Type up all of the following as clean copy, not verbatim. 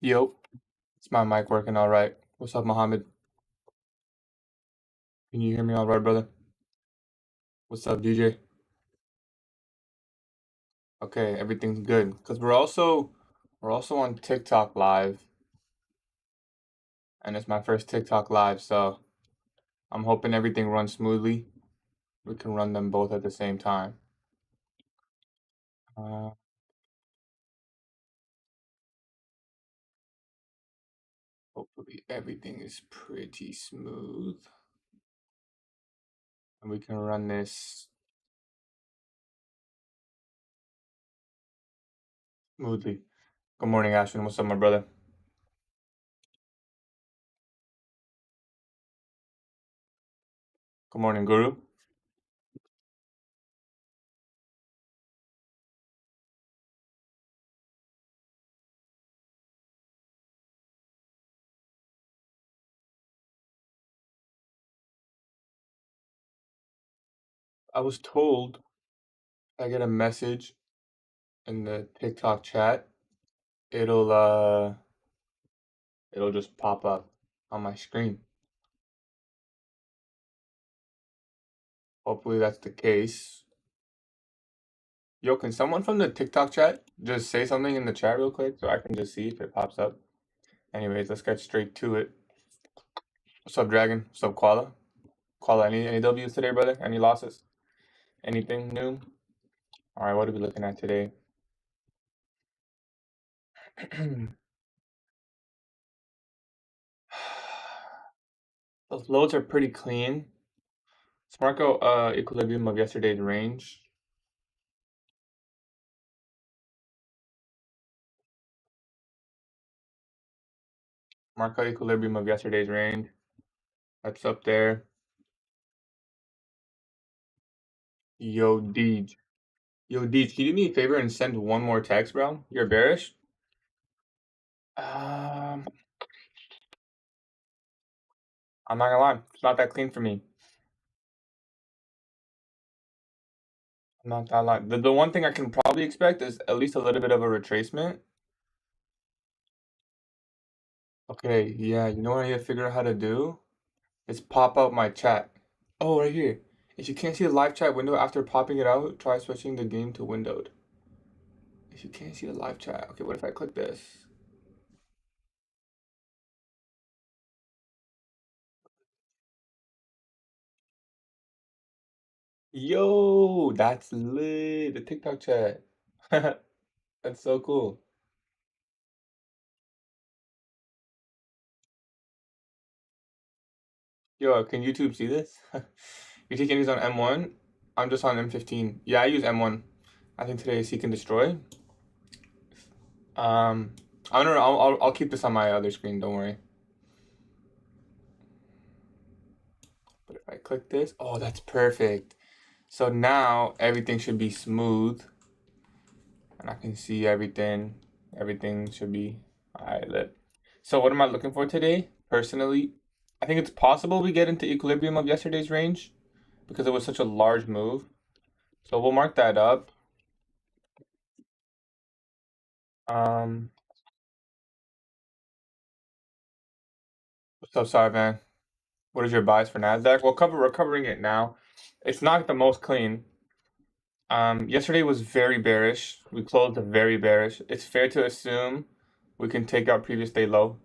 Yo, is my mic working all right? What's up, Mohammed? Can you hear me all right, brother? What's up, DJ? Okay, everything's good. Cause we're also on TikTok live, and it's my first TikTok live, so I'm hoping everything runs smoothly. We can run them both at the same time. Uh, Hopefully everything is pretty smooth, and we can run this smoothly. Good morning, Ashwin. What's up, my brother? Good morning, Guru. I was told I get a message in the TikTok chat. It'll it'll just pop up on my screen. Hopefully that's the case. Yo, can someone from the TikTok chat just say something in the chat real quick so I can just see if it pops up? Anyways, let's get straight to it. What's up, Dragon? What's up, Koala? Koala, any W's today, brother? Any losses? Anything new? All right, what are we looking at today? Those loads are pretty clean. Let's mark out equilibrium of yesterday's range. Mark out equilibrium of yesterday's range. That's up there. Yo, Deej. Yo, Deej, can you do me a favor and send one more text, bro? You're bearish? I'm not gonna lie, it's not that clean for me. I'm not that lie. The one thing I can probably expect is at least a little bit of a retracement. Okay, yeah, you know what I need to figure out how to do? Is pop out my chat. Oh, right here. If you can't see the live chat window after popping it out, try switching the game to windowed. If you can't see the live chat, okay, what if I click this? Yo, that's lit. The TikTok chat. That's so cool. Yo, can YouTube see this? You're taking these on M1? I'm just on M15. Yeah, I use M1. I think today is Seek and Destroy. I don't know. I'll keep this on my other screen. Don't worry. But if I click this, oh, that's perfect. So now everything should be smooth, and I can see everything. Everything should be alright. Lit. So what am I looking for today? Personally, I think it's possible we get into equilibrium of yesterday's range because it was such a large move. So we'll mark that up. Um, so sorry, man. What is your bias for Nasdaq? We're covering it now. It's not the most clean. Yesterday was very bearish. We closed very bearish. It's fair to assume we can take out previous day low.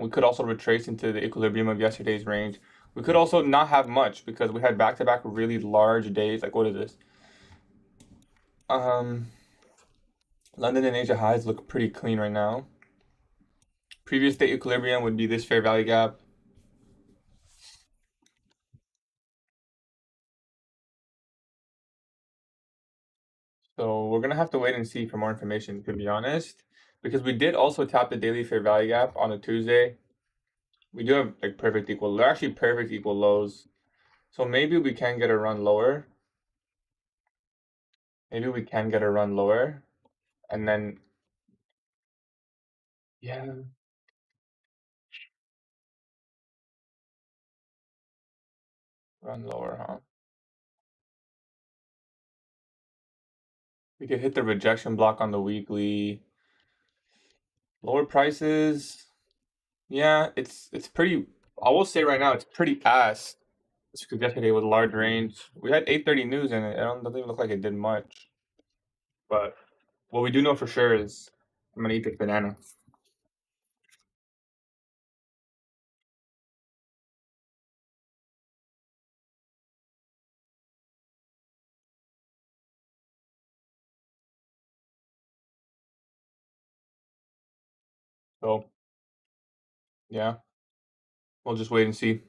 We could also retrace into the equilibrium of yesterday's range. We could also not have much because we had back-to-back really large days. Like, what is this? London and Asia highs look pretty clean right now. Previous day equilibrium would be this fair value gap. So we're gonna have to wait and see for more information, to be honest, because we did also tap the daily fair value gap on a Tuesday. We do have like perfect equal, they're actually perfect equal lows. So maybe we can get a run lower. Maybe we can get a run lower, and then yeah, Run lower, huh? We could hit the rejection block on the weekly. Lower prices. Yeah, it's pretty. I will say right now, it's pretty ass. Because yesterday was large range. We had 8:30 news and it doesn't even look like it did much. But what we do know for sure is I'm gonna eat this banana. So yeah, we'll just wait and see.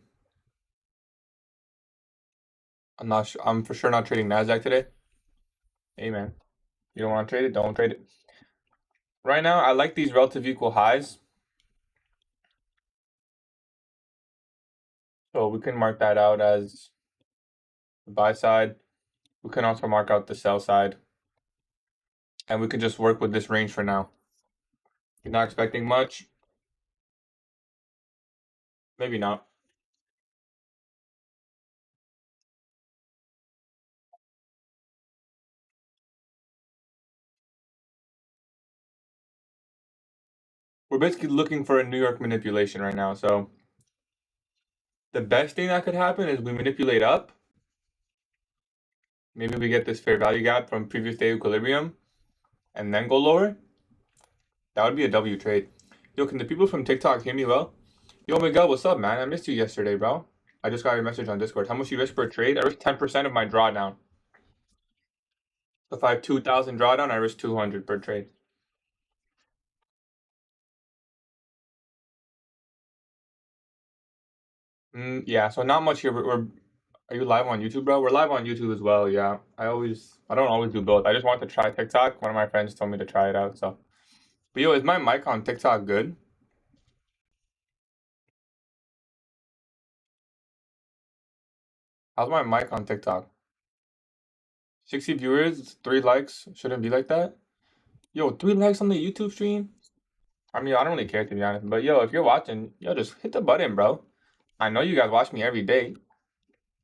I'm not sure. I'm for sure not trading Nasdaq today. Hey man, you don't want to trade it? Don't trade it. Right now, I like these relative equal highs. So we can mark that out as the buy side. We can also mark out the sell side. And we can just work with this range for now. You're not expecting much? Maybe not. We're basically looking for a New York manipulation right now. So the best thing that could happen is we manipulate up. Maybe we get this fair value gap from previous day equilibrium and then go lower. That would be a W trade. Yo, can the people from TikTok hear me well? Yo, Miguel, what's up, man? I missed you yesterday, bro. I just got your message on Discord. How much you risk per trade? I risk 10% of my drawdown. If I have 2,000 drawdown, I risk 200 per trade. Yeah, so not much here. Are you live on YouTube, bro? We're live on YouTube as well, yeah. I don't always do both. I just want to try TikTok. One of my friends told me to try it out, so. But yo, is my mic on TikTok good? How's my mic on TikTok? 60 viewers, 3 likes. Shouldn't be like that. Yo, 3 likes on the YouTube stream? I mean, I don't really care to be honest. But yo, if you're watching, yo, just hit the button, bro. I know you guys watch me every day.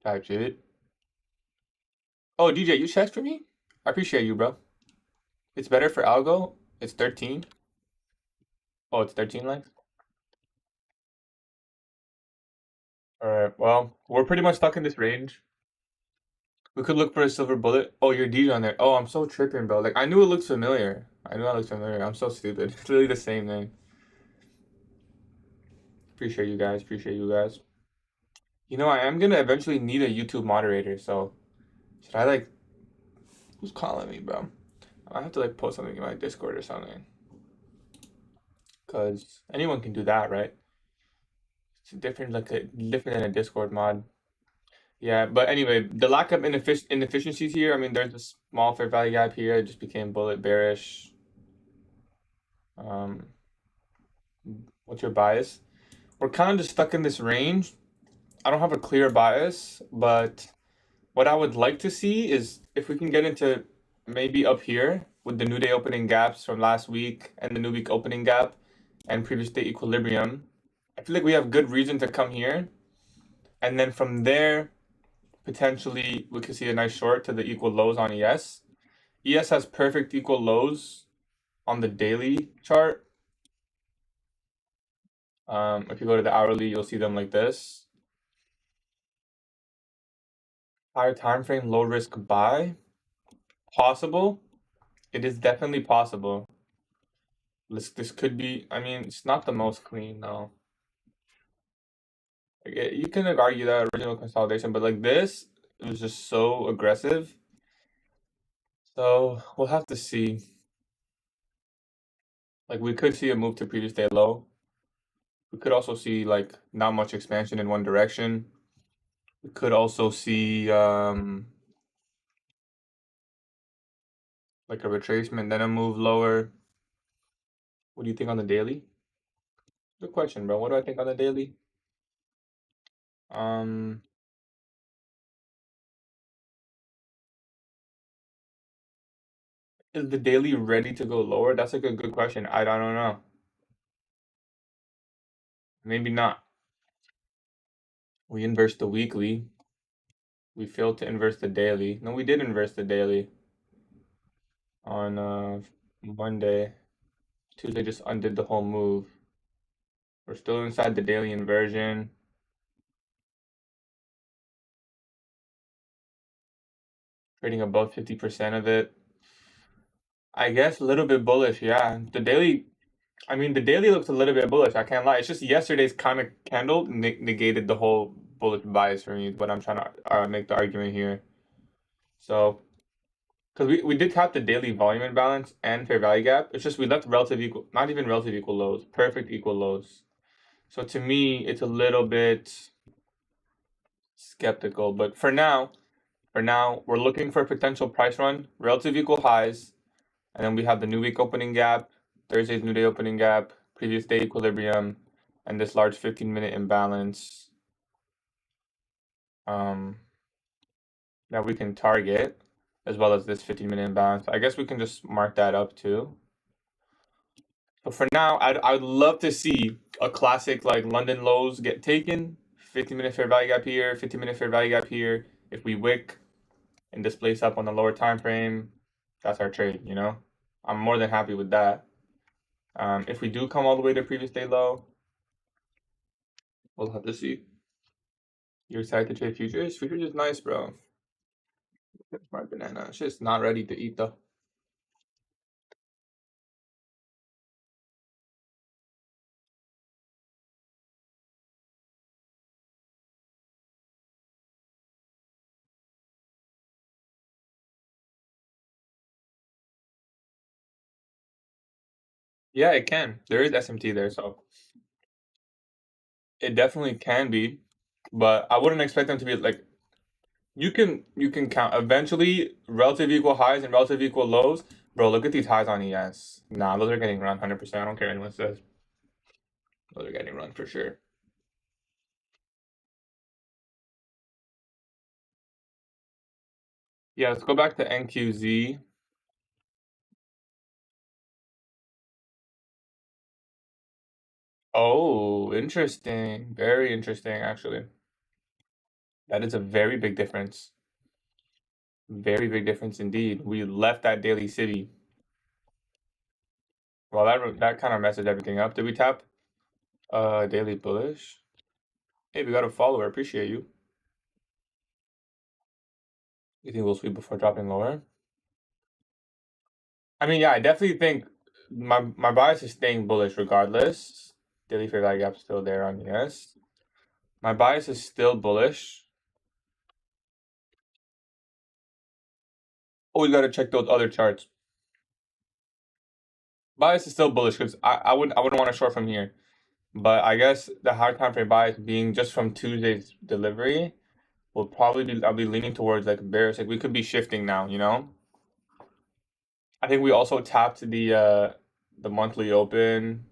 Type shit. Oh, DJ, you checked for me? I appreciate you, bro. It's better for algo. It's 13. Oh, it's 13 likes? Alright, well, we're pretty much stuck in this range. We could look for a silver bullet. Oh, your DJ on there. Oh, I'm so tripping, bro. Like, I knew it looked familiar. I knew it looked familiar. I'm so stupid. It's really the same name. Appreciate you guys. Appreciate you guys. You know, I am gonna eventually need a YouTube moderator, so should I like who's calling me, bro? I have to like post something in my Discord or something. Cause anyone can do that, right? It's different different than a Discord mod. Yeah, but anyway, the lack of inefficiencies here. I mean, there's a small fair value gap here. It just became bullet bearish. Um, what's your bias? We're kind of just stuck in this range. I don't have a clear bias, but what I would like to see is if we can get into maybe up here with the new day opening gaps from last week and the new week opening gap and previous day equilibrium. I feel like we have good reason to come here. And then from there, potentially we could see a nice short to the equal lows on ES. ES has perfect equal lows on the daily chart. If you go to the hourly, you'll see them like this. Higher time frame, low risk buy. Possible. It is definitely possible. This could be. I mean, it's not the most clean though. Like you can like, argue that original consolidation, but like this, it was just so aggressive. So we'll have to see. Like we could see a move to previous day low. We could also see like not much expansion in one direction. We could also see like a retracement, then a move lower. What do you think on the daily? Good question, bro. What do I think on the daily? Um, is the daily ready to go lower? That's like a good question. I don't know. Maybe not. We inverse the weekly. We failed to inverse the daily. No, we did inverse the daily on Monday. Tuesday just undid the whole move. We're still inside the daily inversion. Trading above 50% of it. I guess a little bit bullish, yeah. The daily, I mean, the daily looks a little bit bullish. I can't lie. It's just yesterday's kind of candle negated the whole bullish bias for me. But I'm trying to make the argument here. So, because we did tap the daily volume imbalance and fair value gap. It's just we left relative equal, not even relative equal lows, perfect equal lows. So to me, it's a little bit skeptical. But for now, we're looking for a potential price run, relative equal highs, and then we have the new week opening gap, Thursday's new day opening gap, previous day equilibrium, and this large 15-minute imbalance that we can target, as well as this 15-minute imbalance. I guess we can just mark that up too. But for now, I'd love to see a classic like London lows get taken, 15-minute fair value gap here, 15-minute fair value gap here. If we wick and displace up on the lower time frame, that's our trade, you know? I'm more than happy with that. If we do come all the way to previous day low, we'll have to see. You're excited to trade futures? Futures is nice, bro. Smart banana. It's just not ready to eat though. Yeah, it can. There is SMT there, so it definitely can be. But I wouldn't expect them to be like you can count eventually relative equal highs and relative equal lows. Bro, look at these highs on ES. Nah, those are getting run 100%. I don't care what anyone says. Those are getting run for sure. Yeah, let's go back to NQZ. Oh, interesting. Very interesting, actually. That is a very big difference. Very big difference indeed. We left that daily city. Well, that kind of messes everything up. Did we tap daily bullish? Hey, we got a follower. Appreciate you. You think we'll sweep before dropping lower? I mean, yeah, I definitely think my bias is staying bullish regardless. Daily fair value gap still there on yes. My bias is still bullish. Always got to check those other charts. Bias is still bullish because I wouldn't want to short from here. But I guess the higher time frame bias being just from Tuesday's delivery will probably be I'll be leaning towards like bearish. Like we could be shifting now, you know? I think we also tapped the monthly open.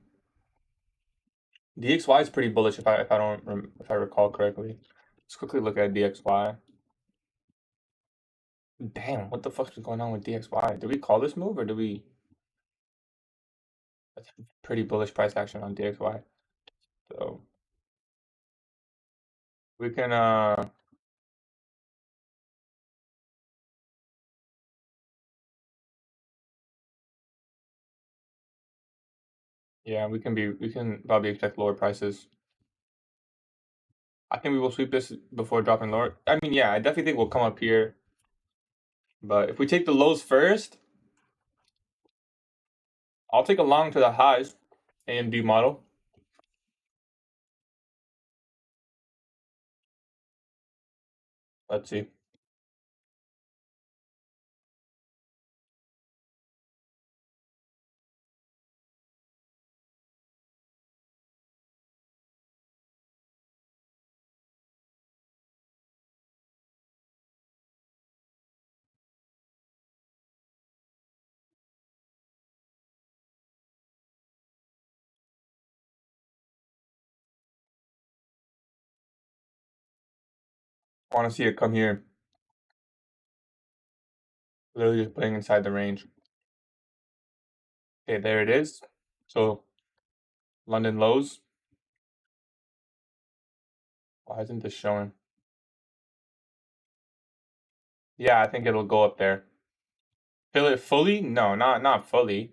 DXY is pretty bullish if I recall correctly. Let's quickly look at DXY. Damn, what the fuck is going on with DXY? Did we call this move or did we? That's a pretty bullish price action on DXY. So we can yeah, we can probably expect lower prices. I think we will sweep this before dropping lower. I mean, yeah, I definitely think we'll come up here. But if we take the lows first, I'll take a long to the highs, AMD model. Let's see. I want to see it come here. Literally just playing inside the range. Okay, there it is. So London lows. Why isn't this showing? Yeah, I think it'll go up there. Fill it fully? No, not fully.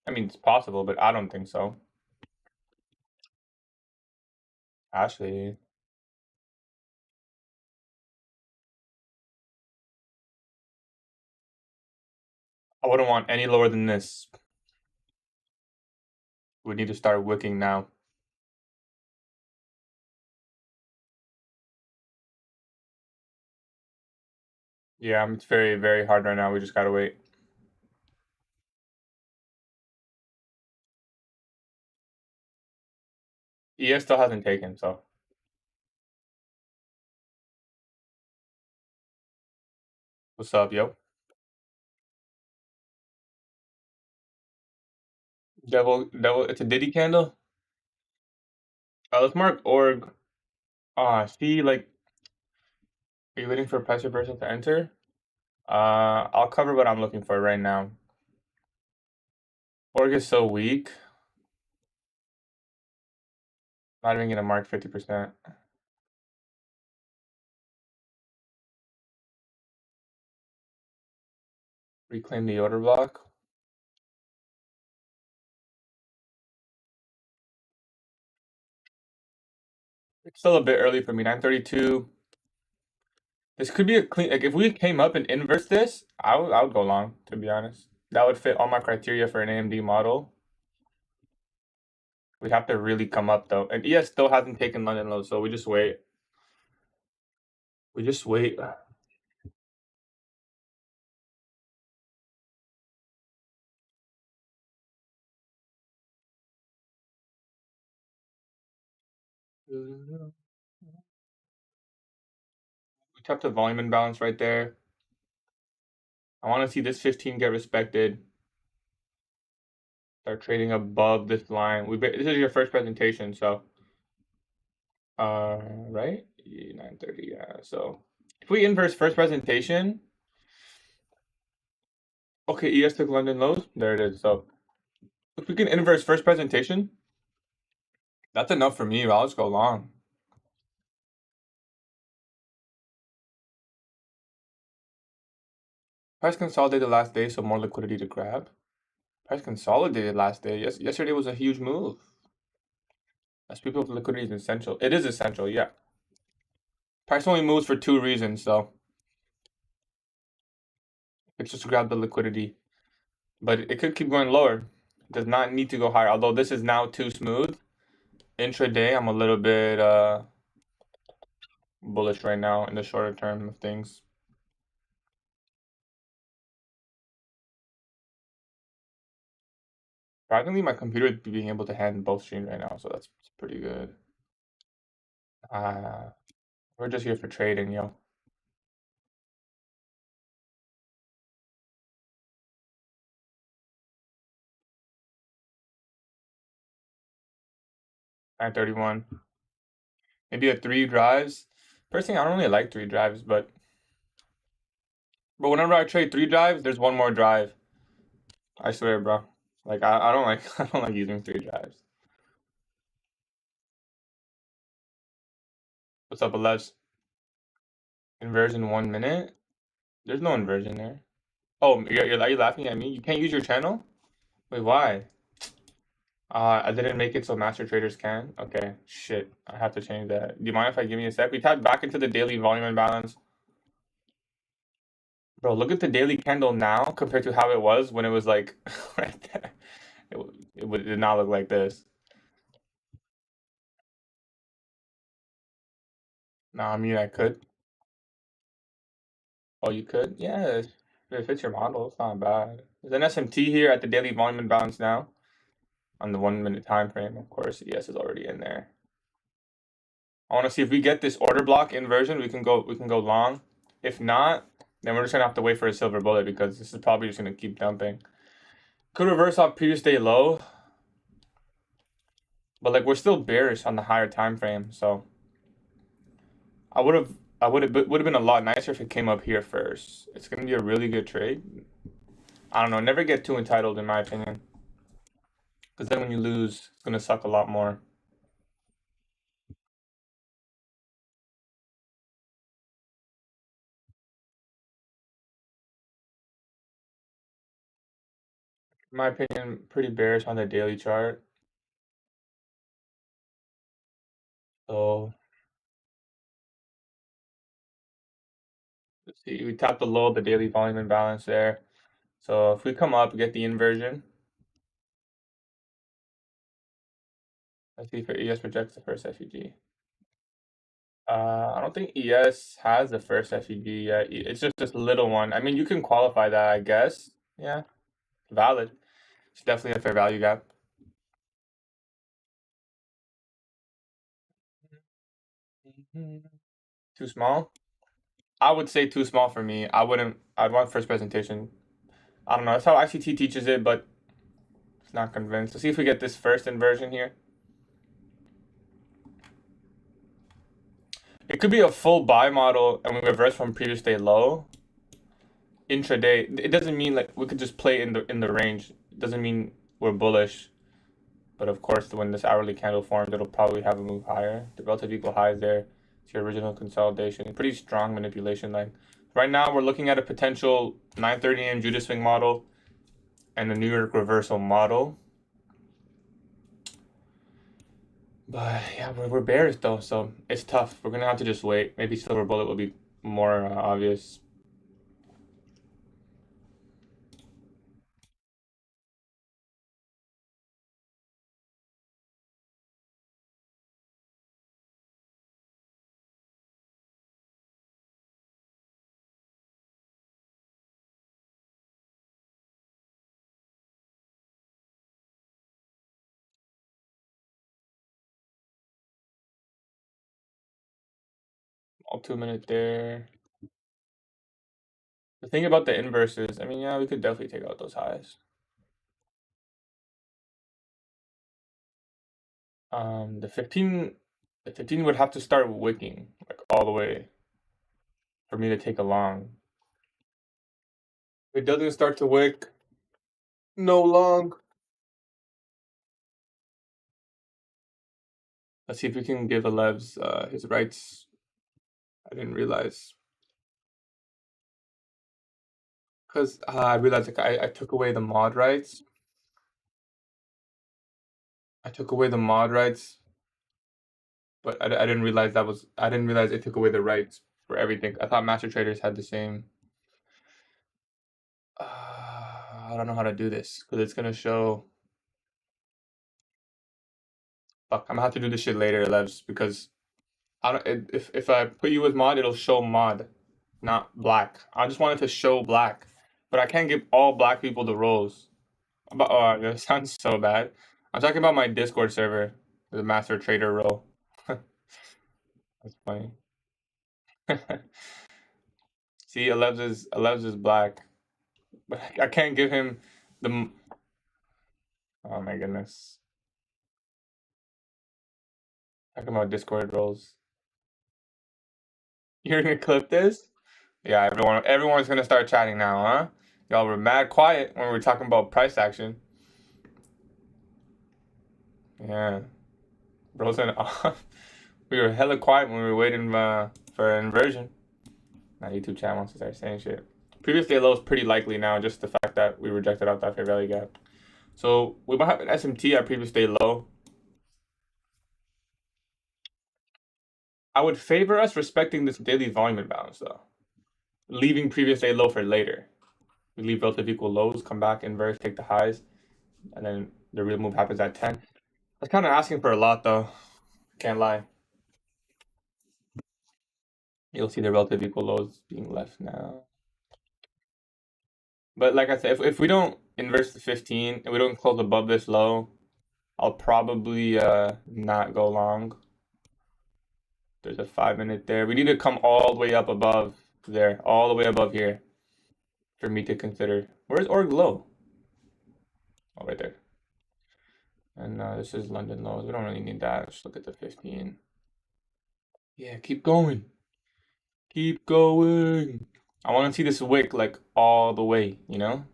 I mean, it's possible, but I don't think so. Actually, I wouldn't want any lower than this. We need to start wicking now. Yeah, it's very, very hard right now. We just gotta wait. ES still hasn't taken, so what's up, yo? Devil, it's a Diddy candle. Let's mark org. See, like, are you waiting for a price reversal to enter? I'll cover what I'm looking for right now. Org is so weak. Not even gonna mark 50%. Reclaim the order block. It's still a bit early for me. 932. This could be a clean. Like if we came up and inverse this, I would go long. To be honest, that would fit all my criteria for an AMD model. We'd have to really come up though, and ES still hasn't taken London low, so we just wait. We just wait. We tapped the volume imbalance right there. I want to see this 15 get respected. Start trading above this line. This is your first presentation, so right? 930, yeah. So if we inverse first presentation, okay, ES took London lows. There it is. So if we can inverse first presentation, that's enough for me. I'll just go long. Price consolidated last day, so more liquidity to grab. Price consolidated last day. Yes, yesterday was a huge move. As people with liquidity is essential. It is essential, yeah. Price only moves for two reasons, so it's just to grab the liquidity. But it could keep going lower. It does not need to go higher. Although this is now too smooth. Intraday, I'm a little bit bullish right now in the shorter term of things. Surprisingly, my computer is being able to handle both streams right now, so that's pretty good. We're just here for trading, yo. 931. Maybe a 3 drives. First thing, I don't really like 3 drives, but whenever I trade 3 drives, there's one more drive. I swear, bro. Like I don't like I don't like using 3 drives. What's up, Alex? Inversion 1 minute? There's no inversion there. Oh, are you laughing at me? You can't use your channel? Wait, why? I didn't make it so master traders can. Okay, shit. I have to change that. Do you mind if I give me a sec? We tap back into the daily volume imbalance. Bro, look at the daily candle now compared to how it was when it was like right there. It did not look like this. No, I mean I could. Oh, you could? Yeah, if it fits your model, it's not bad. There's an SMT here at the daily volume imbalance now. On the 1 minute time frame, of course, ES is already in there. I want to see if we get this order block inversion, we can go long. If not, then we're just gonna have to wait for a silver bullet because this is probably just gonna keep dumping. Could reverse off previous day low, but like we're still bearish on the higher time frame, so I would have been a lot nicer if it came up here first. It's gonna be a really good trade. I don't know. Never get too entitled, in my opinion, because then when you lose, it's gonna suck a lot more. in my opinion, pretty bearish on the daily chart. So let's see, we tapped below the daily volume imbalance there. So if we come up, get the inversion. Let's see if ES rejects the first FEG. I don't think ES has the first FEG yet. It's just this little one. I mean, you can qualify that, I guess. Yeah, valid. It's definitely a fair value gap. Too small? I would say too small for me. I'd want first presentation. I don't know. That's how ICT teaches it, but it's not convinced. Let's see if we get this first inversion here. It could be a full buy model and we reverse from previous day low. Intraday. It doesn't mean like we could just play in the range. It doesn't mean we're bullish. But of course, when this hourly candle forms, it'll probably have a move higher. The relative equal highs there. It's your original consolidation. Pretty strong manipulation line. Right now, we're looking at a potential 9:30 a.m. Judah swing model and the New York reversal model. But yeah, we're bearish though, so it's tough. We're gonna have to just wait. Maybe silver bullet will be more obvious. All 2 minute there. The thing about the inverses, I mean, yeah, we could definitely take out those highs. The 15 would have to start wicking like all the way for me to take a long. If it doesn't start to wick, no long. Let's see if we can give Alev's his rights. I didn't realize. Because I realized like I took away the mod rights. I took away the mod rights, but I didn't realize I didn't realize it took away the rights for everything. I thought master traders had the same. I don't know how to do this because it's gonna show. Fuck, I'm gonna have to do this shit later, Alevs, because I don't. If I put you as mod, it'll show mod, not black. I just wanted to show black, but I can't give all black people the roles. But oh, that sounds so bad. I'm talking about my Discord server, the master trader role. That's funny. See, Alev's is black, but I can't give him the. Oh my goodness. Talking about Discord roles. You're gonna clip this? Yeah, everyone's gonna start chatting now, huh? Y'all were mad quiet when we were talking about price action. Yeah, bros and off. We were hella quiet when we were waiting for an inversion. Now YouTube chat wants to start saying shit. Previous day low is pretty likely now, just the fact that we rejected out that fair value gap. So we might have an SMT at previous day low. I would favor us respecting this daily volume imbalance though. Leaving previous day low for later. We leave relative equal lows, come back, inverse, take the highs, and then the real move happens at 10. That's kind of asking for a lot though. Can't lie. You'll see the relative equal lows being left now. But like I said, if we don't inverse the 15 and we don't close above this low, I'll probably not go long. There's a 5 minute there. We need to come all the way up above there, all the way above here for me to consider. Where's org low? Oh, right there. And this is London lows. We don't really need that. Let's look at the 15. Yeah, keep going. Keep going. I want to see this wick like all the way, you know?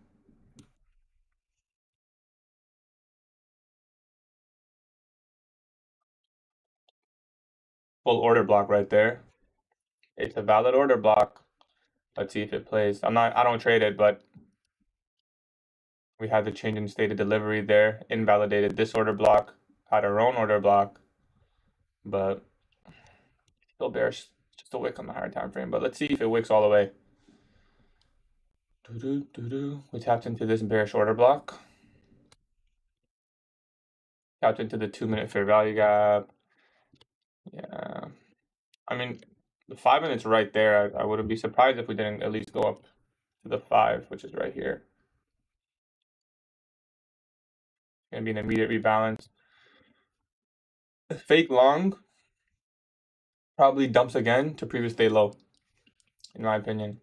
Full order block right there. It's a valid order block. Let's see if it plays. I don't trade it, but We had the change in state of delivery there, invalidated this order block, had our own order block, but still bearish. Just a wick on the higher time frame. But let's see if it wicks all the way. We tapped into this bearish order block. Tapped into the 2-minute fair value gap. Yeah. I mean, the 5 minutes right there. I wouldn't be surprised if we didn't at least go up to the 5, which is right here. It's gonna be an immediate rebalance. Fake long probably dumps again to previous day low, in my opinion.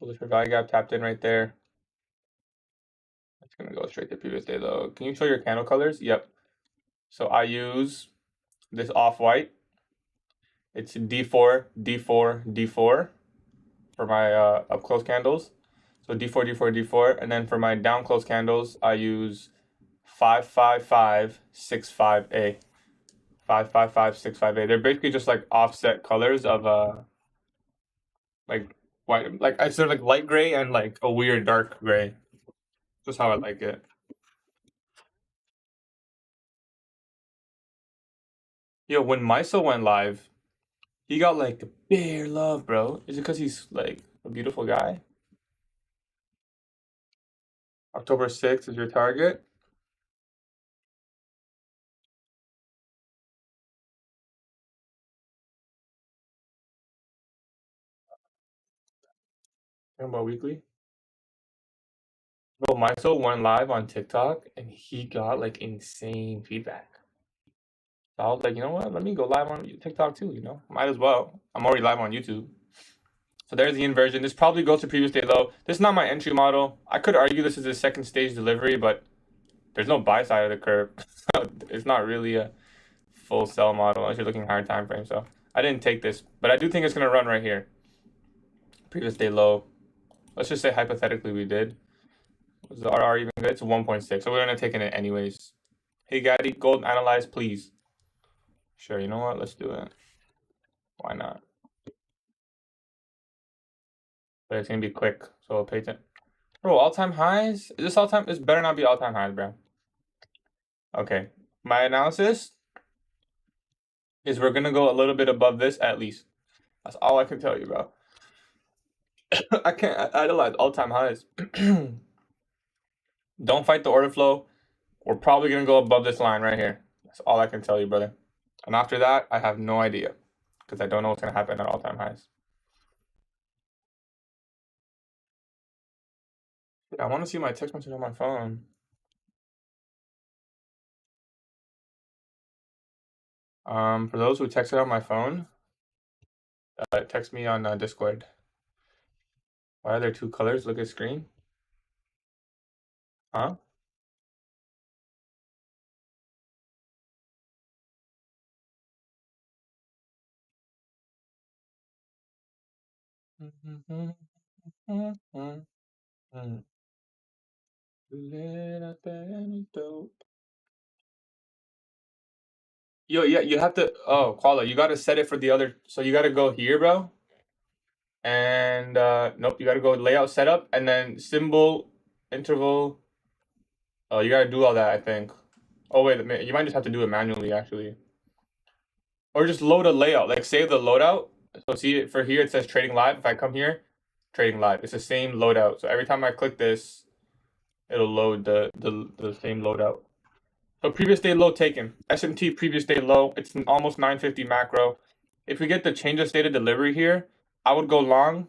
Bullish for value gap tapped in right there. It's gonna go straight to previous day low. Can you show your candle colors? Yep. So I use this off-white. It's D4, D4, D4 for my up close candles. So D4, D4, D4, and then for my down close candles, I use 555, 65A. 555, 65A. They're basically just like offset colors of like white, like I said, like light gray and like a weird dark gray. Just how I like it. Yo, when Miso went live, he got like bare love, bro. Is it because he's like a beautiful guy? October 6th is your target. Talking about weekly. Bro, Miso went live on TikTok and he got like insane feedback. So I was like, you know what? Let me go live on TikTok too, you know? Might as well. I'm already live on YouTube. So there's the inversion. This probably goes to previous day low. This is not my entry model. I could argue this is a second stage delivery, but there's no buy side of the curve. It's not really a full sell model unless you're looking higher time frame. So I didn't take this, but I do think it's gonna run right here. Previous day low. Let's just say hypothetically we did. Was the RR even good? It's 1.6. So we're gonna take it anyways. Hey Gatie, gold analyze, please. Sure, you know what? Let's do it. Why not? But it's gonna be quick, so we'll pay attention. Bro, all-time highs? Is this all-time? This better not be all-time highs, bro. Okay. My analysis is we're gonna go a little bit above this at least. That's all I can tell you, bro. I can't idolize all-time highs. Don't fight the order flow. We're probably gonna go above this line right here. That's all I can tell you, brother. And after that, I have no idea because I don't know what's gonna happen at all-time highs. Dude, I want to see my text message on my phone. For those who texted on my phone, text me on Discord. Why are there two colors? Look at screen. Huh? Yo, yeah, you have to. Oh, Koala, you gotta set it for the other. So you gotta go here, bro. And nope, you gotta go layout setup and then symbol interval. Oh, you gotta do all that, I think. Oh wait, you might just have to do it manually actually, or just load a layout. Like save the loadout. So see for here it says trading live. If I come here, trading live, it's the same loadout. So every time I click this, it'll load the same loadout. So previous day low taken. S&T previous day low. It's an almost 950 macro. If we get the change of state of delivery here, I would go long,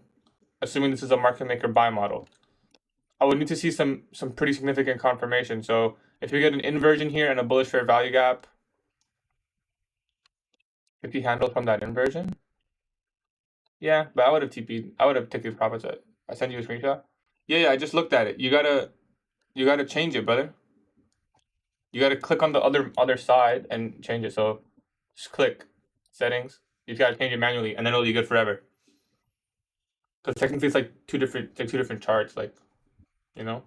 assuming this is a market maker buy model. I would need to see some pretty significant confirmation. So if we get an inversion here and a bullish fair value gap, 50 handles from that inversion. Yeah, but I would have TP'd. I would have taken profits. I send you a screenshot. Yeah, I just looked at it. You gotta change it, brother. You gotta click on the other side and change it. So just click settings. You gotta change it manually, and then it'll be good forever. Because technically, it's like two different charts. Like, you know.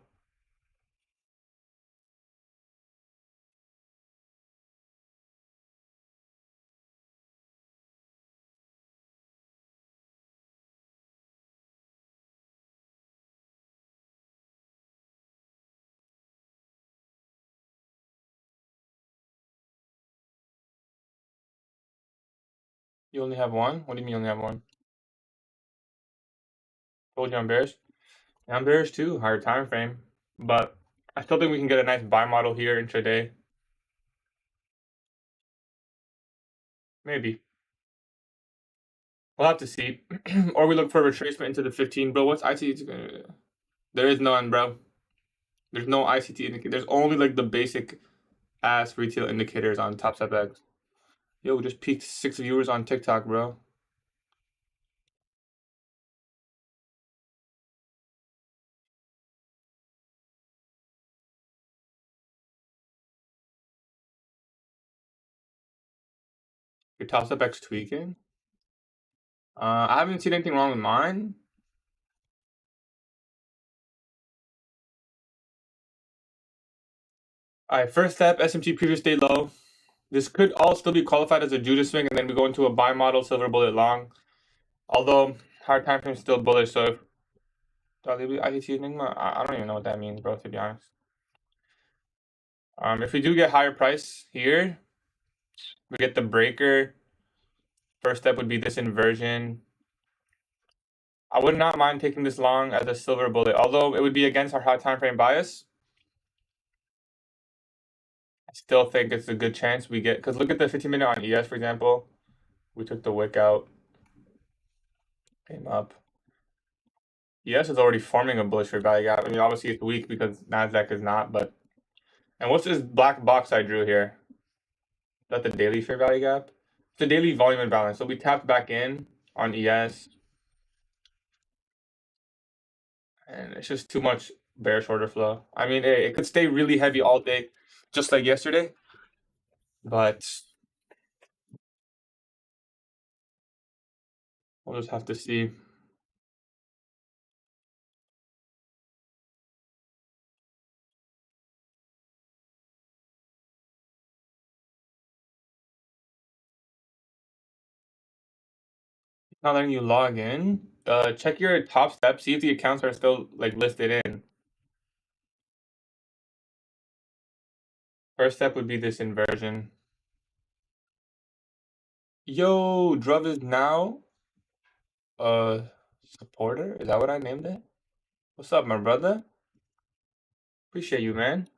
You only have one? What do you mean you only have one? Told you I'm bearish. Yeah, I'm bearish too, higher time frame. But I still think we can get a nice buy model here intraday. Maybe. We'll have to see. Or we look for a retracement into the 15. Bro, what's ICT? There is none, bro. There's no ICT indicator. There's only like the basic ass retail indicators on Top Step X. Yo, we just peaked 6 viewers on TikTok, bro. Your Top Step X tweaking? I haven't seen anything wrong with mine. Alright, first step, SMT previous day low. This could all still be qualified as a Judas swing, and then we go into a buy model, silver bullet long. Although, higher time frame is still bullish, so if ICT Enigma, I don't even know what that means, bro, to be honest. If we do get higher price here, we get the breaker. First step would be this inversion. I would not mind taking this long as a silver bullet, although it would be against our high time frame bias. I still think it's a good chance we get, because look at the 15-minute on ES, for example. We took the wick out, came up. ES is already forming a bullish fair value gap. I mean, obviously it's weak because NASDAQ is not, but. And what's this black box I drew here? Is that the daily fair value gap? It's a daily volume imbalance. So we tapped back in on ES. And it's just too much bearish order flow. I mean, it could stay really heavy all day, just like yesterday. But we'll just have to see. Not letting you log in. Check your top step. See if the accounts are still like listed in. First step would be this inversion. Yo, Druv is now a supporter. Is that what I named it? What's up, my brother? Appreciate you, man.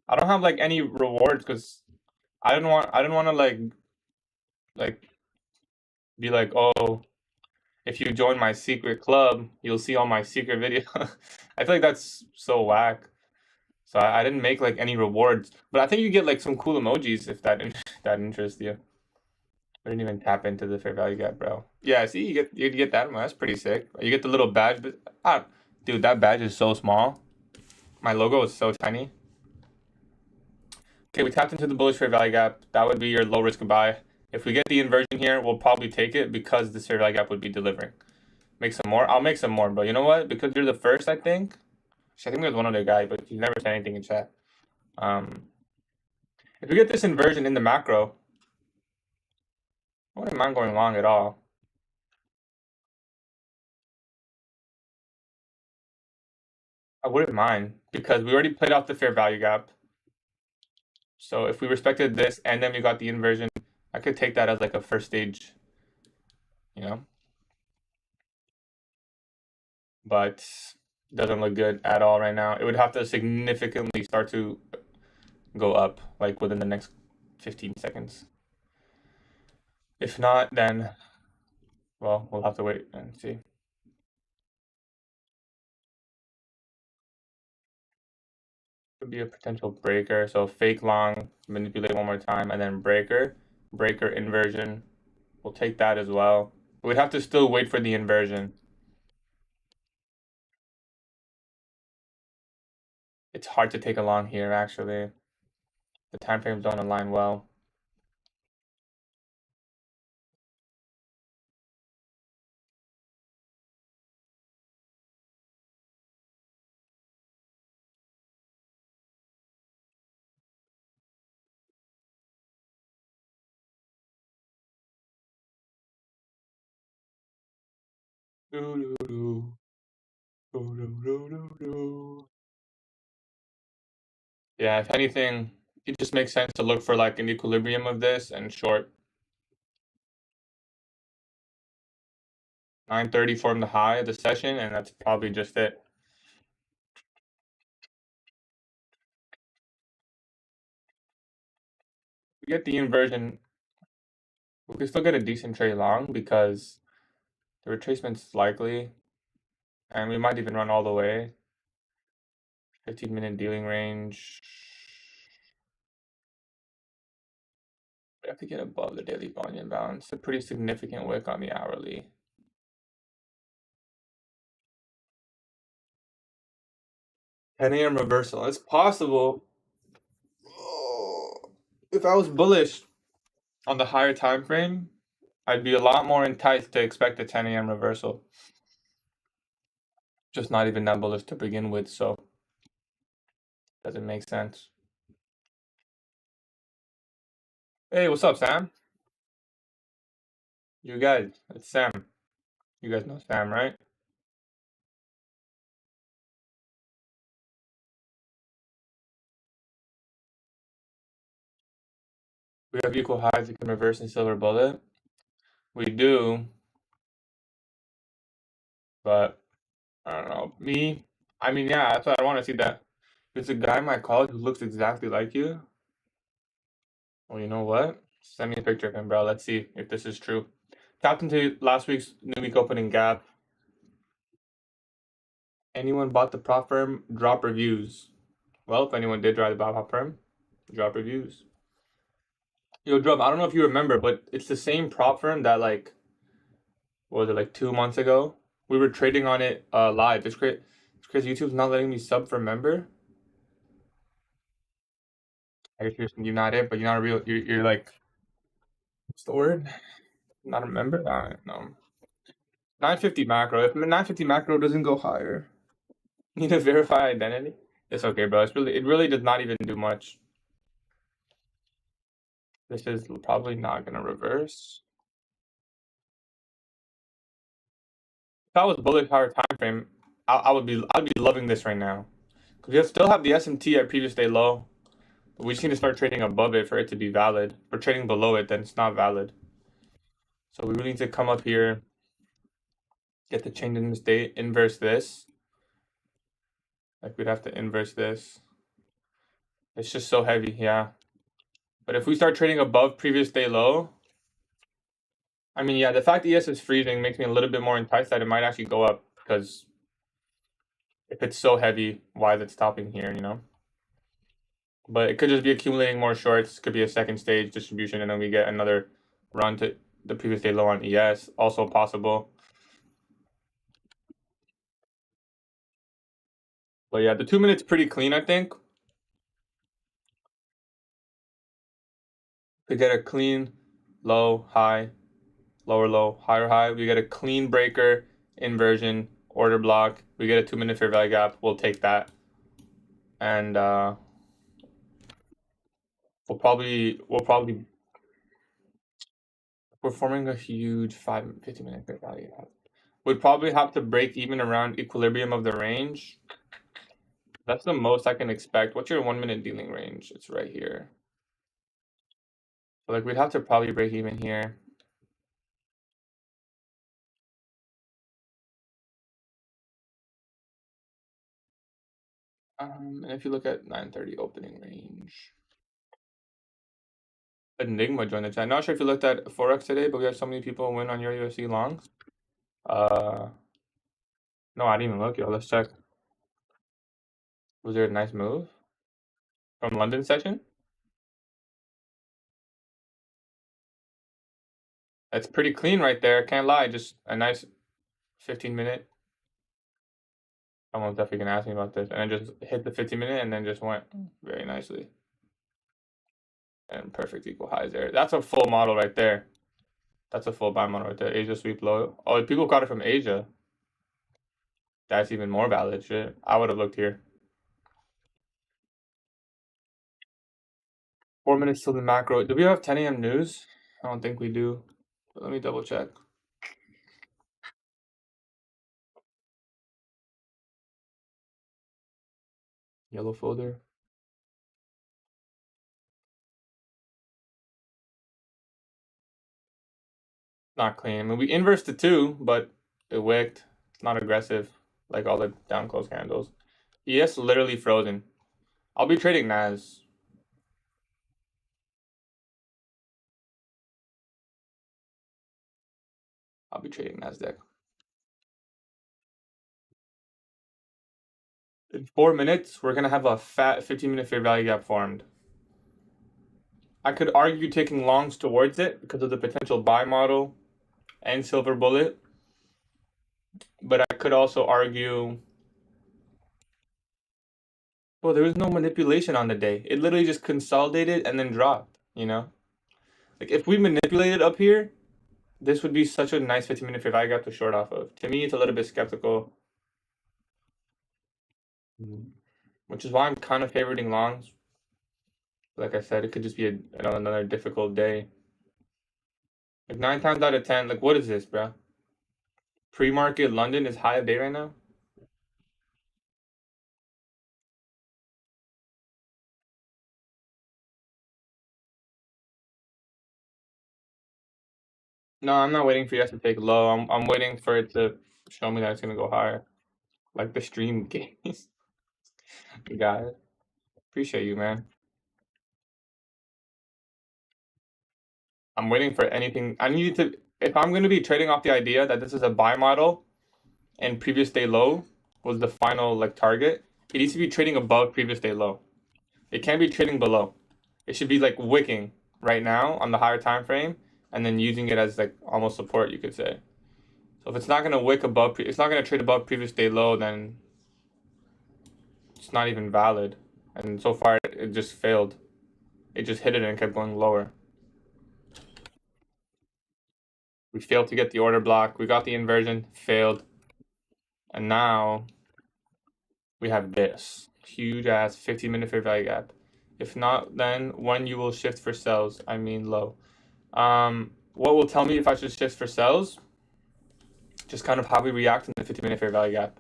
I don't have like any rewards because I didn't want to like be like, oh, if you join my secret club, you'll see all my secret videos. I feel like that's so whack. So I didn't make like any rewards, but I think you get like some cool emojis if that that interests you. I didn't even tap into the fair value gap, bro. Yeah, see, you get that. That's pretty sick. You get the little badge, but dude, that badge is so small. My logo is so tiny. Okay, we tapped into the bullish fair value gap. That would be your low risk buy. If we get the inversion here, we'll probably take it because this fair value gap would be delivering. Make some more. I'll make some more, but you know what? Because you're the first, I think. I think there's one other guy, but he never said anything in chat. If we get this inversion in the macro, I wouldn't mind going long at all. I wouldn't mind because we already played off the fair value gap. So if we respected this and then we got the inversion, I could take that as like a first stage, you know? But it doesn't look good at all right now. It would have to significantly start to go up like within the next 15 seconds. If not, then, well, we'll have to wait and see. Could be a potential breaker. So fake long, manipulate one more time, and then breaker inversion. We'll take that as well. We'd have to still wait for the inversion. It's hard to take a long here, actually. The time frames don't align well. Yeah, if anything, it just makes sense to look for like an equilibrium of this and short. 9:30 formed the high of the session, and that's probably just it. We get the inversion. We can still get a decent trade long because the retracement's likely, and we might even run all the way. 15-minute dealing range. We have to get above the daily volume imbalance. A pretty significant wick on the hourly. 10 a.m. reversal. It's possible. If I was bullish on the higher time frame, I'd be a lot more enticed to expect a 10 a.m. reversal. Just not even that bullish to begin with, so doesn't make sense. Hey, what's up, Sam? You guys, it's Sam. You guys know Sam, right? We have equal highs that can reverse in silver bullet. We do, but I don't know. I mean, yeah, that's why I want to see that. There's a guy in my college who looks exactly like you. Well, you know what? Send me a picture of him, bro. Let's see if this is true. Tapped into last week's new week opening gap. Anyone bought the prop firm? Drop reviews. Well, if anyone did try the prop firm, drop reviews. Yo, Drum, I don't know if you remember, but it's the same prop firm that what was it, like 2 months ago? We were trading on it live. It's crazy. It's crazy. YouTube's not letting me sub for member. I guess you're not it, but you're not a real. You're like, what's the word? Not a member. I don't know. 950 macro. If 950 macro doesn't go higher, need to verify identity. It's okay, bro. It really does not even do much. This is probably not gonna reverse. If I was bullish higher time frame, I'd be loving this right now. Because we still have the SMT at previous day low. But we just need to start trading above it for it to be valid. If we're trading below it, then it's not valid. So we really need to come up here, get the change in the state, inverse this. Like we'd have to inverse this. It's just so heavy, yeah. But if we start trading above previous day low, I mean, yeah, the fact ES is freezing makes me a little bit more enticed that it might actually go up because if it's so heavy, why is it stopping here, you know? But it could just be accumulating more shorts. Could be a second stage distribution, and then we get another run to the previous day low on ES. Also possible. But yeah, the 2 minutes pretty clean, I think. We get a clean low, high, lower low, higher high. We get a clean breaker, inversion, order block. We get a 2 minute fair value gap. We'll take that. And we'll probably we're forming a huge 50 minute fair value gap. We'd probably have to break even around equilibrium of the range. That's the most I can expect. What's your 1 minute dealing range? It's right here. So we'd have to probably break even here. And if you look at 9:30 opening range. Enigma joined the chat. Not sure if you looked at Forex today, but we have so many people win on your USD longs. No, I didn't even look. Yo, let's check. Was there a nice move from London session? That's pretty clean right there. Can't lie. Just a nice 15-minute. Someone's definitely gonna ask me about this, and then just hit the 15-minute, and then just went very nicely. And perfect equal highs there. That's a full model right there. That's a full buy model right there. Asia sweep low. Oh, people got it from Asia. That's even more valid. Shit, I would have looked here. 4 minutes till the macro. Do we have 10 a.m. news? I don't think we do. But let me double check. Yellow folder. Not clean. I mean, we inversed the 2, but It wicked. It's not aggressive like all the down close candles. ES literally frozen. I'll be trading Nas. I'll be trading Nasdaq. In 4 minutes, we're gonna have a fat 15-minute fair value gap formed. I could argue taking longs towards it because of the potential buy model and silver bullet, but I could also argue, well, there was no manipulation on the day. It literally just consolidated and then dropped, you know? Like if we manipulated up here, this would be such a nice 15-minute fair value gap to short off of. To me, it's a little bit skeptical, which is why I'm kind of favoriting longs. Like I said, it could just be another difficult day. Like 9 times out of 10, like what is this, bro? Pre-market London is high of day right now? No, I'm not waiting for you guys to take low. I'm waiting for it to show me that it's gonna go higher. Like the stream games. Guys. Appreciate you, man. I'm waiting for anything. I need to, if I'm gonna be trading off the idea that this is a buy model and previous day low was the final like target, it needs to be trading above previous day low. It can't be trading below. It should be like wicking right now on the higher time frame and then using it as like almost support, you could say. So if it's not gonna wick above, it's not gonna trade above previous day low, then it's not even valid. And so far, it just failed. It just hit it and kept going lower. We failed to get the order block. We got the inversion, failed. And now we have this huge ass 15-minute fair value gap. If not, then when you will shift for sells, I mean low. What will tell me if I should shift for sells? Just kind of how we react in the 15-minute fair value gap.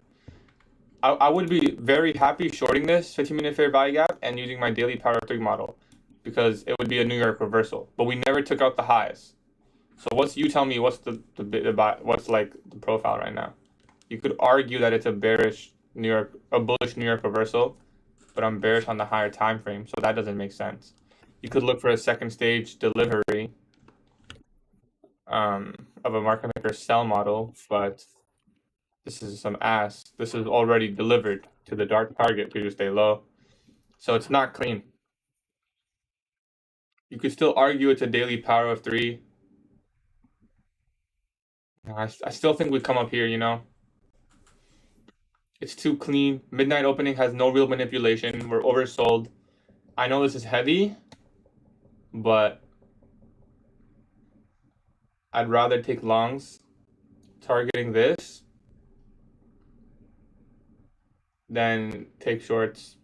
I would be very happy shorting this 15-minute fair value gap and using my daily power 3 model because it would be a New York reversal. But we never took out the highs. So you tell me what's what's like the profile right now? You could argue that it's a bullish New York reversal, but I'm bearish on the higher time frame, so that doesn't make sense. You could look for a second stage delivery of a market maker sell model, but this is some ass. This is already delivered to the dark target previous day low, so it's not clean. You could still argue it's a daily power of 3. I still think we come up here, you know. It's too clean. Midnight opening has no real manipulation. We're oversold. I know this is heavy, but I'd rather take longs targeting this than take shorts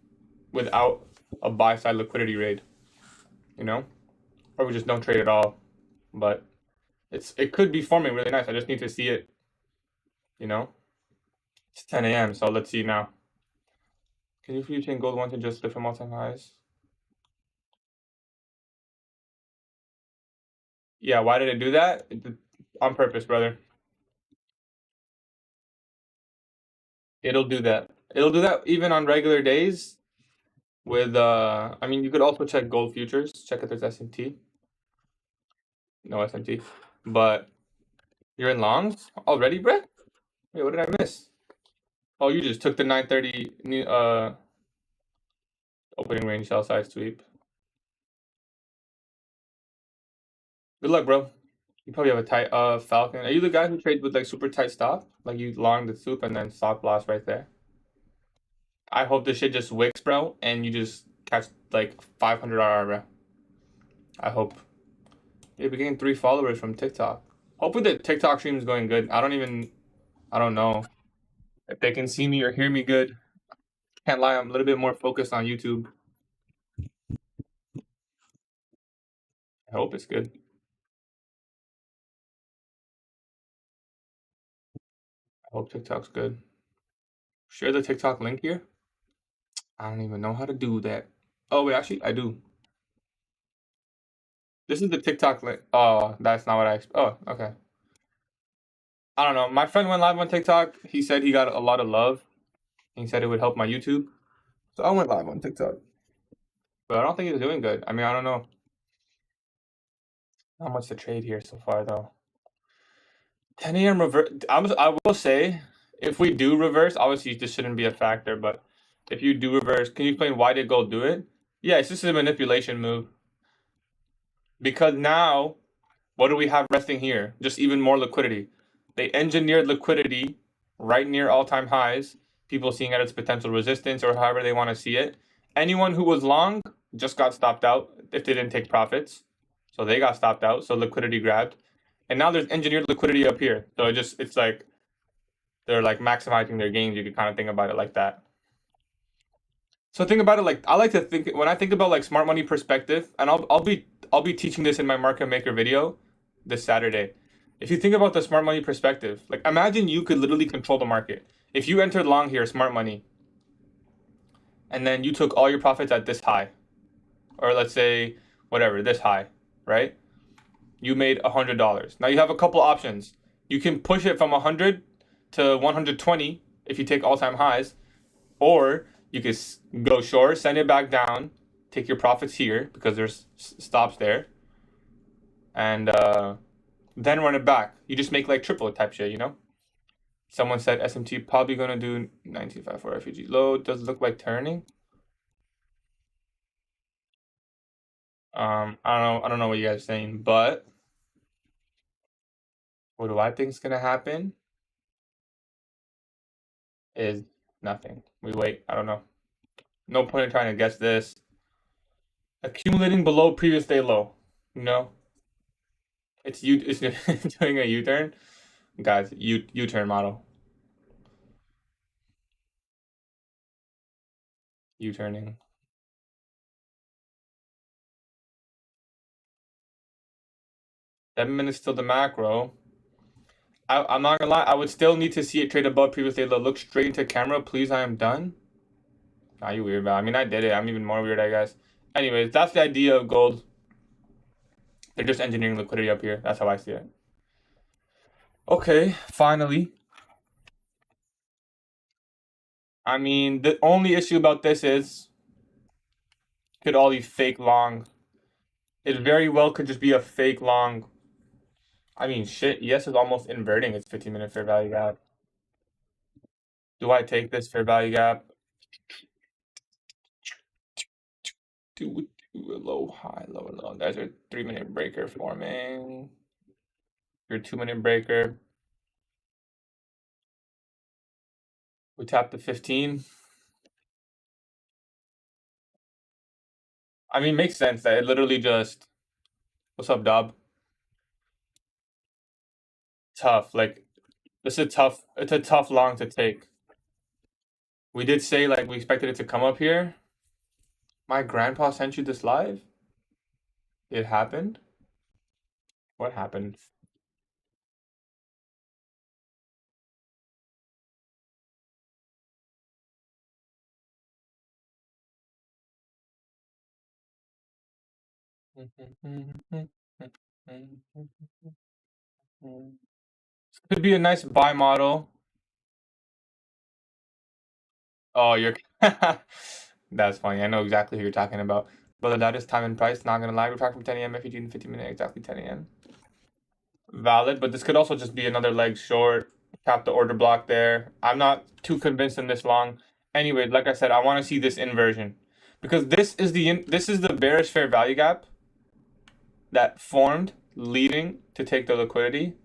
without a buy side liquidity raid, you know? Or we just don't trade at all. But it could be forming really nice. I just need to see it, you know? It's 10 a.m., so let's see now. Can you future gold one to just lift from all-time highs? Yeah, why did it do that? On purpose, brother. It'll do that. It'll do that even on regular days with I mean you could also check gold futures, check if there's SMT. No SMT. But you're in longs already, Brett? Wait, what did I miss? Oh, you just took the 930 opening range sell side sweep. Good luck, bro. You probably have a tight Falcon. Are you the guy who trades with like super tight stop? Like you long the soup and then stop loss right there? I hope this shit just wicks, bro, and you just catch like 500 RR, bro. I hope. Yeah, we gained 3 followers from TikTok. Hopefully the TikTok stream is going good. I don't know if they can see me or hear me good. Can't lie, I'm a little bit more focused on YouTube. I hope it's good. I hope TikTok's good. Share the TikTok link here. I don't even know how to do that. Oh wait, actually I do. This is the TikTok link. Oh, that's not what I. Oh, okay. I don't know. My friend went live on TikTok. He said he got a lot of love. He said it would help my YouTube. So I went live on TikTok. But I don't think he's doing good. I mean, I don't know how much to trade here so far, though. 10 a.m. reverse. I will say, if we do reverse, obviously this shouldn't be a factor. But if you do reverse, can you explain why did gold do it? Yeah, it's just a manipulation move. Because now, what do we have resting here? Just even more liquidity. They engineered liquidity right near all-time highs. People seeing it as potential resistance or however they want to see it. Anyone who was long just got stopped out if they didn't take profits. So they got stopped out. So liquidity grabbed. And now there's engineered liquidity up here. So it's like they're like maximizing their gains. You could kind of think about it like that. So think about it like I like to think when I think about like smart money perspective, and I'll be teaching this in my market maker video this Saturday. If you think about the smart money perspective, like imagine you could literally control the market. If you entered long here, smart money, and then you took all your profits at this high, or let's say whatever, this high, right? You made $100. Now you have a couple options. You can push it from 100 to 120 if you take all-time highs, or you could go short, send it back down, take your profits here because there's stops there, and then run it back. You just make like triple type shit, you know? Someone said SMT probably gonna do 19.5 for refugee low. Does look like turning. I don't know what you guys are saying, but what do I think is gonna happen is nothing. We wait. I don't know. No point in trying to guess this. Accumulating below previous day low. No, it's doing a U-turn. Guys, U-turn model. U-turning. 7 minutes till the macro. I'm not gonna lie, I would still need to see it trade above previous day low. Look straight into camera, please. I am done. Nah, you weird, man. I mean, I did it. I'm even more weird, I guess. Anyways, that's the idea of gold. They're just engineering liquidity up here. That's how I see it. Okay, finally. I mean, the only issue about this is could all be fake long. It very well could just be a fake long. I mean, shit, ES is almost inverting its 15-minute fair value gap. Do I take this fair value gap? Do a low, high, low, low. There's a 3-minute breaker forming. Your 2-minute breaker. We tap the 15. I mean, makes sense that it literally just. What's up, Dob? Tough. Like, this is tough. It's a tough long to take. We did say, like, we expected it to come up here. My grandpa sent you this live? It happened? What happened? Could be a nice buy model. Oh, you're. That's funny. I know exactly who you're talking about. Brother, that is time and price. Not gonna lie, we're talking from 10 a.m. FEG in 15 minutes, exactly 10 a.m. Valid, but this could also just be another leg short. Tap the order block there. I'm not too convinced in this long. Anyway, like I said, I want to see this inversion because this is the bearish fair value gap that formed leading to take the liquidity.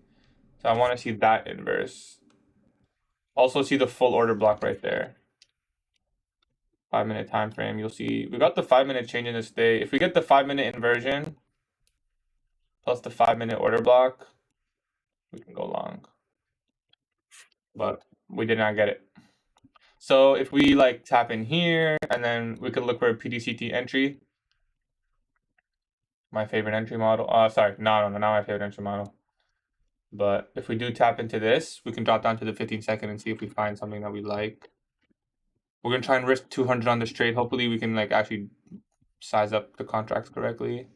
So I want to see that inverse. Also see the full order block right there. 5-minute time frame. You'll see we got the 5-minute change in this day. If we get the 5-minute inversion plus the 5-minute order block, we can go long. But we did not get it. So if we like tap in here and then we could look for a PDCT entry. My favorite entry model. Sorry, not my favorite entry model. But if we do tap into this, we can drop down to the 15-second and see if we find something that we like. We're gonna try and risk 200 on this trade. Hopefully we can like actually size up the contracts correctly.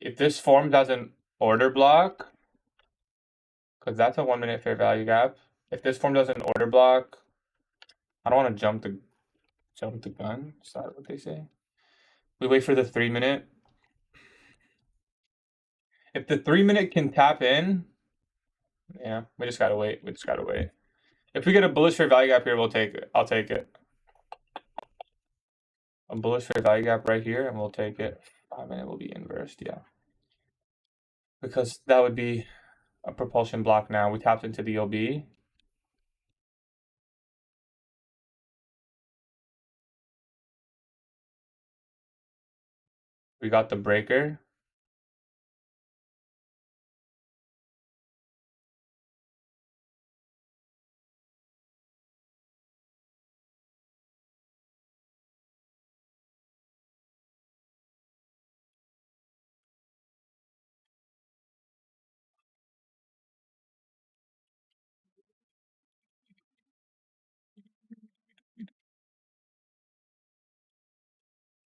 If this forms as an order block, because that's a 1 minute fair value gap. If this form does an order block, I don't want to jump the gun. Is that what they say? We wait for the 3 minute. If the 3 minute can tap in, yeah, we just gotta wait. We just gotta wait. If we get a bullish fair value gap here, we'll take it. I'll take it. A bullish fair value gap right here, and we'll take it. 5 minute will be inversed, yeah. Because that would be a propulsion block now. We tapped into the OB. We got the breaker.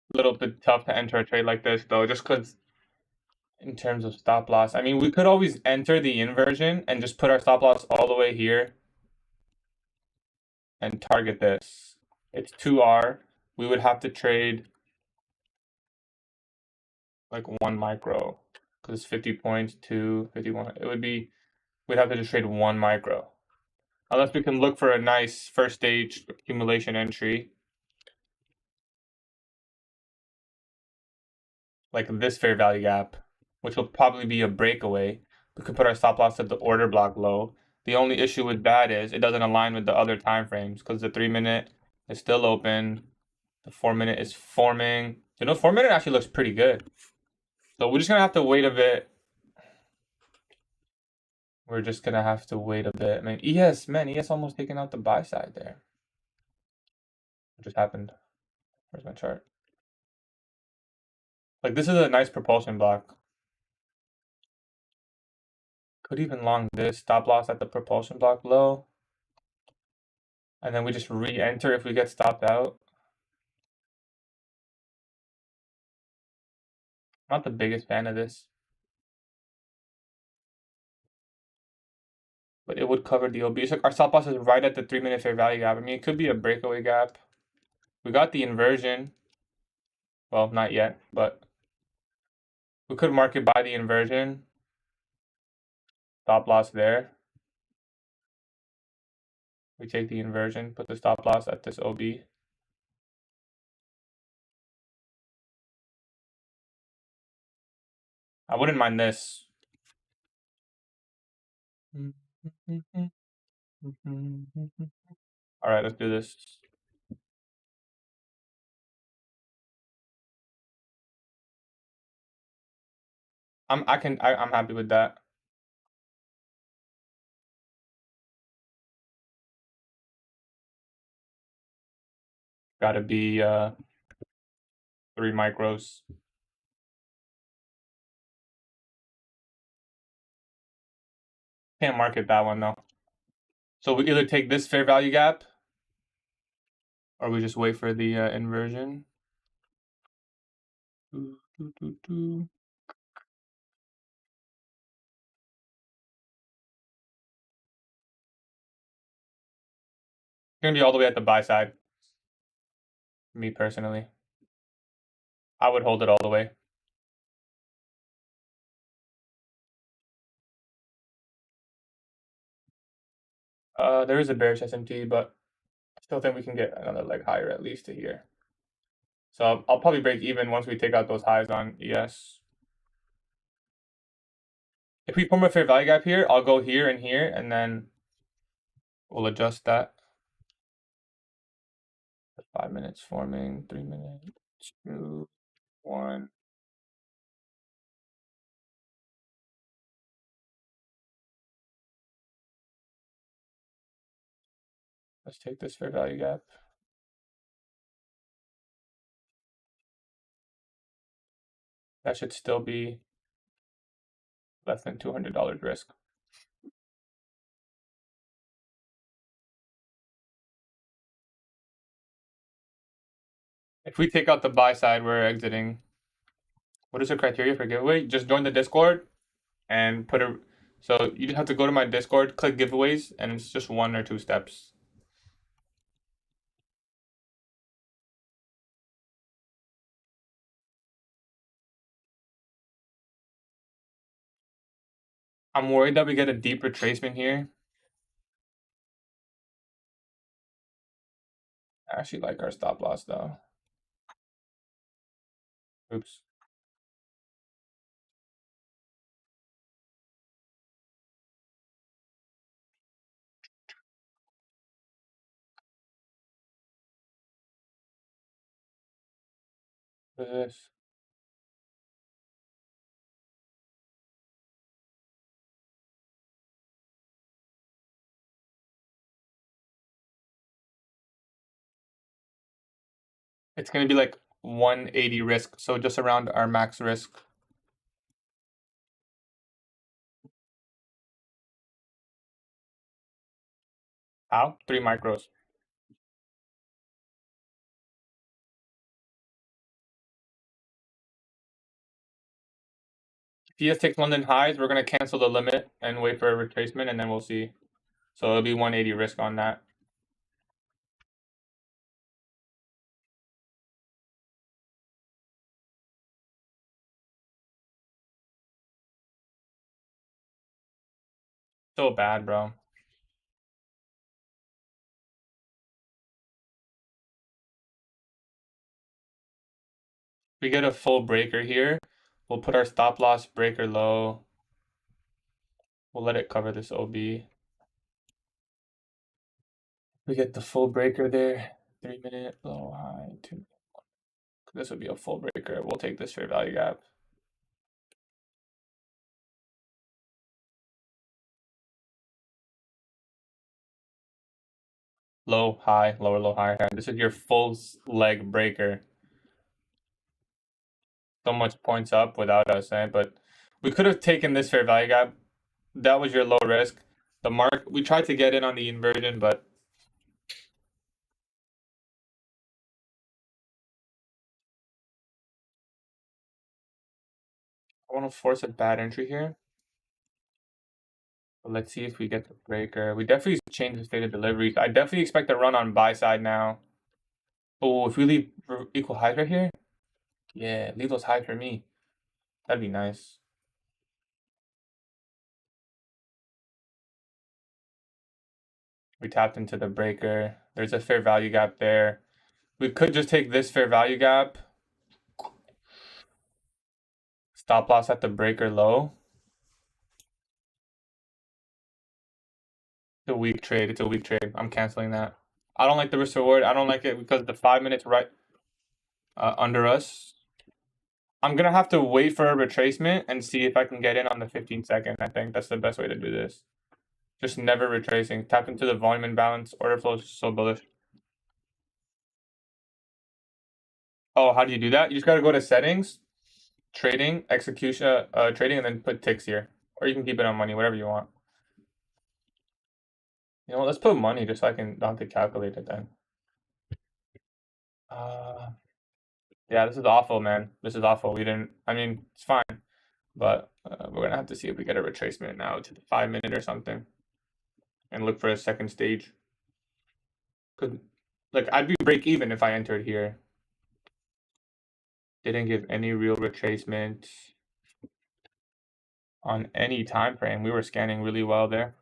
A little bit tough to enter a trade like this, though, just because in terms of stop loss. I mean, we could always enter the inversion and just put our stop loss all the way here and target this. It's 2R. We would have to trade like 1 micro because it's 50 points, 2, 51. It would be, we'd have to just trade 1 micro. Unless we can look for a nice first stage accumulation entry. Like this fair value gap, which will probably be a breakaway. We could put our stop loss at the order block low. The only issue with that is it doesn't align with the other time frames because the 3 minute is still open. The 4 minute is forming. 4 minute actually looks pretty good. So we're just gonna have to wait a bit. We're just gonna have to wait a bit. Man, ES almost taking out the buy side there. What just happened? Where's my chart? Like this is a nice propulsion block. Could even long this stop loss at the propulsion block low. And then we just re-enter if we get stopped out. I'm not the biggest fan of this. But it would cover the OB. So our stop loss is right at the 3 minute fair value gap. I mean, it could be a breakaway gap. We got the inversion. Well, not yet, but we could mark it by the inversion. Stop loss there. We take the inversion, put the stop loss at this OB. I wouldn't mind this. All right, let's do this. I'm happy with that. Gotta be 3 micros. Can't market that one though. So we either take this fair value gap or we just wait for the inversion. Gonna be all the way at the buy side. Me personally, I would hold it all the way. There is a bearish SMT, but I still think we can get another leg higher at least to here. So I'll probably break even once we take out those highs on ES. If we form a fair value gap here, I'll go here, and then we'll adjust that. 5 minutes forming, 3 minutes, 2, 1. Let's take this fair value gap. That should still be less than $200 risk. If we take out the buy side, we're exiting. What is the criteria for giveaway? Just join the Discord. and put a. So you just have to go to my Discord, click giveaways, and it's just 1 or 2 steps. I'm worried that we get a deep retracement here. I actually like our stop loss though. Oops. What is this? It's gonna be like 180 risk, so just around our max risk. How? 3 micros. If he just takes London highs, we're gonna cancel the limit and wait for a retracement, and then we'll see. So it'll be 180 risk on that. So bad, bro. We get a full breaker here. We'll put our stop loss breaker low. We'll let it cover this OB. We get the full breaker there. 3-minute low high. 2. This would be a full breaker. We'll take this fair value gap. Low, high, lower, low, high, high. This is your full leg breaker. So much points up without us, eh? But we could have taken this fair value gap. That was your low risk. The mark, we tried to get in on the inversion, but I want to force a bad entry here. But let's see if we get the breaker. We definitely change the state of deliveries. I definitely expect a run on buy side now. Oh, if we leave equal highs right here, yeah, leave those highs for me. That'd be nice. We tapped into the breaker. There's a fair value gap there. We could just take this fair value gap. Stop loss at the breaker low. It's a weak trade. It's a weak trade. I'm canceling that. I don't like the risk reward. I don't like it because the 5 minutes right under us. I'm gonna have to wait for a retracement and see if I can get in on the 15-second. I think that's the best way to do this. Just never retracing. Tap into the volume imbalance. Order flow is so bullish. Oh, how do you do that? You just gotta go to settings, trading, execution, trading, and then put ticks here. Or you can keep it on money, whatever you want. You know what? Let's put money just so I can don't have to calculate it then. Yeah, this is awful, man. This is awful. We didn't. I mean, it's fine, but we're gonna have to see if we get a retracement now to the 5 minute or something, and look for a second stage. Cause, like, I'd be break even if I entered here. Didn't give any real retracement on any time frame. We were scanning really well there.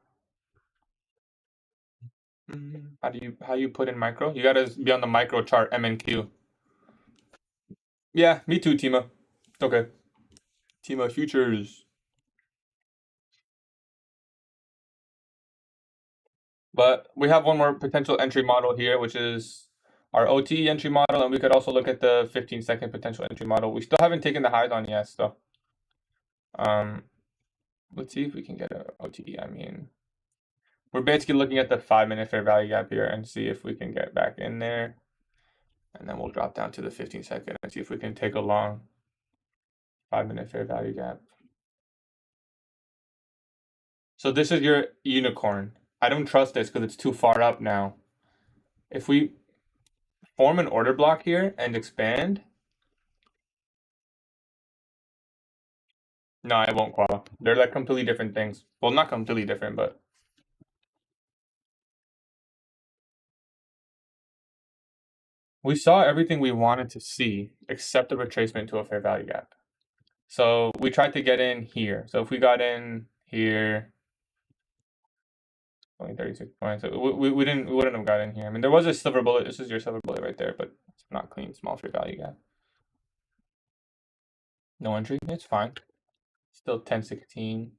How you put in micro? You gotta be on the micro chart MNQ. Yeah, me too, Tima. Okay. Tima futures. But we have one more potential entry model here, which is our OT entry model, and we could also look at the 15-second potential entry model. We still haven't taken the highs on yet, so let's see if we can get a OT. I mean, we're basically looking at the 5-minute fair value gap here and see if we can get back in there. And then we'll drop down to the 15-second and see if we can take a long 5-minute fair value gap. So this is your unicorn. I don't trust this because it's too far up now. If we form an order block here and expand, No, it won't qualify. They're like completely different things. Well, not completely different, but we saw everything we wanted to see except the retracement to a fair value gap. So we tried to get in here. So if we got in here, only 36 points. We wouldn't have got in here. I mean, there was a silver bullet. This is your silver bullet right there, but it's not clean. Small fair value gap. No entry. It's fine. Still 10-16.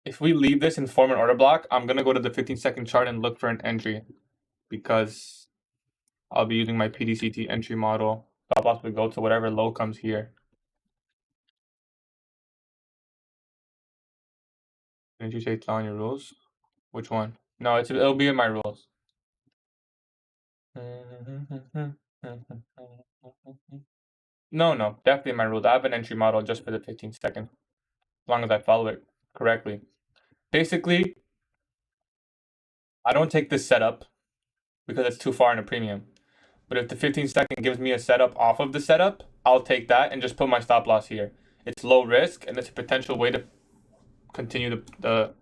If we leave this and form an order block, I'm gonna go to the 15-second chart and look for an entry because I'll be using my PDCT entry model. Stop loss would go to whatever low comes here. Didn't you say it's on your rules? Which one? No, it'll be in my rules. No, definitely in my rules. I have an entry model just for the 15-second, as long as I follow it correctly. Basically, I don't take this setup because it's too far in a premium. But if the 15-second gives me a setup off of the setup, I'll take that and just put my stop loss here. It's low risk and it's a potential way to continue the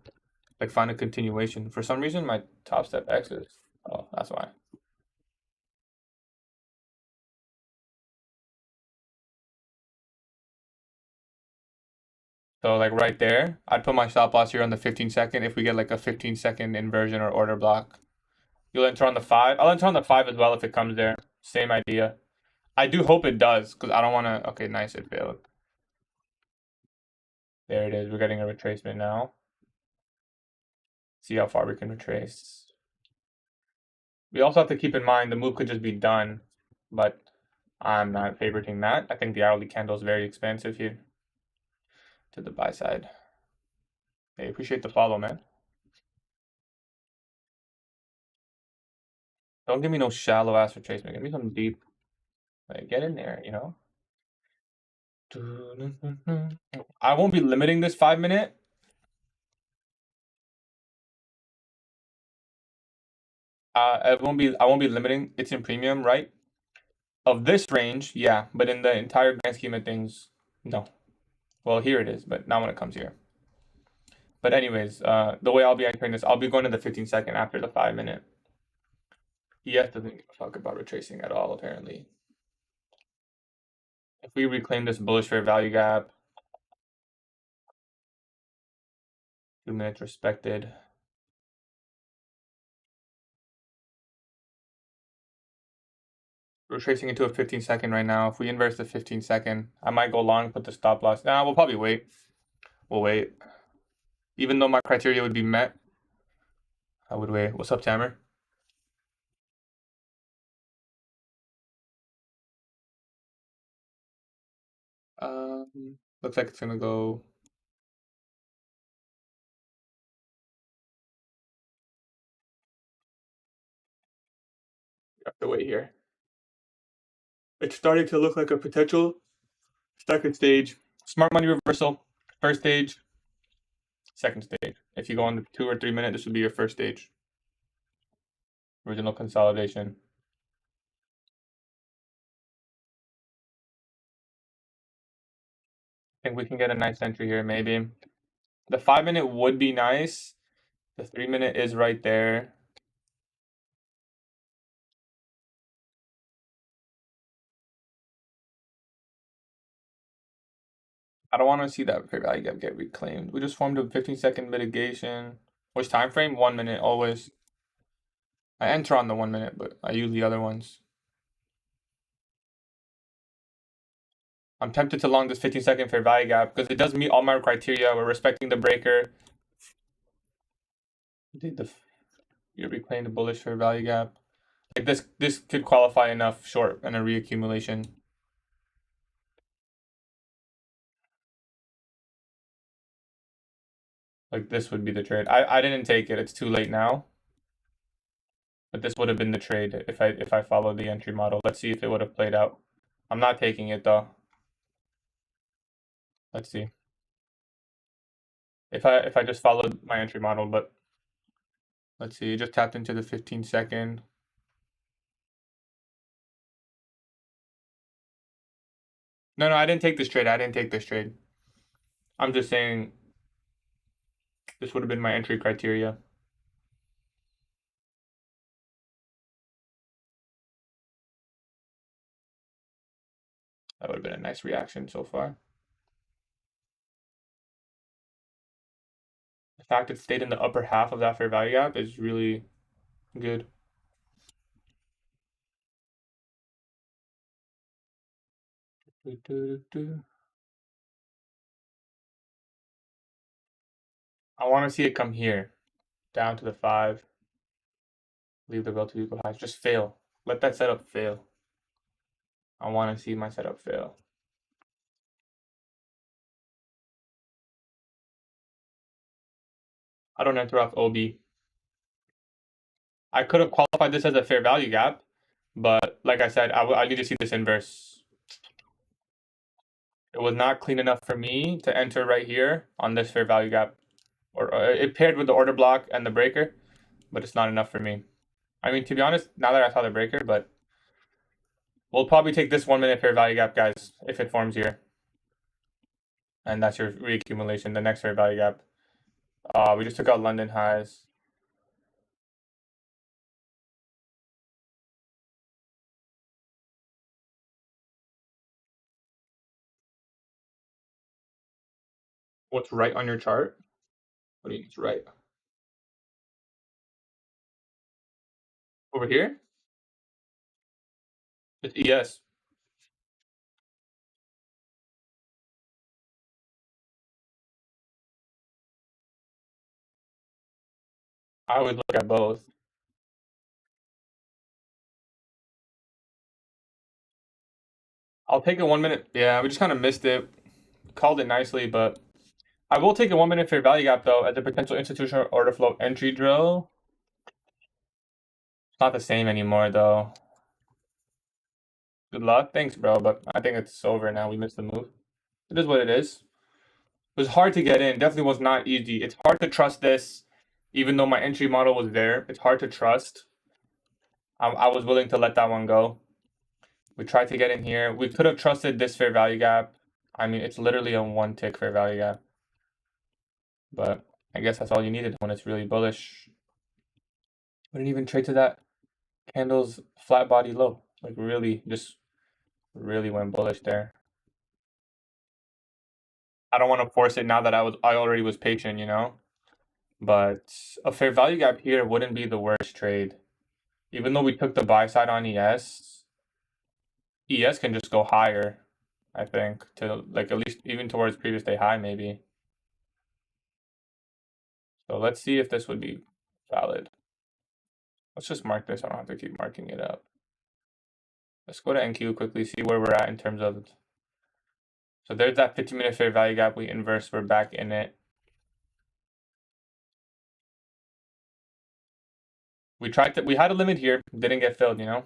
like find a continuation. For some reason, my top step X is. Oh, that's why. So like right there, I'd put my stop loss here on the 15-second. If we get like a 15-second inversion or order block, you'll enter on the 5. I'll enter on the 5 as well if it comes there. Same idea. I do hope it does because I don't want to. Okay, nice, it failed. There it is. We're getting a retracement now. See how far we can retrace. We also have to keep in mind the move could just be done, but I'm not favoriting that. I think the hourly candle is very expensive here to the buy side. Hey, appreciate the follow, man. Don't give me no shallow ass retracement. Give me some deep. Like, get in there, you know? I won't be limiting this 5-minute. I won't be limiting. It's in premium, right? Of this range, yeah, but in the entire grand scheme of things, no. Well, here it is, but not when it comes here. But anyways, the way I'll be entering this, I'll be going to the 15-second after the 5-minute. EF doesn't give a fuck about retracing at all, apparently. If we reclaim this bullish fair value gap, 2 minutes respected. We're tracing into a 15-second right now. If we inverse the 15-second, I might go long, put the stop loss. Nah, we'll probably wait. We'll wait. Even though my criteria would be met, I would wait. What's up, Tamer? Looks like it's gonna go. You have to wait here. It's starting to look like a potential second stage. Smart money reversal. First stage. Second stage. If you go on the 2 or 3 minute, this would be your first stage. Original consolidation. I think we can get a nice entry here, maybe. The 5-minute would be nice. The 3-minute is right there. I don't want to see that fair value gap get reclaimed. We just formed a 15-second mitigation. Which time frame? 1 minute always. I enter on the 1 minute, but I use the other ones. I'm tempted to long this 15-second fair value gap because it does meet all my criteria. We're respecting the breaker. You reclaim the bullish fair value gap. Like this could qualify enough short and a reaccumulation. Like this would be the trade. I didn't take it. It's too late now. But this would have been the trade if I followed the entry model. Let's see if it would have played out. I'm not taking it though. Let's see. If I just followed my entry model, but let's see, it just tapped into the 15-second. No, I didn't take this trade. I didn't take this trade. I'm just saying this would have been my entry criteria. That would have been a nice reaction so far. The fact it stayed in the upper half of that fair value gap is really good. I want to see it come here, down to the 5. Leave the relative equal highs. Just fail. Let that setup fail. I want to see my setup fail. I don't enter off OB. I could have qualified this as a fair value gap, but like I said, I need to see this inverse. It was not clean enough for me to enter right here on this fair value gap. Or it paired with the order block and the breaker, but it's not enough for me. I mean, to be honest, now that I saw the breaker, but we'll probably take this 1 minute fair value gap, guys, if it forms here. And that's your reaccumulation, the next fair value gap. We just took out London highs. What's right on your chart? What do you mean it's right? Over here? It's ES. I would look at both. I'll take a 1 minute. Yeah, we just kind of missed it. Called it nicely, but I will take a 1 minute fair value gap though as a potential institutional order flow entry drill. It's not the same anymore though. Good luck. Thanks, bro, but I think it's over now. We missed the move. It is what it is. It was hard to get in. Definitely was not easy. It's hard to trust this, even though my entry model was there. It's hard to trust. I was willing to let that one go. We tried to get in here. We could have trusted this fair value gap. I mean, it's literally a 1 tick fair value gap. But I guess that's all you needed when it's really bullish. We didn't even trade to that candle's flat body low. Like really, just really went bullish there. I don't want to force it now that I already was patient, you know? But a fair value gap here wouldn't be the worst trade. Even though we took the buy side on ES, ES can just go higher, I think, to like at least even towards previous day high maybe. So let's see if this would be valid. Let's just mark this. I don't have to keep marking it up. Let's go to NQ quickly, see where we're at in terms of. So there's that 15-minute fair value gap. We inverse. We're back in it. We tried to. We had a limit here. Didn't get filled. You know.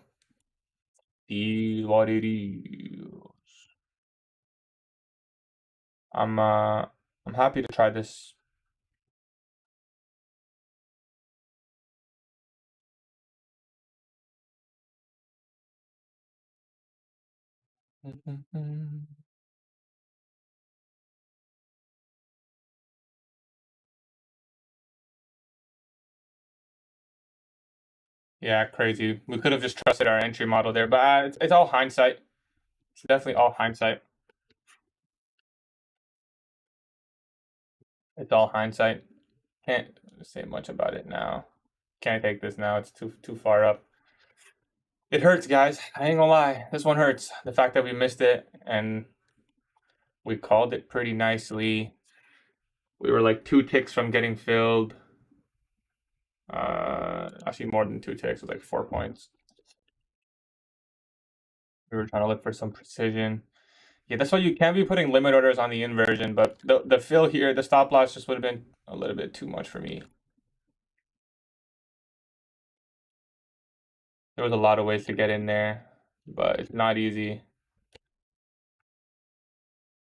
Is what it is. I'm happy to try this. Yeah, crazy. We could have just trusted our entry model there, but it's all hindsight. It's definitely all hindsight. It's all hindsight. Can't say much about it now. Can't take this now. It's too far up. It hurts, guys. I ain't gonna lie. This one hurts. The fact that we missed it and we called it pretty nicely. We were like 2 ticks from getting filled. Actually more than 2 ticks. It was like 4 points. We were trying to look for some precision. Yeah, that's why you can't be putting limit orders on the inversion, but the fill here, the stop loss just would have been a little bit too much for me. There was a lot of ways to get in there, but it's not easy.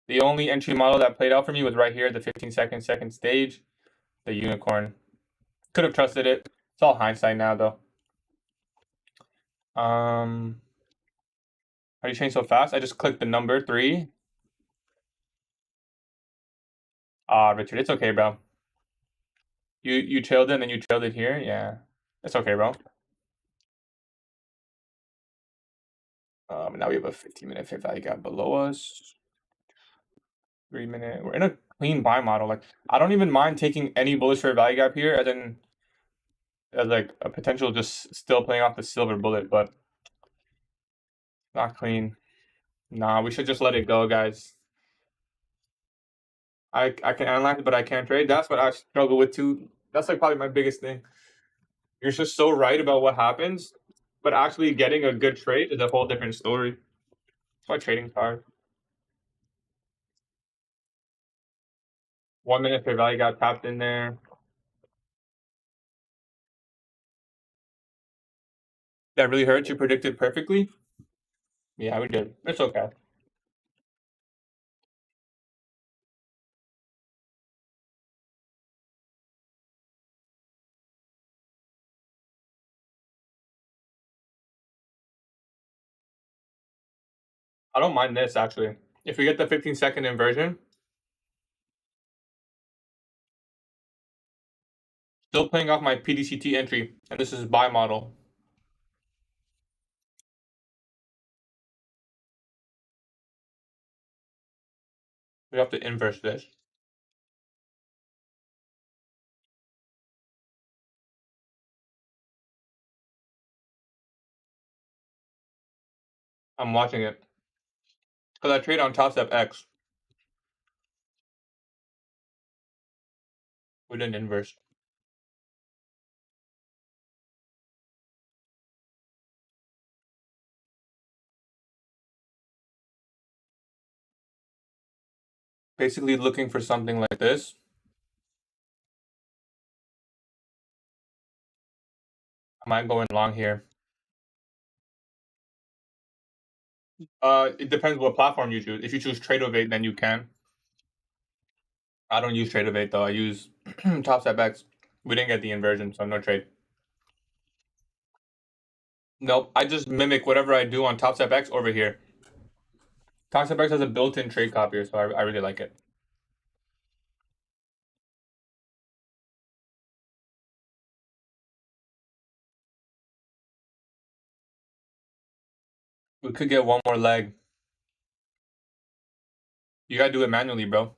The only entry model that played out for me was right here, the 15-second second stage, the unicorn. Could have trusted it. It's all hindsight now, though. I Are you changing so fast? I just clicked the number 3. Richard, it's okay, bro. You trailed it and then you trailed it here. Yeah, it's okay, bro. Now we have a 15-minute fair value gap below us. 3-minute. We're in a clean buy model. Like I don't even mind taking any bullish fair value gap here, as in as like a potential just still playing off the silver bullet, but not clean. Nah, we should just let it go, guys. I can analyze, but I can't trade. That's what I struggle with too. That's like probably my biggest thing. You're just so right about what happens, but actually getting a good trade is a whole different story. That's why trading's hard. 1 minute fair value got tapped in there. That really hurts. You predicted perfectly. Yeah, we did. It's okay. I don't mind this actually. If we get the 15-second inversion, still playing off my PDCT entry, and this is buy model. We have to inverse this. I'm watching it because I trade on Top Step X. We didn't inverse. Basically looking for something like this. I might go in long here. It depends what platform you choose. If you choose Tradeovate, then you can. I don't use Tradeovate though. I use Top Step X. We didn't get the inversion, so no trade. Nope. I just mimic whatever I do on Top Step X over here. Top Step X has a built-in trade copier, so I really like it. We could get one more leg. You gotta do it manually, bro.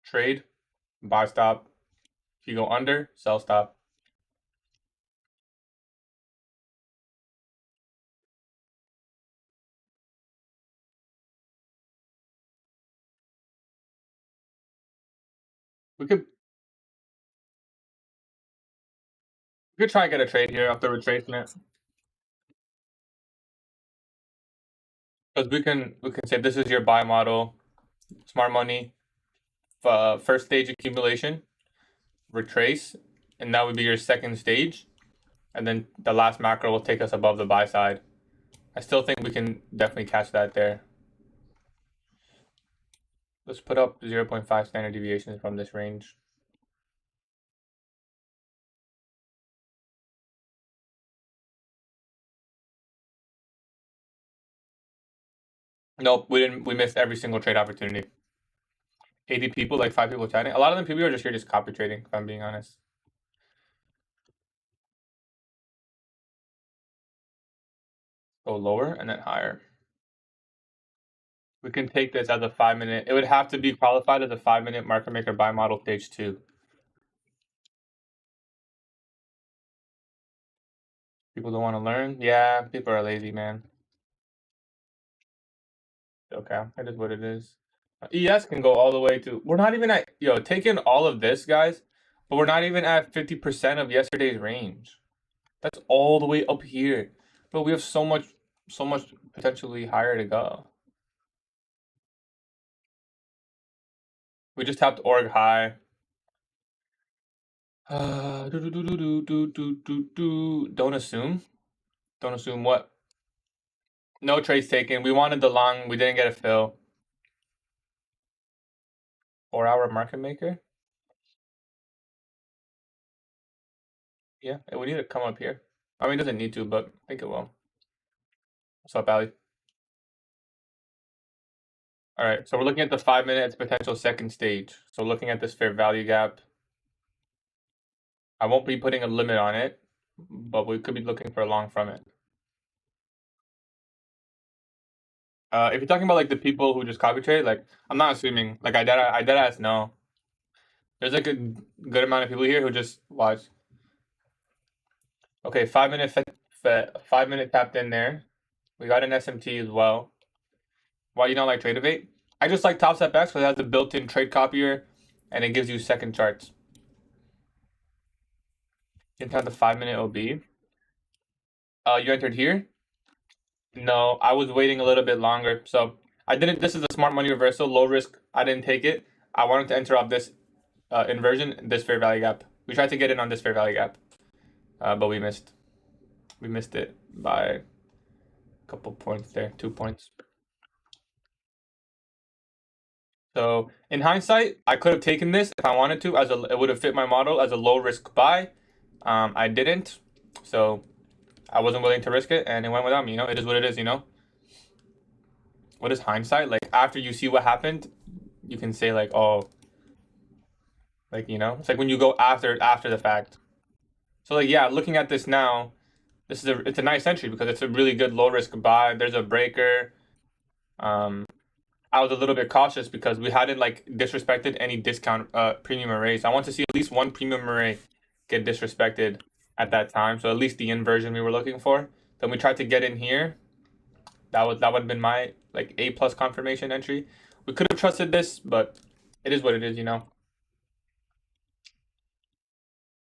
Trade, buy stop. If you go under, sell stop. We could try and get a trade here after retracement. Because we can say this is your buy model, smart money, first stage accumulation, retrace, and that would be your second stage. And then the last macro will take us above the buy side. I still think we can definitely catch that there. Let's put up 0.5 standard deviations from this range. Nope, we didn't. We missed every single trade opportunity. 80 people, like 5 people chatting. A lot of them people are just here just copy trading, if I'm being honest. Go lower and then higher. We can take this as a 5-minute. It would have to be qualified as a 5-minute market maker buy model stage 2. People don't want to learn. Yeah, people are lazy, man. Okay, that is what it is. ES can go all the way to. We're not even at taking all of this, guys, but we're not even at 50% of yesterday's range. That's all the way up here, but we have so much potentially higher to go. We just tapped org high. Don't assume. Don't assume what? No trades taken. We wanted the long. We didn't get a fill. 4-hour market maker. Yeah, we need to come up here. I mean, it doesn't need to, but I think it will. What's up, Ali? All right, so we're looking at the 5-minute potential second stage. So looking at this fair value gap, I won't be putting a limit on it, but we could be looking for a long from it. If you're talking about like the people who just copy trade, like I'm not assuming, like I dead ass know. There's like a good amount of people here who just watch. Okay, 5-minute 5-minute tapped in there. We got an SMT as well. Why you don't like Trade I just like Top Step X because it has the built-in trade copier, and it gives you second charts. You can count the 5-minute OB. You entered here. No, I was waiting a little bit longer. So I didn't. This is a smart money reversal, low risk. I didn't take it. I wanted to enter off this inversion, this fair value gap. We tried to get in on this fair value gap, but we missed. We missed it by a couple points there, 2 points. So in hindsight, I could have taken this if I wanted to. It would have fit my model as a low risk buy. I didn't, so I wasn't willing to risk it, and it went without me. You know, it is what it is. You know, what is hindsight? Like after you see what happened, you can say like, oh, like you know, it's like when you go after the fact. So like yeah, looking at this now, it's a nice entry because it's a really good low risk buy. There's a breaker. I was a little bit cautious because we hadn't like disrespected any discount premium arrays. I want to see at least one premium array get disrespected at that time. So at least the inversion we were looking for. Then we tried to get in here. That would have been my like A+ confirmation entry. We could have trusted this, but it is what it is, you know.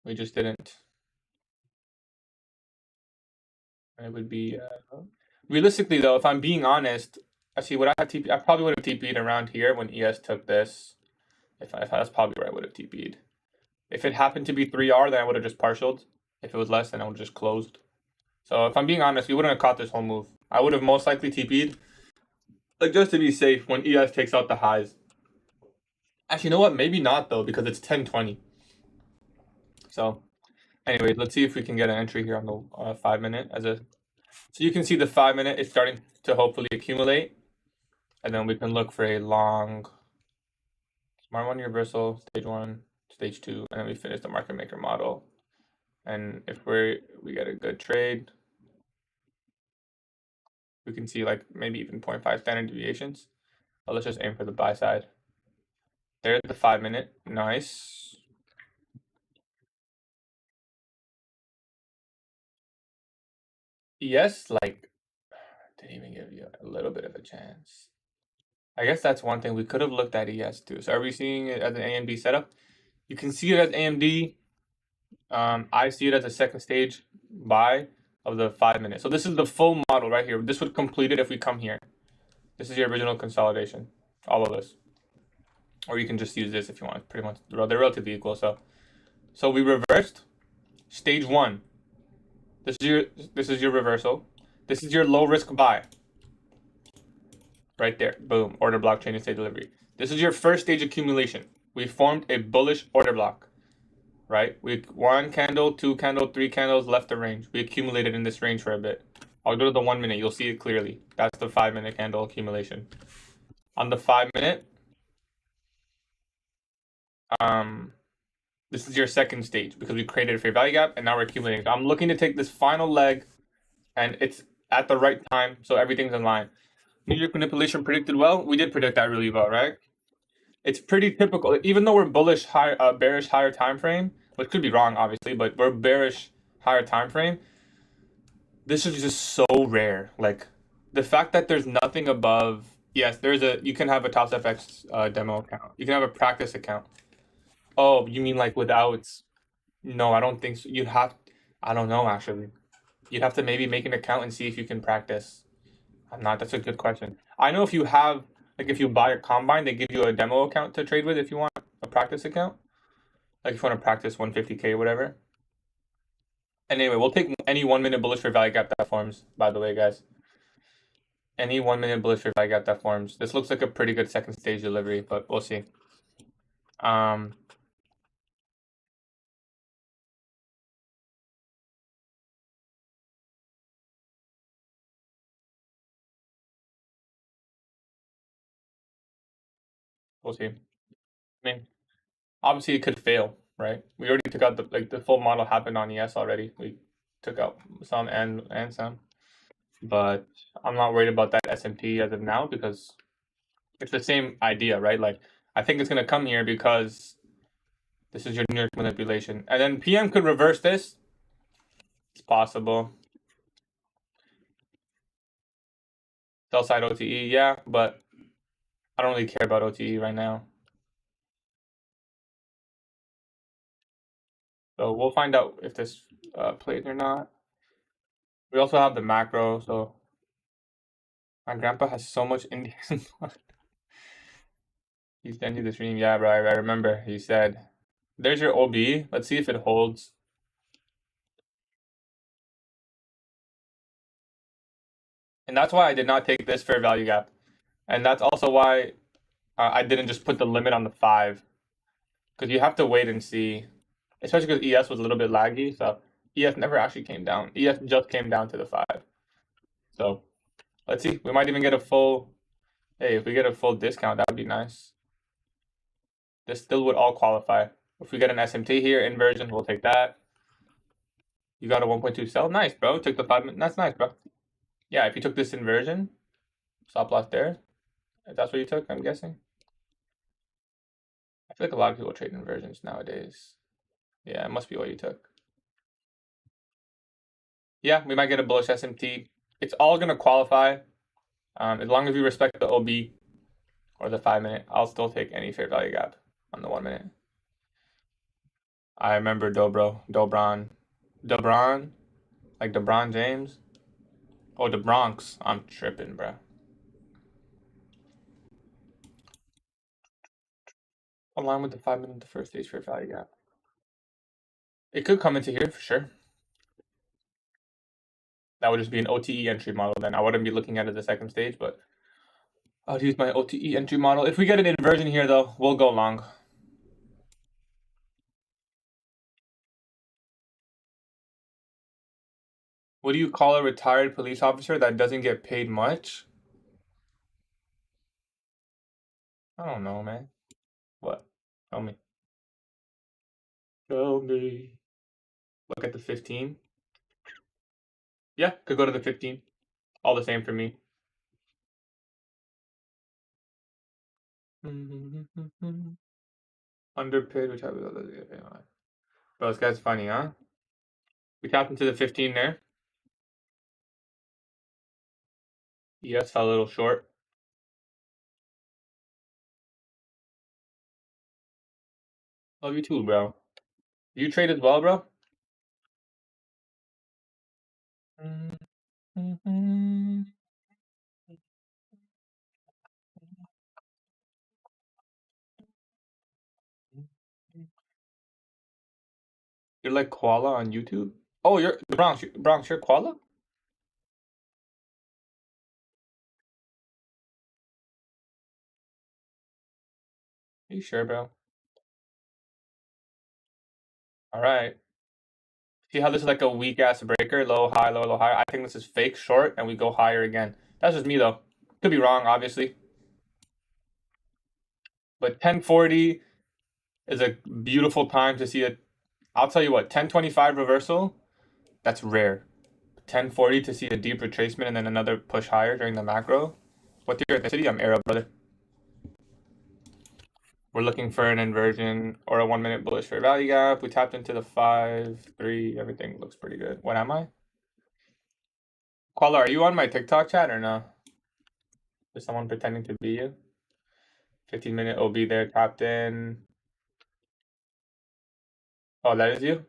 We just didn't. It would be realistically though, if I'm being honest, actually would I have TP? I probably would have TP'd around here when ES took this. If that's probably where I would have TP'd. If it happened to be 3R, then I would have just partialed. If it was less, then I would have just closed. So if I'm being honest, we wouldn't have caught this whole move. I would have most likely TP'd, like just to be safe when ES takes out the highs. Actually, you know what? Maybe not though, because it's 10:20. So anyway, let's see if we can get an entry here on the 5-minute So you can see the 5-minute is starting to hopefully accumulate, and then we can look for a long smart money reversal, stage 1, stage 2, and then we finish the market maker model. And if we get a good trade, we can see like maybe even 0.5 standard deviations. But let's just aim for the buy side. There's the 5-minute. Nice. Yes, like didn't even give you a little bit of a chance. I guess that's one thing we could have looked at ES too. So are we seeing it as an AMD setup? You can see it as AMD. I see it as a second stage buy of the 5-minute. So this is the full model right here. This would complete it if we come here. This is your original consolidation, all of this. Or you can just use this if you want. Pretty much, they're relatively equal. So we reversed stage 1. This is your reversal. This is your low risk buy. Right there, boom, order block chain and state delivery. This is your first stage accumulation. We formed a bullish order block, right? We 1 candle, 2 candle, 3 candles left the range. We accumulated in this range for a bit. I'll go to the 1-minute. You'll see it clearly. That's the 5-minute candle accumulation. On the 5-minute, this is your second stage because we created a fair value gap and now we're accumulating. So I'm looking to take this final leg, and it's at the right time, so everything's in line. New York manipulation predicted well. We did predict that really well, right? It's pretty typical. Even though we're bearish higher time frame, which could be wrong, obviously, but we're bearish higher time frame. This is just so rare. Like the fact that there's nothing above. Yes, you can have a TopsFX demo account. You can have a practice account. Oh, you mean like without? No, I don't think so. I don't know actually. You'd have to maybe make an account and see if you can practice. I'm not. That's a good question. I know if you have, like, if you buy a combine, they give you a demo account to trade with if you want a practice account. Like, if you want to practice 150K or whatever. Anyway, we'll take any 1-minute bullish for value gap that forms, by the way, guys. Any 1-minute bullish for value gap that forms. This looks like a pretty good second stage delivery, but we'll see. We'll see. I mean, obviously it could fail, right? We already took out the full model happened on ES already. We took out some and some, but I'm not worried about that SMT as of now because it's the same idea, right? Like I think it's gonna come here because this is your New York manipulation, and then PM could reverse this. It's possible. Sell side OTE, yeah, but I don't really care about OTE right now. So we'll find out if this plays or not. We also have the macro, so my grandpa has so much Indian blood. He sent you the stream, yeah, bro. I remember. He said, "There's your OB. Let's see if it holds." And that's why I did not take this fair value gap, and that's also why I didn't just put the limit on the 5, because you have to wait and see, especially because ES was a little bit laggy. So ES never actually came down. ES just came down to the 5. So let's see. We might even get a full. Hey, if we get a full discount, that would be nice. This still would all qualify. If we get an SMT here, inversion, we'll take that. You got a 1.2 sell? Nice, bro. Took the 5 minutes. That's nice, bro. Yeah, if you took this inversion, stop loss there. If that's what you took, I'm guessing. I feel like a lot of people trade inversions nowadays. Yeah, it must be what you took. Yeah, we might get a bullish SMT. It's all going to qualify. As long as we respect the OB or the 5 minute, I'll still take any fair value gap on the 1 minute. I remember Dobron, like DeBron James. Oh, the Bronx. I'm tripping, bro. Align with the 5 minute, the first stage fair value gap. It could come into here for sure. That would just be an OTE entry model then. I wouldn't be looking at it as a second stage, but I'll use my OTE entry model. If we get an inversion here, though, we'll go long. What do you call a retired police officer that doesn't get paid much? I don't know, man. What? Tell me. Tell me. Look at the 15. Yeah, could go to the 15. All the same for me. Underpaid, which I was. Bro, this guy's funny, huh? We tapped into the 15 there. Yes, fell a little short. Love you too, bro. You trade as well, bro? You're like Koala on YouTube? Oh, you're the Bronx. Bronx, you're Koala? Are you sure, bro? All right. See how this is like a weak ass breaker, low, high, low, low, high. I think this is fake short, and we go higher again. That's just me though. Could be wrong, obviously. But 1040 is a beautiful time to see it. I'll tell you what, 1025 reversal, that's rare. 1040 to see a deep retracement and then another push higher during the macro. What's your ethnicity? I'm Arab, brother. We're looking for an inversion or a 1 minute bullish fair value gap. We tapped into the 5-3. Everything looks pretty good. What am I? Koala, are you on my TikTok chat or no? Is someone pretending to be you? 15-minute OB there, tapped in. Oh, that is you?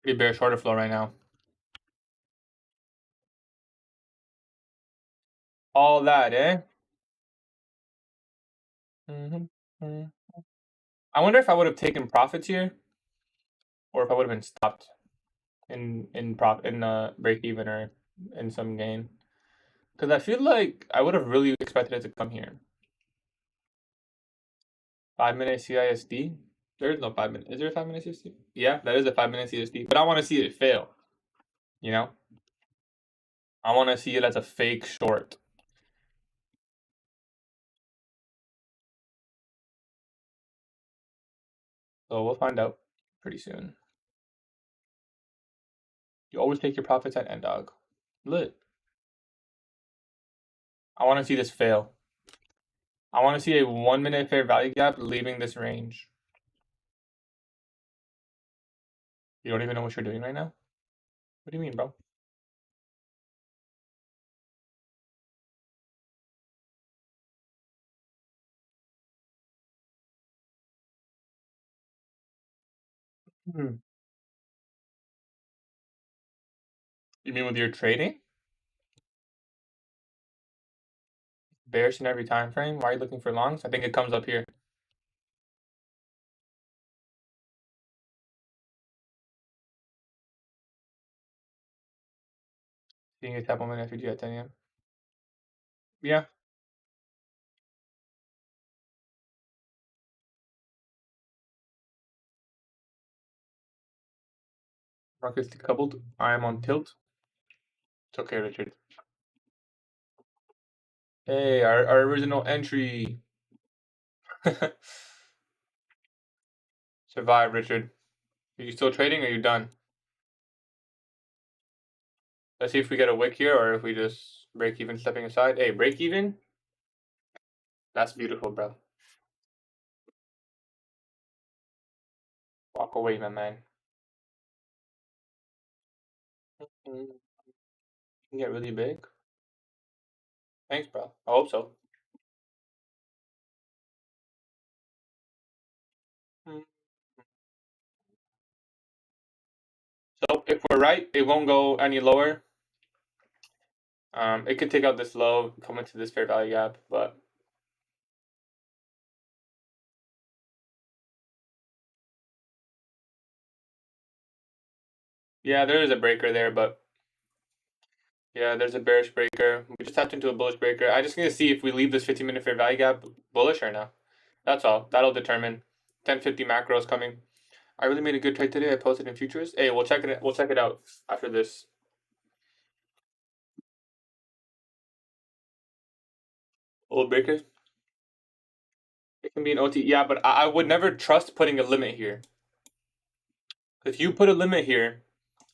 Pretty bearish order flow right now. All that, eh? I wonder if I would have taken profits here, or if I would have been stopped in break even or in some gain. Because I feel like I would have really expected it to come here. 5 minute CISD. There is no 5 minute. Is there a 5 minute CST? Yeah, that is a 5 minute CST. But I want to see it fail. You know, I want to see it as a fake short. So we'll find out pretty soon. You always take your profits at end, dog. Lit. I want to see this fail. I want to see a 1 minute fair value gap leaving this range. You don't even know what you're doing right now? What do you mean, bro? Hmm. You mean with your trading? Bearish in every time frame? Why are you looking for longs? I think it comes up here. Seeing a tap 1 minute FVG at 10 a.m. Yeah. Market's decoupled. I am on tilt. It's okay, Richard. Hey, our original entry. Survive, Richard. Are you still trading or are you done? Let's see if we get a wick here or if we just break even stepping aside. Hey, break even? That's beautiful, bro. Walk away, my man. Can get really big. Thanks, bro. I hope so. So if we're right, it won't go any lower. It could take out this low, come into this fair value gap, but yeah, there is a breaker there, but yeah, there's a bearish breaker. We just tapped into a bullish breaker. I just need to see if we leave this 15-minute fair value gap bullish or no. That's all. That'll determine. 1050 macros coming. I really made a good trade today. I posted in futures. Hey, we'll check it. We'll check it out after this. Old breaker. It can be an OT. Yeah, but I would never trust putting a limit here. If you put a limit here,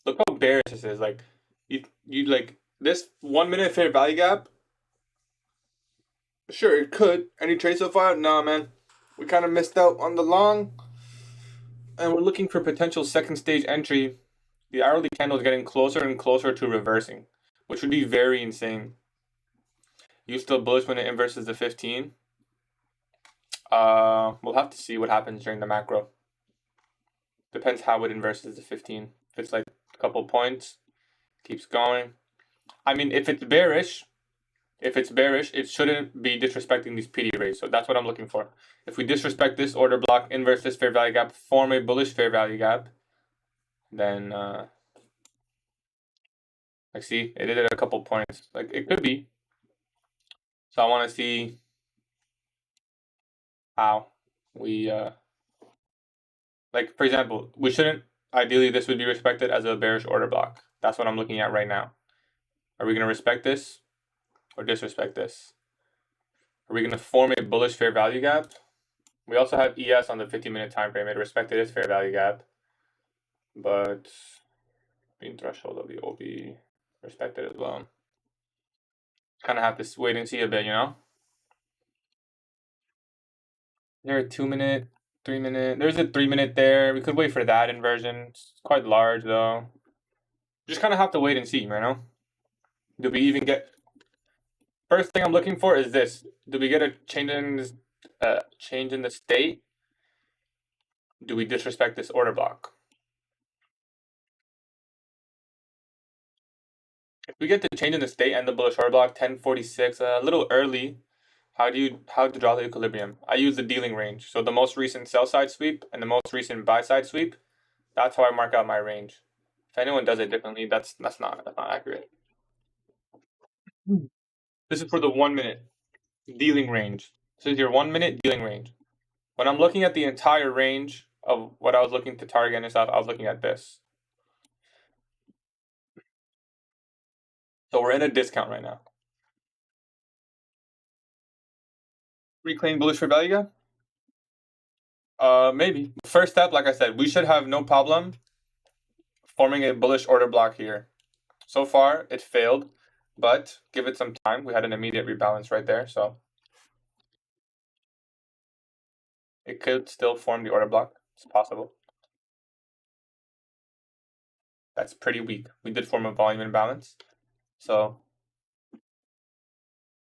look how bearish this is. Like, you like this 1 minute fair value gap. Sure, it could. Any trade so far? Nah, man. We kind of missed out on the long, and we're looking for potential second stage entry. The hourly candle is getting closer and closer to reversing, which would be very insane. You still bullish when it inverses the 15? We'll have to see what happens during the macro. Depends how it inverses the 15. If it's like a couple points, keeps going. I mean, if it's bearish, it shouldn't be disrespecting these PD rays. So that's what I'm looking for. If we disrespect this order block, inverse this fair value gap, form a bullish fair value gap, then like see, it did it a couple points. Like it could be. So I want to see how we like for example, we shouldn't ideally this would be respected as a bearish order block. That's what I'm looking at right now. Are we gonna respect this or disrespect this? Are we gonna form a bullish fair value gap? We also have ES on the 15-minute time frame. It respected its fair value gap, but being threshold of the OB respected as well. Kind of have to wait and see a bit, you know. There a 2 minute, 3 minute. There's a 3 minute there. We could wait for that inversion. It's quite large though. Just kind of have to wait and see, you know. Do we even get? First thing I'm looking for is this. Do we get a change in this, change in the state? Do we disrespect this order block? If we get the change in the state and the bullish order block 1046, a little early. How to draw the equilibrium? I use the dealing range. So the most recent sell side sweep and the most recent buy side sweep. That's how I mark out my range. If anyone does it differently, that's not accurate. This is for the 1 minute dealing range. This is your 1 minute dealing range. When I'm looking at the entire range of what I was looking to target and stuff, I was looking at this. So we're in a discount right now. Reclaim bullish fair value gap? Maybe. First step, like I said, we should have no problem forming a bullish order block here. So far, it failed, but give it some time. We had an immediate rebalance right there, so it could still form the order block. It's possible. That's pretty weak. We did form a volume imbalance, so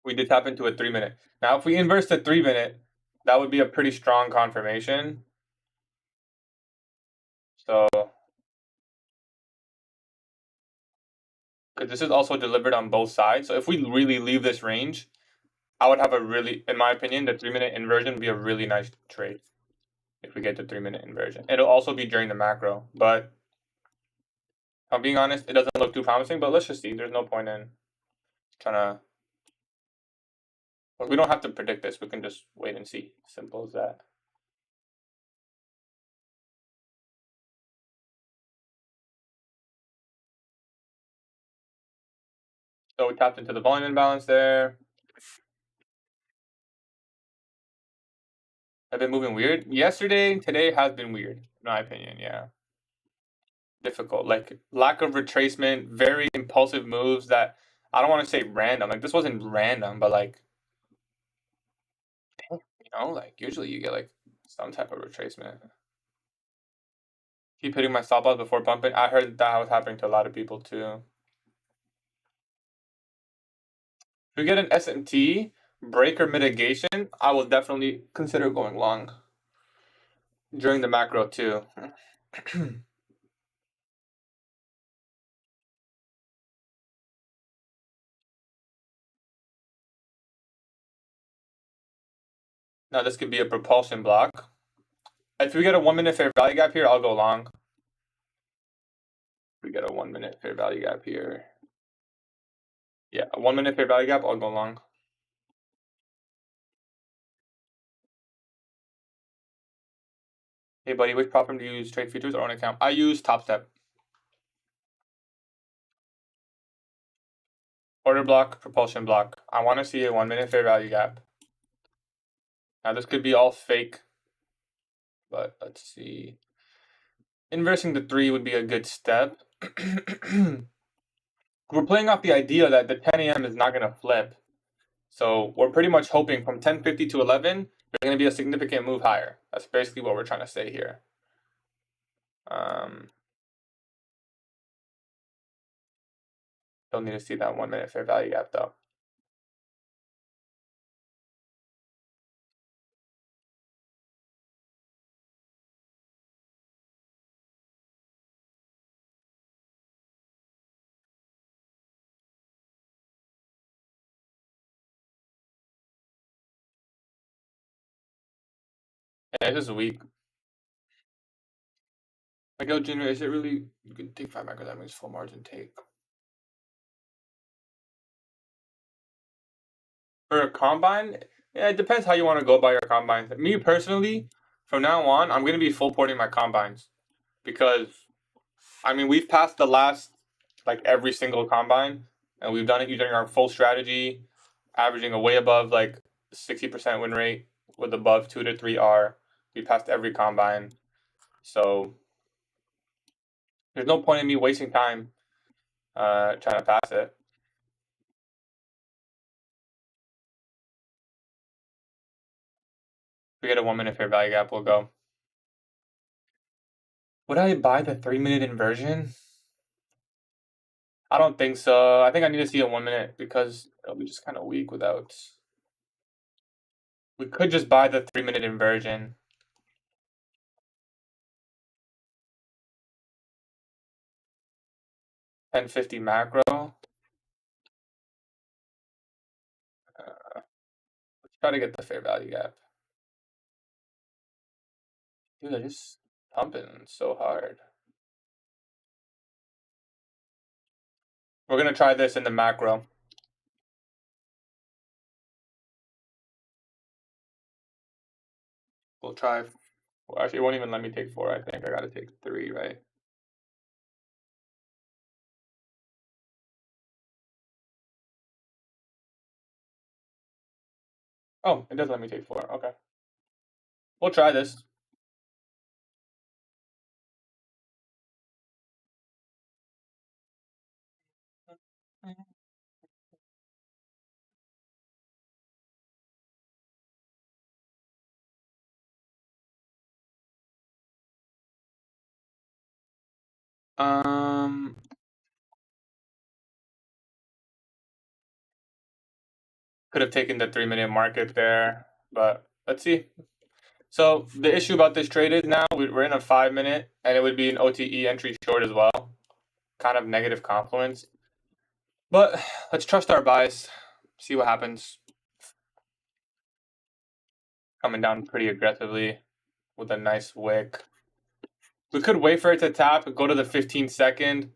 we did tap into a 3-minute. Now, if we inverse the 3-minute, that would be a pretty strong confirmation. So, because this is also delivered on both sides. So if we really leave this range, I would have a really, in my opinion, the 3-minute inversion would be a really nice trade if we get the 3-minute inversion. It'll also be during the macro, but if I'm being honest, it doesn't look too promising, but let's just see. There's no point in trying to, we don't have to predict this. We can just wait and see. Simple as that. So we tapped into the volume imbalance there. Have been moving weird. Yesterday, today has been weird, in my opinion, yeah. Difficult. Like lack of retracement, very impulsive moves that I don't want to say random. Like this wasn't random, but like like usually you get like some type of retracement. Keep hitting my stop loss before pumping. I heard that was happening to a lot of people too. If we get an SMT breaker mitigation, I will definitely consider going long during the macro too. Now this could be a propulsion block. If we get a 1-minute fair value gap here, I'll go long. If we get a 1-minute fair value gap here. Yeah, a 1-minute fair value gap, I'll go long. Hey buddy, which platform do you use? Trade futures or own account? I use Top Step. Order block, propulsion block. I want to see a 1-minute fair value gap. Now this could be all fake, but let's see. Inversing the 3 would be a good step. We're playing off the idea that the 10 a.m. is not going to flip. So we're pretty much hoping from 10:50 to 11, there's going to be a significant move higher. That's basically what we're trying to say here. Don't need to see that 1-minute fair value gap though. Yeah, it's just weak. Like, oh, Junior, is it really, you can take 5 macros, that means full margin take. For a combine, yeah, it depends how you want to go by your combines. Me personally, from now on, I'm going to be full porting my combines. Because, I mean, we've passed the last, like, every single combine. And we've done it using our full strategy, averaging a way above, like, 60% win rate with above 2 to 3 R. We passed every combine. So, there's no point in me wasting time trying to pass it. If we get a 1-minute fair value gap, we'll go. Would I buy the 3-minute inversion? I don't think so. I think I need to see a 1-minute because it'll be just kind of weak without. We could just buy the 3-minute inversion. 1050 macro. Let's try to get the fair value gap. Dude, they're just pumping so hard. We're gonna try this in the macro. We'll try Well, actually, it won't even let me take 4. I think I gotta take 3, right? Oh, it does let me take 4. Okay. We'll try this. Um, could have taken the 3-minute market there, but let's see. So the issue about this trade is now we're in a 5-minute, and it would be an OTE entry short as well. Kind of negative confluence. But let's trust our bias, see what happens. Coming down pretty aggressively with a nice wick. We could wait for it to tap, go to the 15-second.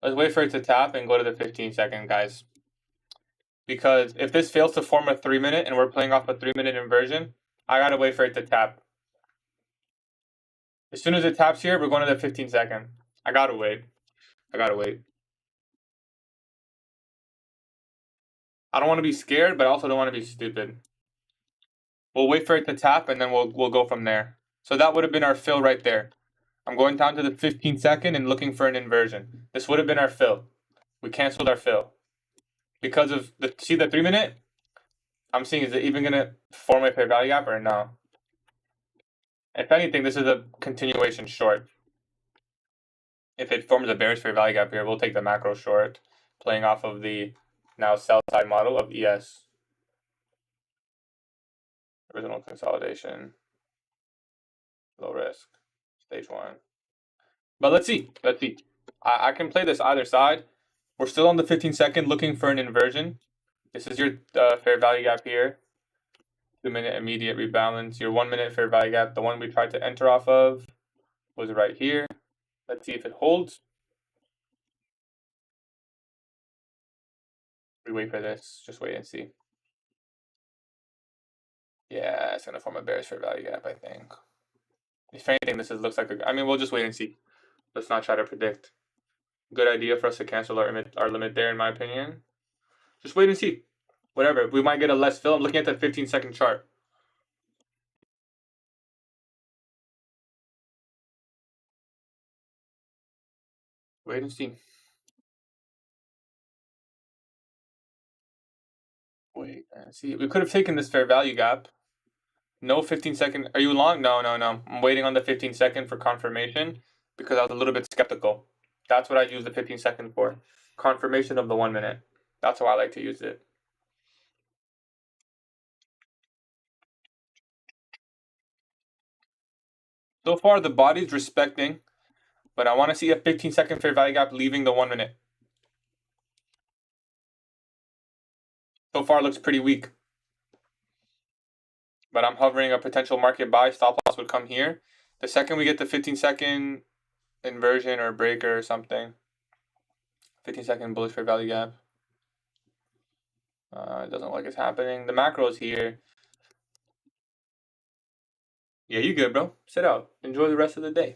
Let's wait for it to tap and go to the 15-second, guys. Because if this fails to form a 3-minute and we're playing off a 3-minute inversion, I gotta wait for it to tap. As soon as it taps here, we're going to the 15-second. I gotta wait. I don't want to be scared, but I also don't want to be stupid. We'll wait for it to tap and then we'll go from there. So that would have been our fill right there. I'm going down to the 15-second and looking for an inversion. This would have been our fill. We canceled our fill. Because of the 3-minute? I'm seeing, is it even gonna form a fair value gap or no? If anything, this is a continuation short. If it forms a bearish fair value gap here, we'll take the macro short, playing off of the now sell side model of ES. Original consolidation. Low risk. Stage 1. But let's see. I can play this either side. We're still on the 15-second looking for an inversion. This is your fair value gap here. 2-minute immediate rebalance. Your 1-minute fair value gap, the one we tried to enter off of, was right here. Let's see if it holds. We wait for this. Just wait and see. Yeah, it's going to form a bearish fair value gap, I think. If anything, looks like a... I mean, we'll just wait and see. Let's not try to predict. Good idea for us to cancel our limit there, in my opinion. Just wait and see. Whatever. We might get a less fill. I'm looking at that 15-second chart. Wait and see. Wait and see. We could have taken this fair value gap. No 15-second. Are you long? No. I'm waiting on the 15-second for confirmation because I was a little bit skeptical. That's what I use the 15-second for. Confirmation of the 1-minute. That's how I like to use it. So far, the body's respecting, but I want to see a 15-second fair value gap leaving the 1-minute. So far, looks pretty weak. But I'm hovering a potential market buy. Stop loss would come here. The second we get the 15-second inversion or breaker or something, 15-second bullish fair value gap. It doesn't look like it's happening. The macro is here. Yeah, you good, bro. Sit out. Enjoy the rest of the day.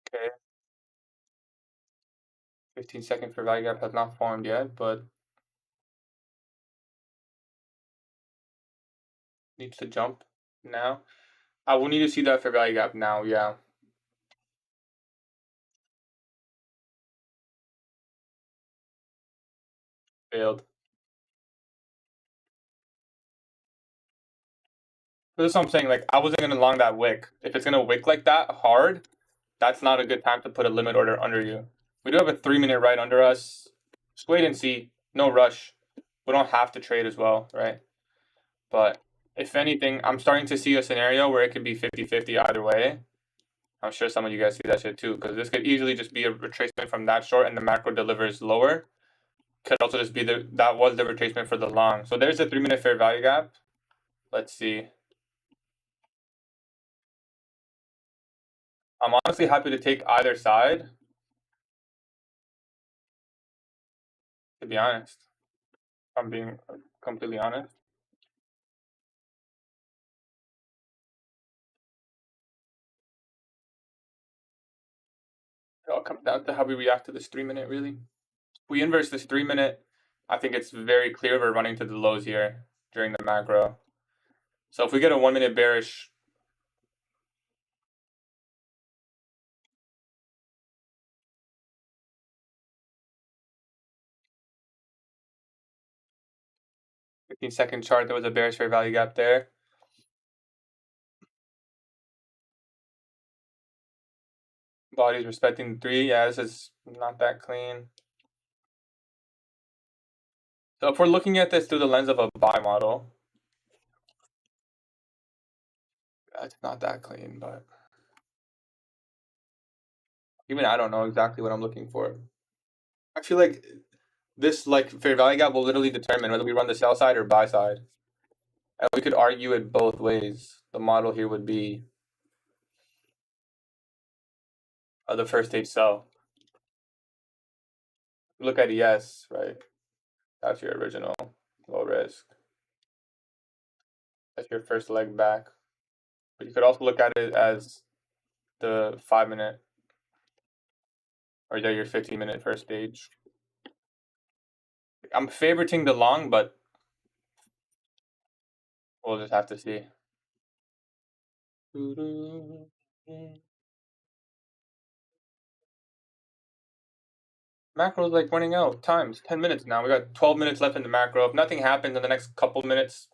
Okay. 15-second fair value gap has not formed yet, but needs to jump now. I will need to see that fair value gap now, yeah. Failed. But that's what I'm saying. Like, I wasn't gonna long that wick. If it's gonna wick like that hard, that's not a good time to put a limit order under you. We do have a 3-minute right under us. Just wait and see. No rush. We don't have to trade as well, right? But if anything, I'm starting to see a scenario where it could be 50-50 either way. I'm sure some of you guys see that shit too, because this could easily just be a retracement from that short and the macro delivers lower. Could also just be that was the retracement for the long. So there's a 3-minute fair value gap. Let's see. I'm honestly happy to take either side. to be honest. If I'm being completely honest. It all comes down to how we react to this 3-minute, really. If we inverse this 3-minute, I think it's very clear we're running to the lows here during the macro. So if we get a 1-minute bearish, (15-second) chart, there was a bearish fair value gap there. Body's respecting the 3. Yeah, this is not that clean. So if we're looking at this through the lens of a buy model, it's not that clean, but even I don't know exactly what I'm looking for. I feel like this fair value gap will literally determine whether we run the sell side or buy side. And we could argue it both ways. The model here would be the first stage sell. Look at ES, right? That's your original low risk. That's your first leg back. But you could also look at it as the 5-minute or your 15-minute first stage. I'm favoriting the long, but we'll just have to see. Macro's like running out. Time's 10 minutes now. We got 12 minutes left in the macro. If nothing happens in the next couple minutes,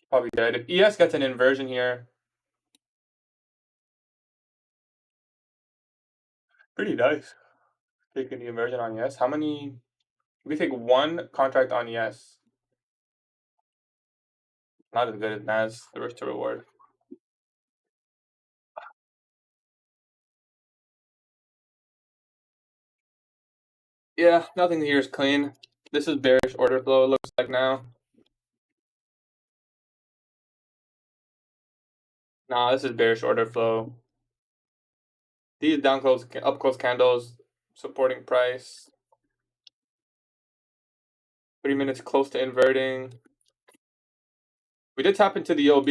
probably dead. If ES gets an inversion here, pretty nice. Taking the inversion on ES. How many? We take one contract on ES. Not as good as NAS. The risk to reward. Yeah, nothing here is clean. This is bearish order flow, it looks like now. Nah, this is bearish order flow. These down close, up close candles supporting price. 3 minutes close to inverting. We did tap into the OB.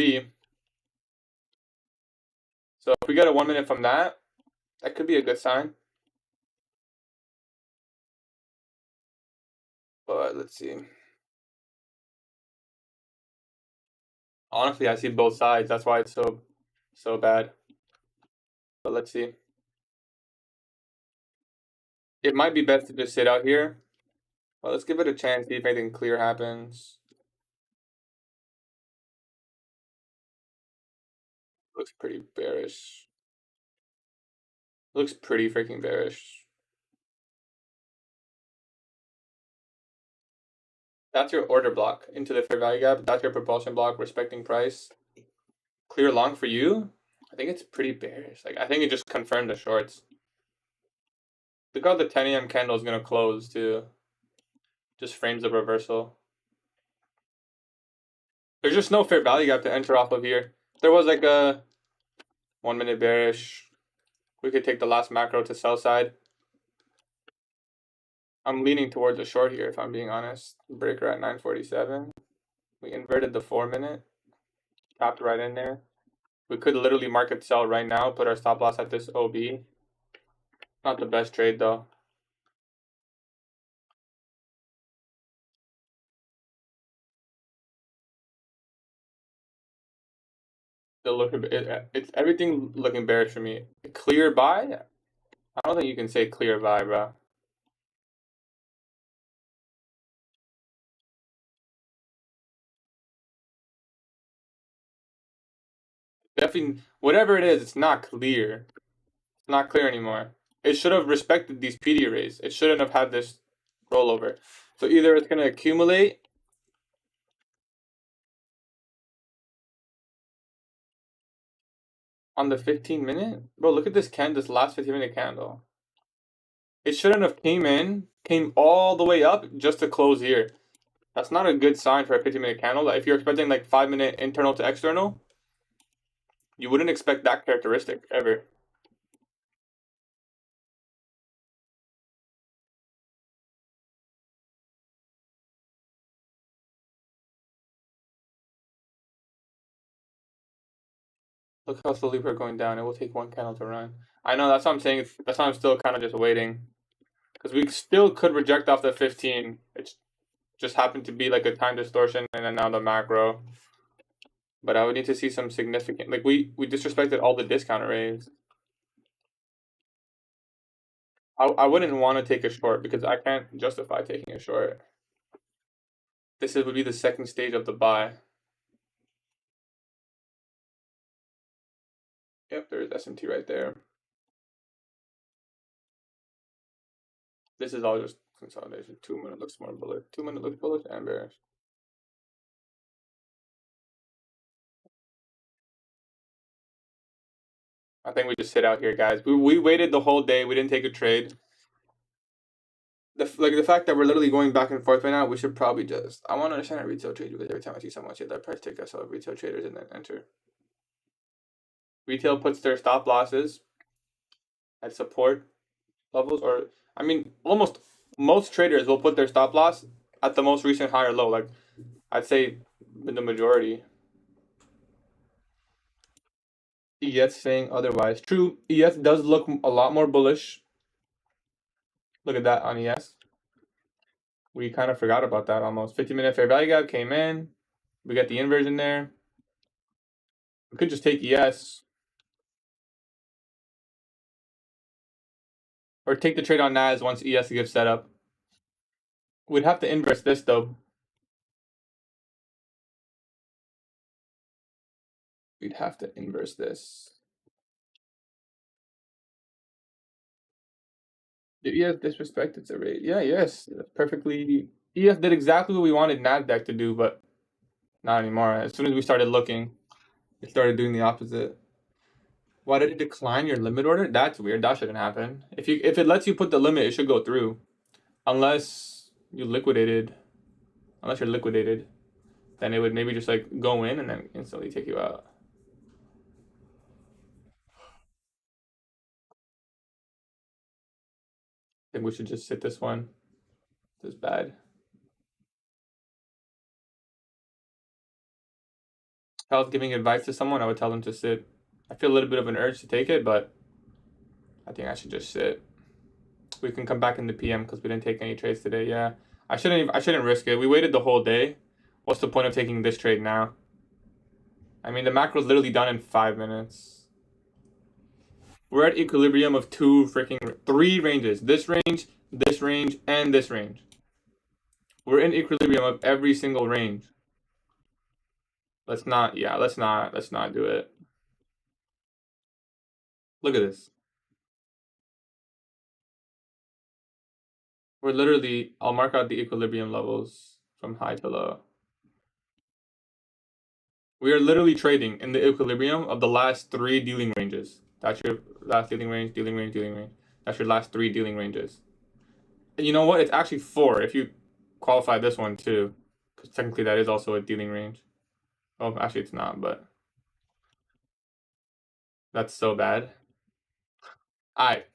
So if we get a 1 minute from that, that could be a good sign. But let's see. Honestly, I see both sides. That's why it's so bad. But let's see. It might be best to just sit out here. Well, let's give it a chance, see if anything clear happens. Looks pretty bearish. Looks pretty freaking bearish. That's your order block into the fair value gap. That's your propulsion block, respecting price. Clear long for you? I think it's pretty bearish. I think it just confirmed the shorts. Look how the 10 a.m. candle is going to close too. Just frames the reversal. There's just no fair value gap to enter off of here. There was like a 1 minute bearish. We could take the last macro to sell side. I'm leaning towards a short here if I'm being honest. Breaker at 947. We inverted the 4 minute. Tapped right in there. We could literally market sell right now, put our stop loss at this OB. Not the best trade though. Still looking, it's everything looking bearish for me. Clear buy? I don't think you can say clear buy, bro. Definitely, whatever it is, it's not clear. It's not clear anymore. It should have respected these PD arrays. It shouldn't have had this rollover. So either it's going to accumulate on the 15-minute. Bro, look at this candle, this last 15-minute candle. It shouldn't have came all the way up just to close here. That's not a good sign for a 15-minute candle. If you're expecting like 5-minute internal to external, you wouldn't expect that characteristic ever. Look how slowly we're going down. It will take one candle to run. I know, that's what I'm saying. That's why I'm still kind of just waiting. Because we still could reject off the 15. It just happened to be like a time distortion and then now the macro. But I would need to see some significant... Like, we disrespected all the discount arrays. I wouldn't want to take a short because I can't justify taking a short. This would be the second stage of the buy. Yep, there's SMT right there. This is all just consolidation. 2 minute looks more bullish. 2 minute looks bullish and bearish. I think we just sit out here, guys. We waited the whole day. We didn't take a trade. The fact that we're literally going back and forth right now, we should probably just... I want to understand a retail trade because every time I see someone say that price take, I sell retail traders and then enter. Retail puts their stop losses at support levels, or I mean, almost most traders will put their stop loss at the most recent high or low. Like, I'd say the majority. ES saying otherwise. True, ES does look a lot more bullish. Look at that on ES. We kind of forgot about that almost. 50-minute fair value gap came in. We got the inversion there. We could just take ES. Or take the trade on NAS once ES gets set up. We'd have to inverse this though. We'd have to inverse this. Did ES disrespect its array? Yeah, yes. Perfectly. ES did exactly what we wanted NASDAQ to do, but not anymore. As soon as we started looking, it started doing the opposite. Why did it decline your limit order? That's weird. That shouldn't happen. If it lets you put the limit, it should go through. Unless you're liquidated, then it would maybe just like go in and then instantly take you out. I think we should just sit this one. This is bad. If I was giving advice to someone, I would tell them to sit. I feel a little bit of an urge to take it, but I think I should just sit. We can come back in the PM because we didn't take any trades today. Yeah, I shouldn't risk it. We waited the whole day. What's the point of taking this trade now? I mean, the macro's literally done in 5 minutes. We're at equilibrium of 3 ranges. This range, and this range. We're in equilibrium of every single range. Let's not do it. Look at this. We're literally, I'll mark out the equilibrium levels from high to low. We are literally trading in the equilibrium of the last 3 dealing ranges. That's your last dealing range. That's your last 3 dealing ranges. And you know what? It's actually 4 if you qualify this one too. Because technically that is also a dealing range. Oh, actually it's not, but that's so bad. Alright.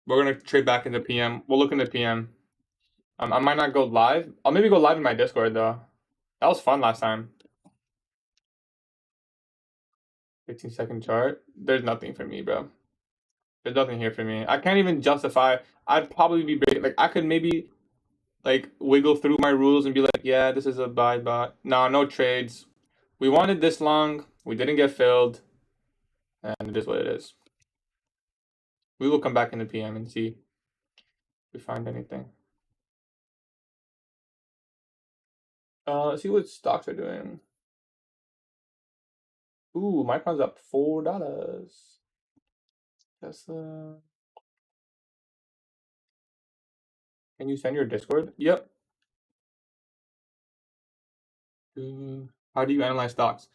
We're going to trade back into PM. We'll look in the PM. I might not go live. I'll maybe go live in my Discord though. That was fun last time. 15-second chart. There's nothing for me, bro. There's nothing here for me. I can't even justify. I'd probably be like, I could maybe like wiggle through my rules and be like, yeah, this is a buy. No trades. We wanted this long. We didn't get filled. And it is what it is. We will come back in the PM and see if we find anything. Let's see what stocks are doing. Ooh, Micron's up $4. Tesla. Can you send your Discord? Yep. How do you analyze stocks?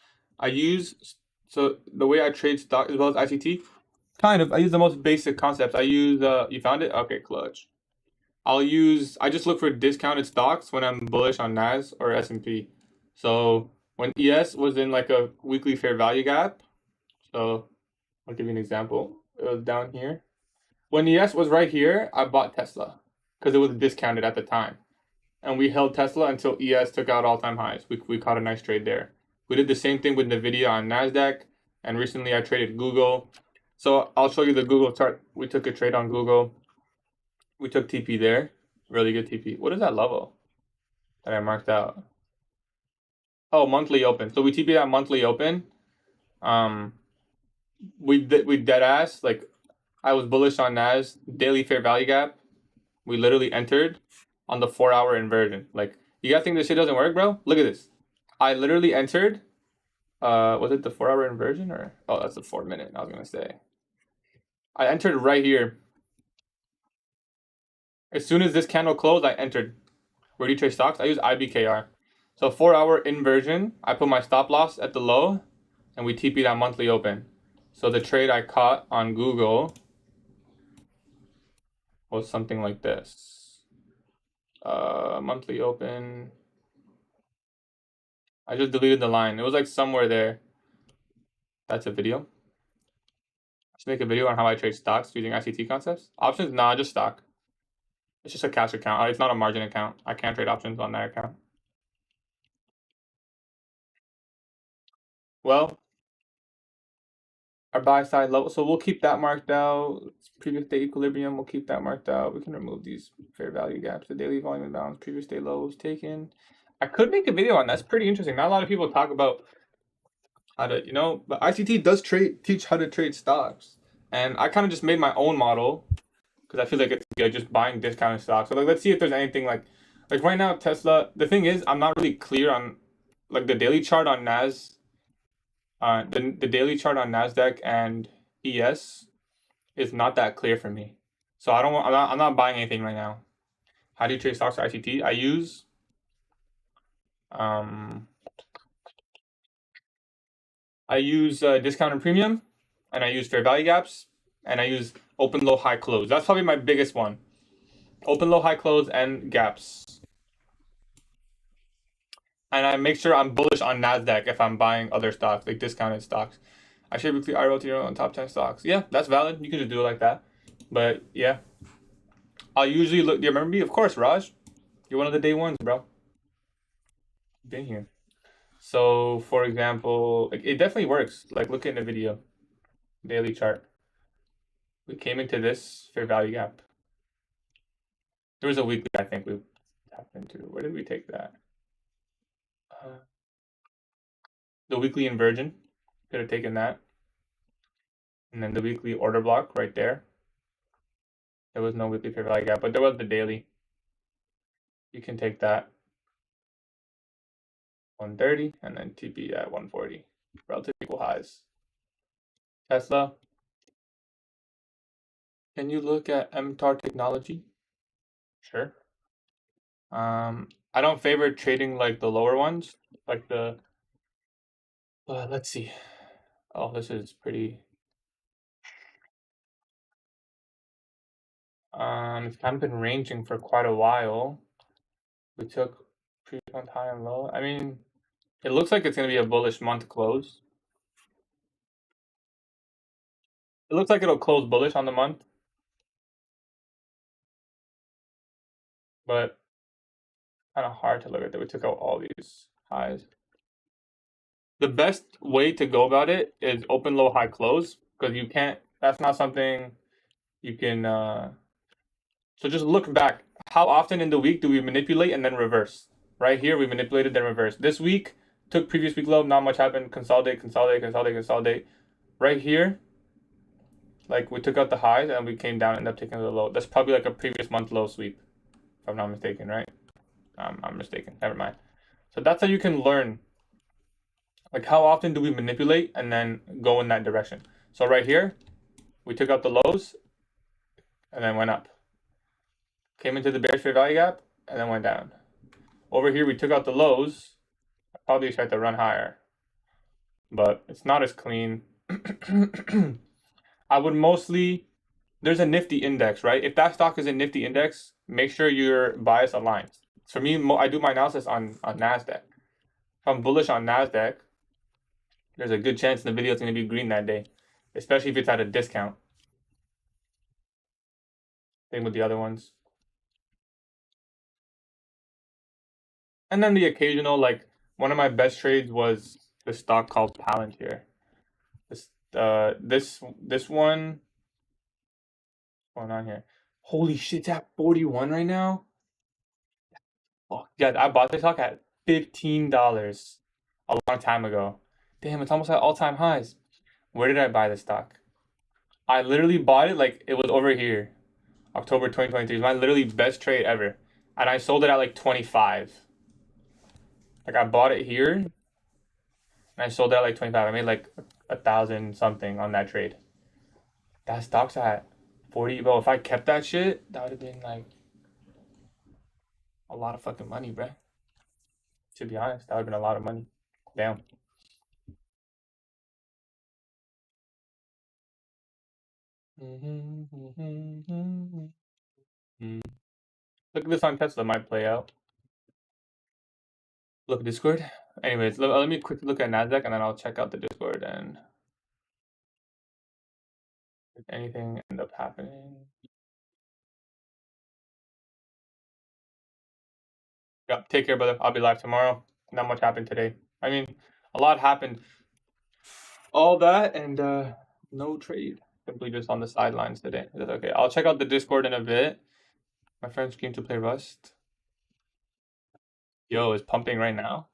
So the way I trade stock as well as ICT, kind of. I use the most basic concepts. I use you found it? Okay, clutch. I just look for discounted stocks when I'm bullish on NAS or S&P. So when ES was in like a weekly fair value gap, so I'll give you an example. It was down here. When ES was right here, I bought Tesla because it was discounted at the time. And we held Tesla until ES took out all-time highs. We caught a nice trade there. We did the same thing with NVIDIA on NASDAQ. And recently I traded Google. So I'll show you the Google chart. We took a trade on Google. We took TP there. Really good TP. What is that level that I marked out? Oh, monthly open. So we TP that monthly open. We dead ass, like, I was bullish on Nas daily fair value gap. We literally entered on the 4-hour inversion. Like, you guys think this shit doesn't work, bro? Look at this. I literally entered. Was it the 4-hour inversion or? Oh, that's the 4-minute. I was gonna say. I entered right here. As soon as this candle closed, I entered. Where do you trade stocks? I use IBKR. So 4-hour inversion. I put my stop loss at the low, and we TP that monthly open. So the trade I caught on Google was something like this. Monthly open. I just deleted the line. It was like somewhere there. That's a video. I should make a video on how I trade stocks using ICT concepts. Options? Nah, just stock. It's just a cash account. It's not a margin account. I can't trade options on that account. Well, our buy side level. So we'll keep that marked out. Previous day equilibrium, we'll keep that marked out. We can remove these fair value gaps. The daily volume imbalance, previous day lows taken. I could make a video on that. That's pretty interesting. Not a lot of people talk about how to, but ICT does teach how to trade stocks. And I kind of just made my own model because I feel like it's good just buying discounted stocks. So like, let's see if there's anything like right now Tesla. The thing is, I'm not really clear on like the daily chart on the daily chart on Nasdaq and ES is not that clear for me. So I'm not buying anything right now. How do you trade stocks or ICT? I use discount and premium, and I use fair value gaps, and I use open, low, high, close. That's probably my biggest one. Open, low, high, close, and gaps. And I make sure I'm bullish on Nasdaq if I'm buying other stocks, like discounted stocks. I share weekly IRL on top 10 stocks. Yeah, that's valid. You can just do it like that. But yeah, I'll usually look. Do you remember me? Of course, Raj. You're one of the day ones, bro. Been here. So, for example, it definitely works. Like, look in the video, daily chart. We came into this fair value gap. There was a weekly, I think we tapped into. Where did we take that? The weekly inversion. Could have taken that. And then the weekly order block right there. There was no weekly fair value gap, but there was the daily. You can take that. 130 and then TP at 140. Relative equal highs. Tesla. Can you look at MTAR technology? Sure. I don't favor trading like the lower ones, like the. Let's see. Oh, this is pretty. It's kind of been ranging for quite a while. We took previous month high and low. I mean, it looks like it's gonna be a bullish month close. It looks like it'll close bullish on the month, but kind of hard to look at that. We took out all these highs. The best way to go about it is open, low, high, close, because you can't. That's not something you can. So just look back. How often in the week do we manipulate and then reverse? Right here, we manipulated, then reverse. This week, took previous week low, not much happened. Consolidate, consolidate, consolidate, consolidate. Right here, like we took out the highs and we came down and ended up taking the low. That's probably like a previous month low sweep, if I'm not mistaken, right? I'm mistaken. Never mind. So that's how you can learn. Like how often do we manipulate and then go in that direction? So right here, we took out the lows and then went up. Came into the bearish fair value gap and then went down. Over here, we took out the lows. I probably tried to run higher, but it's not as clean. I would mostly, there's a Nifty index, right? If that stock is a Nifty index, make sure your bias aligns. For me, I do my analysis on Nasdaq. If I'm bullish on Nasdaq, there's a good chance the video is going to be green that day, especially if it's at a discount. Same with the other ones. And then the occasional, like one of my best trades was the stock called Palantir. This one. What's going on here? Holy shit, it's at 41 right now. Oh, yeah, I bought this stock at $15 a long time ago. Damn, it's almost at all-time highs. Where did I buy this stock? I literally bought it like it was over here. October 2023 is my literally best trade ever. And I sold it at like 25. Like I bought it here and I sold it at like 25. I made like 1,000 something on that trade. That stock's at 40. Bro, if I kept that shit, that would have been like a lot of fucking money, bro. To be honest, that would have been a lot of money. Damn. Look at this on Tesla might play out. Look at Discord. Anyways, let me quickly look at Nasdaq and then I'll check out the Discord and if anything end up happening. Yep, take care, brother. I'll be live tomorrow. Not much happened today. I mean, a lot happened. All that and no trade. Simply just on the sidelines today. That's okay. I'll check out the Discord in a bit. My friends came to play Rust. Yo, it's pumping right now.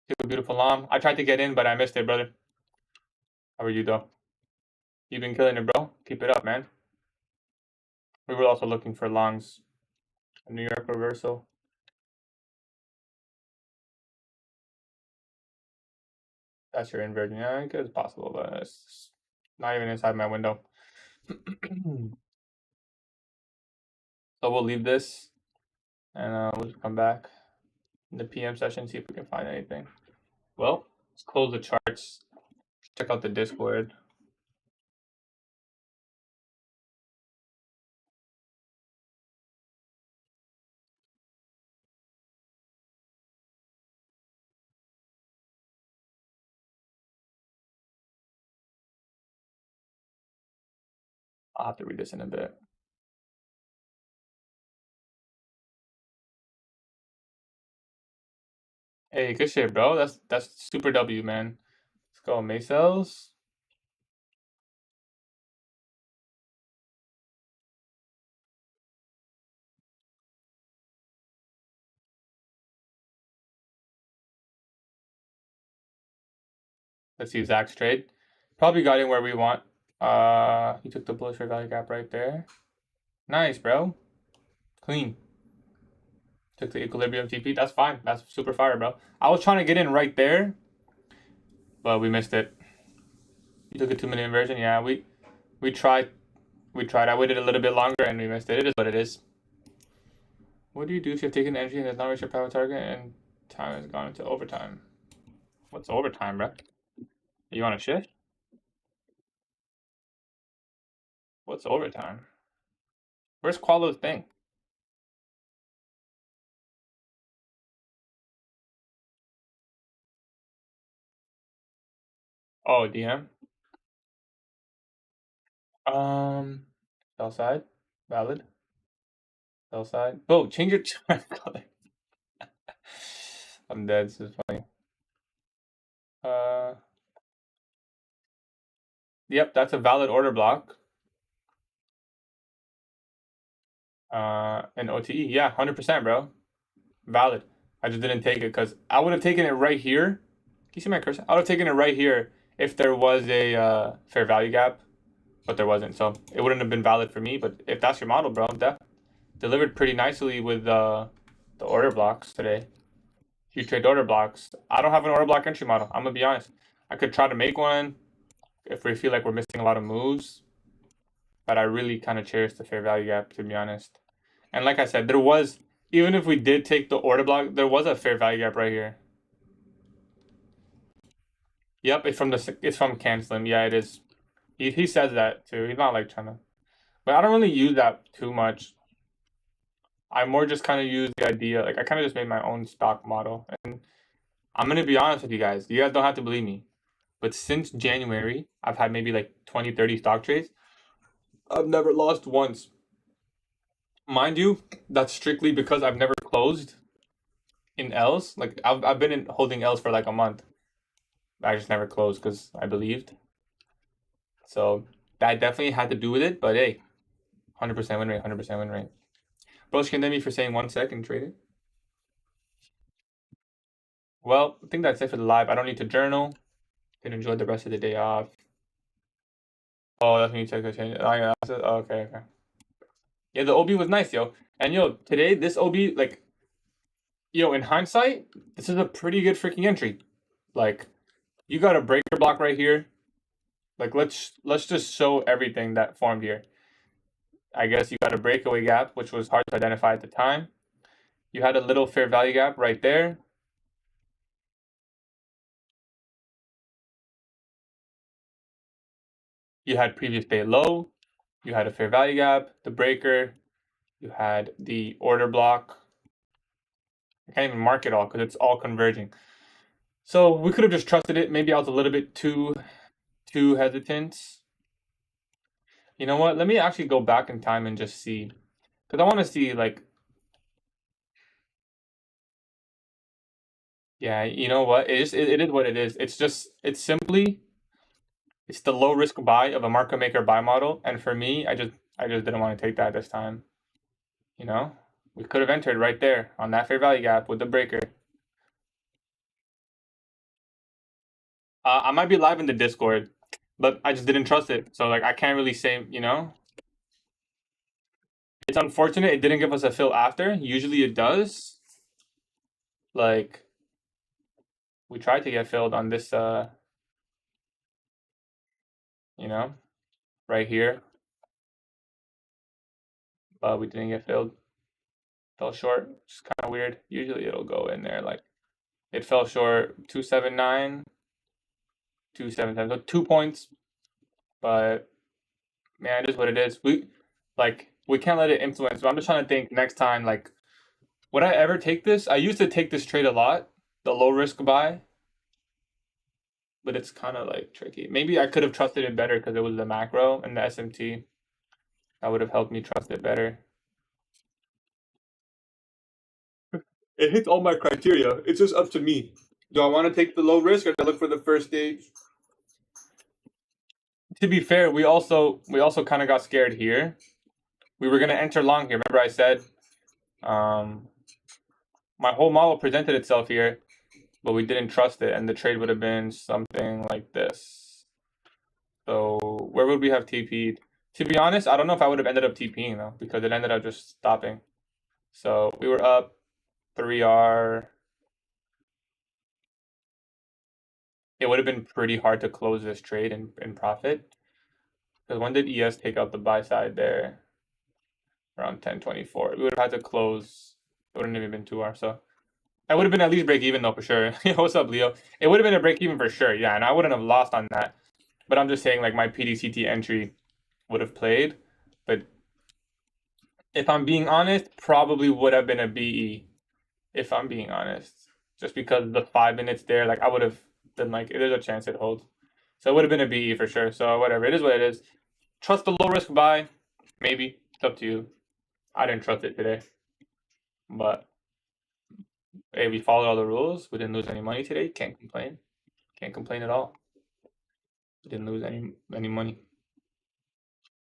Too beautiful long. I tried to get in, but I missed it, brother. How are you though? You've been killing it, bro. Keep it up, man. We were also looking for longs. A New York reversal. That's your inversion. Yeah, I guess it's possible, but it's not even inside my window. So we'll leave this and we'll just come back in the PM session, see if we can find anything. Well, let's close the charts. Check out the Discord. I'll have to read this in a bit. Hey, good shit, bro. That's super W, man. Let's go, Macels. Let's see Zach's trade. Probably got in where we want. He took the bullish fair value gap right there. Nice, bro. Clean. Took the equilibrium TP. That's fine. That's super fire, bro. I was trying to get in right there, but we missed it. You took a 2-minute inversion. Yeah, we tried. We tried. I waited a little bit longer and we missed it. It is what it is. What do you do if you have taken energy and does not reach your power target and time has gone into overtime? What's overtime, bro? You on a shift? What's overtime? Where's Qualo's thing? Oh, DM. Sell side. Valid. Sell side. Oh, change your chart color. I'm dead. This is funny. Yep, that's a valid order block. And OTE. Yeah, 100%, bro. Valid. I just didn't take it because I would have taken it right here. Can you see my cursor? I would have taken it right here if there was a fair value gap, but there wasn't. So it wouldn't have been valid for me. But if that's your model, bro, that delivered pretty nicely with the order blocks today. You trade order blocks. I don't have an order block entry model. I'm gonna be honest. I could try to make one if we feel like we're missing a lot of moves, but I really kind of cherish the fair value gap, to be honest. And like I said, there was, even if we did take the order block, there was a fair value gap right here. Yep, it's from canceling. Yeah, it is. He says that too. He's not like trying to, but I don't really use that too much. I more just kind of use the idea, like I kind of just made my own stock model. And I'm gonna be honest with you guys. You guys don't have to believe me, but since January, I've had maybe like 20, 30 stock trades. I've never lost once. Mind you, that's strictly because I've never closed in L's. Like I've been holding L's for like a month. I just never closed because I believed. So that definitely had to do with it. But hey, 100% win rate, 100% win rate. Bro, condemn me for saying 1 second trading. Well, I think that's it for the live. I don't need to journal. Can enjoy the rest of the day off. Oh, that's when you check the change. Oh, yeah, okay, okay. Yeah, the OB was nice, yo. And yo, today this OB, like, yo, in hindsight, this is a pretty good freaking entry. Like, you got a breaker block right here. Like, let's just show everything that formed here. I guess you got a breakaway gap, which was hard to identify at the time. You had a little fair value gap right there. You had previous day low. You had a fair value gap, the breaker. You had the order block. I can't even mark it all because it's all converging. So we could have just trusted it. Maybe I was a little bit too hesitant. You know what? Let me actually go back in time and just see. Because I want to see, like, yeah, you know what? It is what it is. It's simply it's the low risk buy of a market maker buy model. And for me, I just didn't want to take that this time. You know? We could have entered right there on that fair value gap with the breaker. I might be live in the Discord, but I just didn't trust it. So like I can't really say, you know. It's unfortunate it didn't give us a fill after. Usually it does. Like we tried to get filled on this you know, right here. But we didn't get filled. Fell short. It's kind of weird. Usually it'll go in there like it fell short 279, 277. So 2 points. But man, it is what it is. We can't let it influence. But I'm just trying to think next time, like, would I ever take this? I used to take this trade a lot, the low risk buy, but it's kind of like tricky. Maybe I could have trusted it better because it was the macro and the SMT. That would have helped me trust it better. It hits all my criteria. It's just up to me. Do I want to take the low risk or do I look for the first stage? To be fair, we also kind of got scared here. We were gonna enter long here. Remember I said um, my whole model presented itself here, but we didn't trust it, and the trade would have been something like this. So where would we have TP'd? To be honest, I don't know if I would have ended up TPing though, because it ended up just stopping. So we were up 3R. It would have been pretty hard to close this trade in profit. Because when did ES take out the buy side there? Around 1024. We would have had to close. It wouldn't have even been 2R. So I would have been at least break even though for sure. What's up, Leo? It would have been a break even for sure. Yeah, and I wouldn't have lost on that. But I'm just saying like my PDCT entry would have played. But if I'm being honest, probably would have been a BE. If I'm being honest. Just because the 5 minutes there, like I would have been like, there's a chance it holds. So it would have been a BE for sure. So whatever. It is what it is. Trust the low risk buy. Maybe. It's up to you. I didn't trust it today. But hey, we followed all the rules. We didn't lose any money today. Can't complain. Can't complain at all. We didn't lose any money.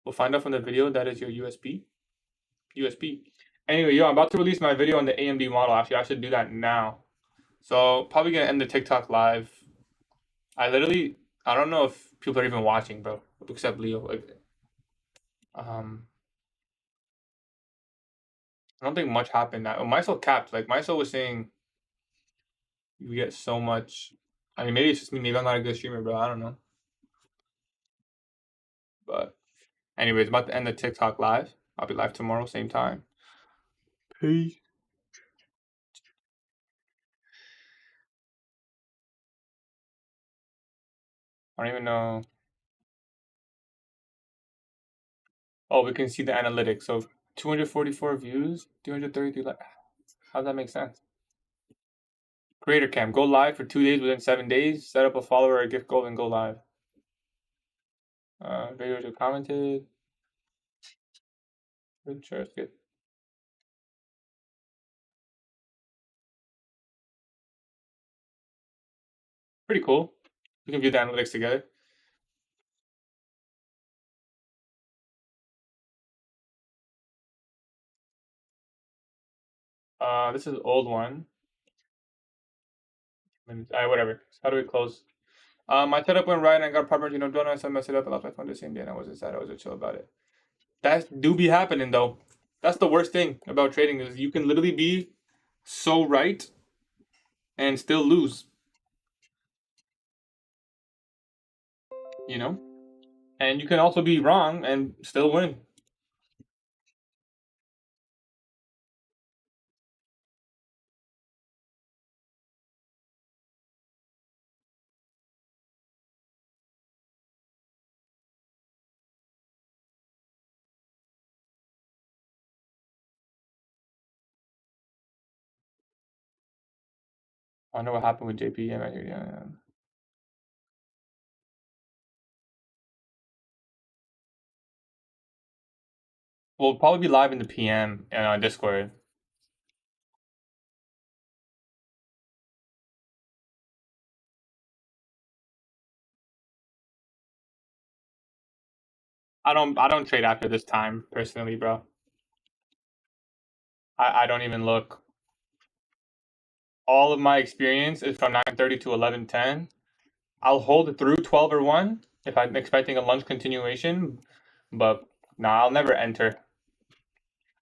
We'll find out from the video that is your USB. USB. Anyway, yo, I'm about to release my video on the AMD model. Actually, I should do that now. So probably gonna end the TikTok live. I don't know if people are even watching, bro. Except Leo. Like, I don't think much happened. Mysel capped. Like Mysel was saying, you get so much. I mean, maybe it's just me. Maybe I'm not a good streamer, bro. I don't know. But anyways, about to end the TikTok live. I'll be live tomorrow, same time. Peace. I don't even know. Oh, we can see the analytics. So 244 views, 233 likes. How does that make sense? Creator Cam, go live for 2 days within 7 days. Set up a follower or gift goal and go live. Videos are commented. Good, sure, it's good. Pretty cool. We can view the analytics together. This is old one. Whatever. How do we close? My setup went right and I got problems, don't know, so I messed it up. I lost my phone the same day and I wasn't sad. I was chill about it. That do be happening though. That's the worst thing about trading is you can literally be so right and still lose. And you can also be wrong and still win. I wonder what happened with JP. Yeah. We'll probably be live in the PM on Discord. I don't trade after this time personally, bro. I don't even look. All of my experience is from 9:30 to 11:10. I'll hold it through 12 or 1 if I'm expecting a lunch continuation, but I'll never enter.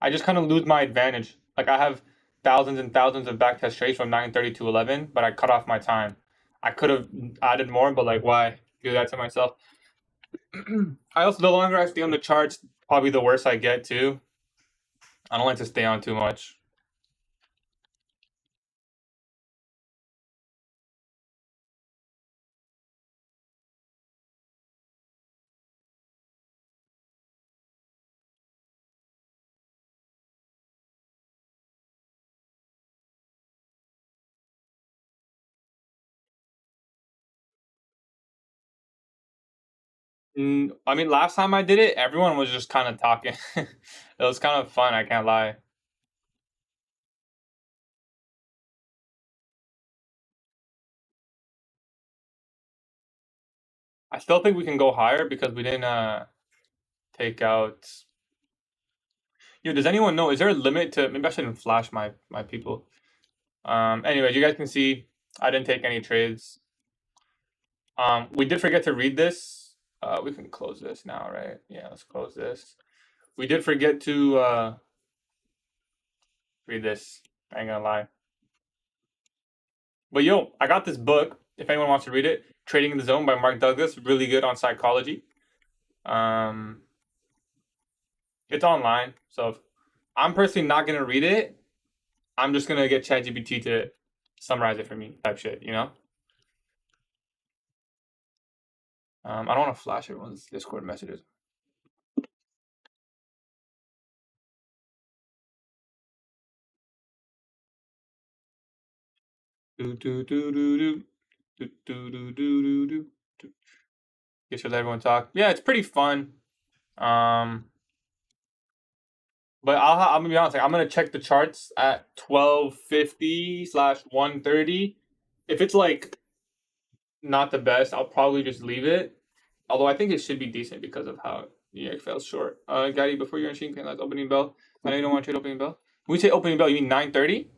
I just kind of lose my advantage. Like I have thousands and thousands of backtest trades from 9:30 to 11, but I cut off my time. I could have added more, but like why do that to myself? I also, the longer I stay on the charts, probably the worse I get too. I don't like to stay on too much. I mean, last time I did it, everyone was just kind of talking. It was kind of fun, I can't lie. I still think we can go higher because we didn't take out. Yo, does anyone know? Is there a limit to? Maybe I shouldn't flash my people. Anyway, you guys can see I didn't take any trades. We did forget to read this. We can close this now, right? Yeah, let's close this. We did forget to read this. I ain't gonna lie. But yo, I got this book. If anyone wants to read it, Trading in the Zone by Mark Douglas. Really good on psychology. It's online, so I'm personally not gonna read it. I'm just gonna get ChatGPT to summarize it for me, type shit. I don't want to flash everyone's Discord messages. Do do do do do do do do do do do. Guess let everyone talk. Yeah, it's pretty fun. But I'm gonna be honest. Like, I'm gonna check the charts at 12:50/1:30. If it's like not the best, I'll probably just leave it. Although I think it should be decent because of how it fell short. Gaty, before you're on Sheen, can that's opening bell. I know you don't want to trade opening bell. When we say opening bell, you mean 9:30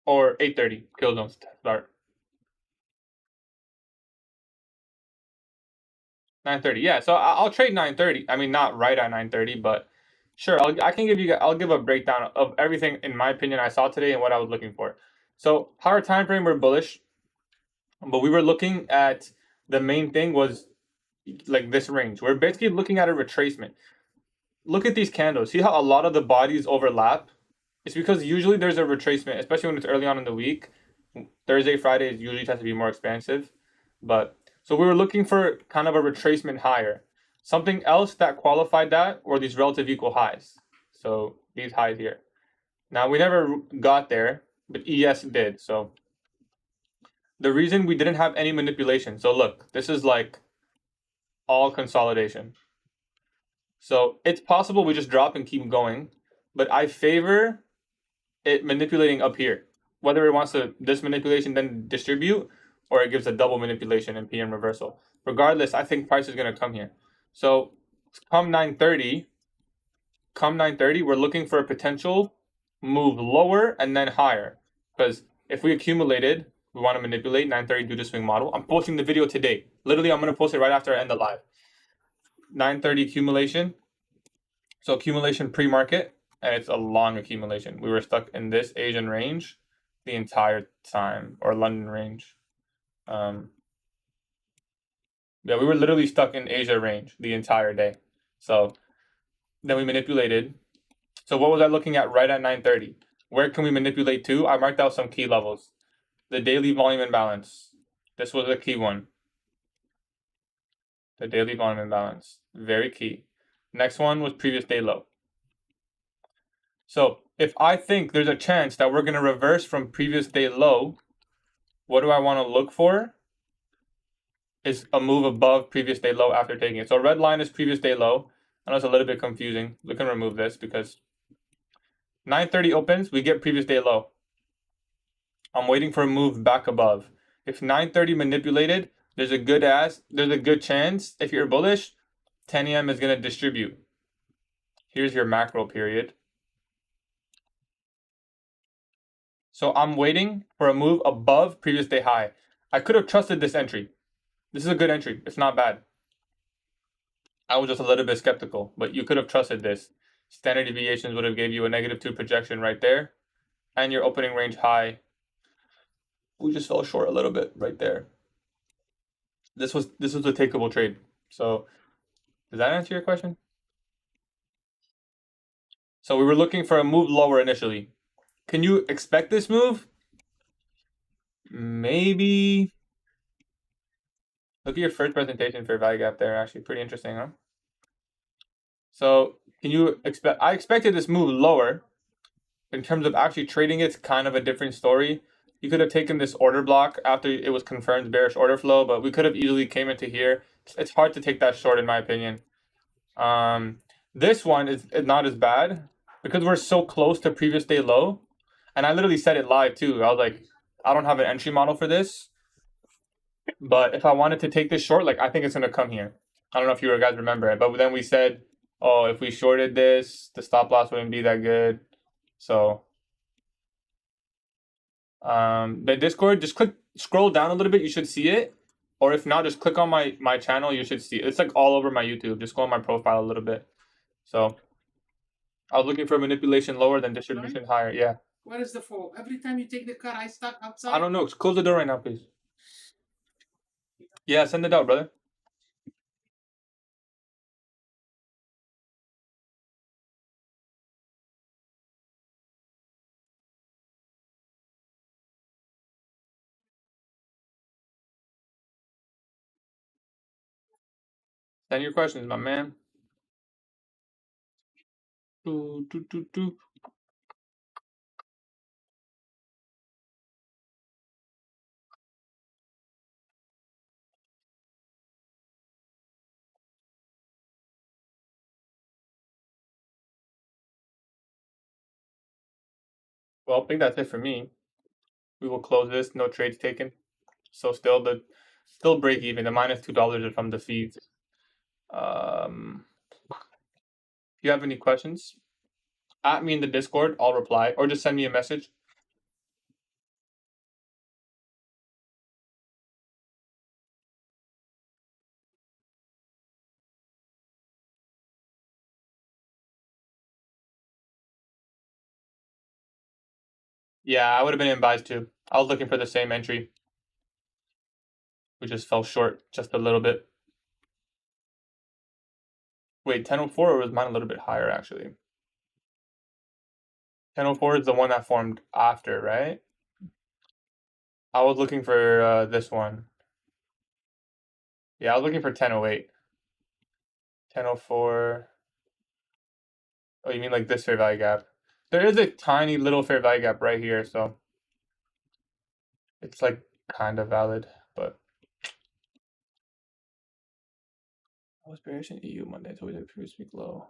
or 8:30? Kill zones start. 9:30. Yeah, so I'll trade 9:30. I mean, not right at 9:30, but sure. I can give you. I'll give a breakdown of everything in my opinion I saw today and what I was looking for. So higher time frame, we're bullish, but we were looking at the main thing was like this range. We're basically looking at a retracement. Look at these candles. See how a lot of the bodies overlap? It's because usually there's a retracement, especially when it's early on in the week. Thursday, Friday usually tends to be more expansive. But so we were looking for kind of a retracement higher. Something else that qualified that were these relative equal highs. So these highs here. Now we never got there, but ES did. So the reason we didn't have any manipulation. So look, this is like all consolidation. So it's possible we just drop and keep going, but I favor it manipulating up here. whether it wants to this manipulation then distribute, or it gives a double manipulation in PM reversal. Regardless, I think price is going to come here. So come 9:30, we're looking for a potential move lower and then higher. Because if we accumulated, we want to manipulate 9:30 due to swing model. I'm posting the video today. Literally, I'm going to post it right after I end the live. 9:30 accumulation. So accumulation pre-market, and it's a long accumulation. We were stuck in this Asian range the entire time, or London range. Yeah, we were literally stuck in Asia range the entire day. So then we manipulated. So what was I looking at right at 9:30? Where can we manipulate to? I marked out some key levels. The daily volume imbalance. This was a key one. The daily volume imbalance. Very key. Next one was previous day low. So if I think there's a chance that we're going to reverse from previous day low, what do I want to look for? Is a move above previous day low after taking it. So red line is previous day low. I know it's a little bit confusing. We can remove this because 9:30 opens, we get previous day low. I'm waiting for a move back above. If 9:30 manipulated, there's a good chance if you're bullish, 10 a.m. is going to distribute. Here's your macro period. So I'm waiting for a move above previous day high. I could have trusted this entry. This is a good entry. It's not bad. I was just a little bit skeptical, but you could have trusted this. Standard deviations would have gave you a -2 projection right there, and your opening range high. We just fell short a little bit right there. This was a takeable trade. So does that answer your question? So we were looking for a move lower initially. Can you expect this move? Maybe. Look at your first presentation for value gap there. Actually, pretty interesting, huh? So can you expect? I expected this move lower. In terms of actually trading, it's kind of a different story. You could have taken this order block after it was confirmed bearish order flow, but we could have easily came into here. It's hard to take that short, in my opinion. This one is not as bad because we're so close to previous day low. And I literally said it live too. I was like, I don't have an entry model for this. But if I wanted to take this short, like I think it's gonna come here. I don't know if you guys remember it, but then we said, oh, if we shorted this, the stop loss wouldn't be that good. So the Discord, just scroll down a little bit, you should see it. Or if not, just click on my channel, you should see it. It's like all over my YouTube. Just go on my profile a little bit. So I was looking for manipulation lower than distribution higher. Yeah. Where is the fall? Every time you take the car, I start outside. I don't know. Close the door right now, please. Yeah, send it out, brother. Send your questions, my man. Do, do, do, do. Well, I think that's it for me. We will close this. No trades taken. So still break even. The -$2 is from the fees. If you have any questions, at me in the Discord. I'll reply, or just send me a message. Yeah, I would have been in buys too. I was looking for the same entry. We just fell short just a little bit. Wait, 1004 was mine a little bit higher actually. 1004 is the one that formed after, right? I was looking for this one. Yeah, I was looking for 1008. 1004. Oh, you mean like this fair value gap? There is a tiny little fair value gap right here, so it's like kind of valid, but was bearish in EU Monday, so we did previous week low.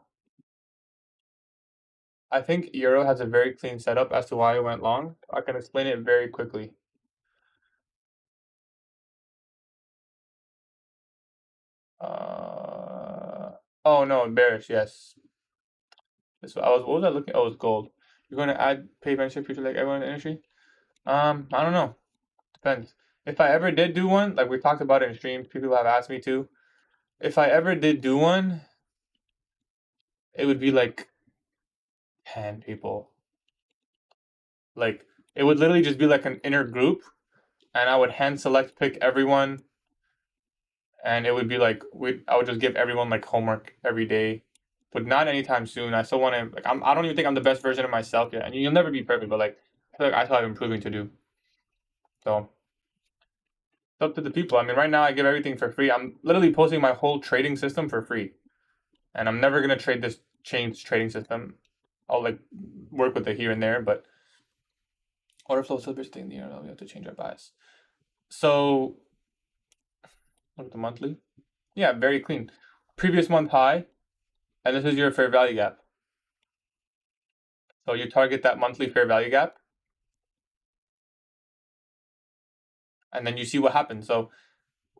I think Euro has a very clean setup as to why it went long. I can explain it very quickly. Oh no, bearish, yes. What was I looking? Oh, it's gold. You're going to add pay mentorship future like everyone in the industry? I don't know. Depends. If I ever did do one, like we talked about it in streams, people have asked me to. If I ever did do one, it would be like 10 people. Like it would literally just be like an inner group, and I would hand select pick everyone, and it would be like I would just give everyone like homework every day, but not anytime soon. I still want to like I don't even think I'm the best version of myself yet, and you'll never be perfect, but like I feel like I still have improving to do. So it's up to the people. I mean, right now I give everything for free. I'm literally posting my whole trading system for free, and I'm never gonna change trading system. I'll like work with it here and there, but order flow silver stay in the air. We have to change our bias. So look at the monthly. Yeah, very clean. Previous month high, and this is your fair value gap. So you target that monthly fair value gap, and then you see what happens. So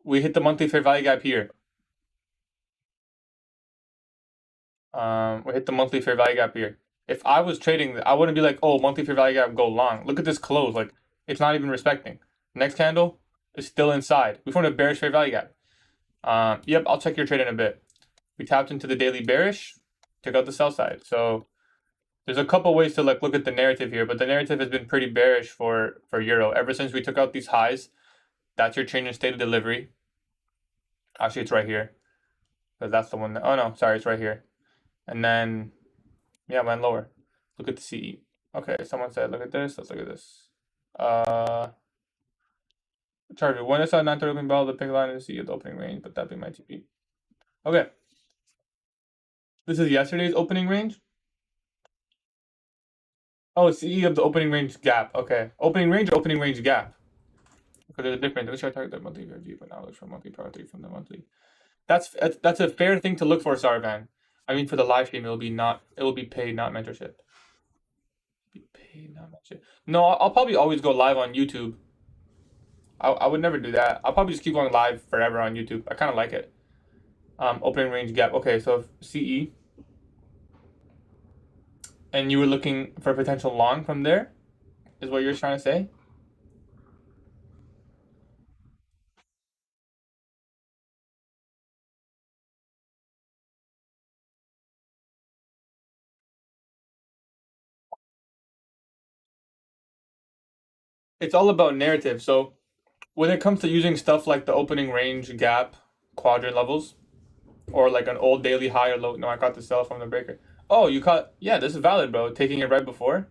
we hit the monthly fair value gap here. We hit the monthly fair value gap here. If I was trading, I wouldn't be like, oh, monthly fair value gap, go long. Look at this close. Like, it's not even respecting. Next candle is still inside. We formed a bearish fair value gap. Yep, I'll check your trade in a bit. We tapped into the daily bearish, took out the sell side. So there's a couple ways to like look at the narrative here, but the narrative has been pretty bearish for Euro. Ever since we took out these highs, that's your change in state of delivery. Actually, it's right here. Because that's the one that, oh no, sorry, it's right here. And then, yeah, went lower. Look at the CE. Okay, someone said, look at this. Let's look at this. Charger. When I saw 930 opening bell, the pink line is CE at the opening range, but that being my TP. Okay. This is yesterday's opening range. Oh, CE of the opening range gap. Okay. Opening range gap. Because there's a difference. Let's try to target the monthly VRG, but now look for monthly power 3 from the monthly. That's a fair thing to look for, Sarvan. I mean, for the live stream, it will be paid, not mentorship. Be paid, not mentorship. No, I'll probably always go live on YouTube. I would never do that. I'll probably just keep going live forever on YouTube. I kind of like it. Opening range gap. Okay, so CE. And you were looking for potential long from there, is what you're trying to say? It's all about narrative. So when it comes to using stuff like the opening range gap quadrant levels, or like an old daily high or low. No, I caught the sell from the breaker. Oh, you caught, yeah, this is valid, bro. Taking it right before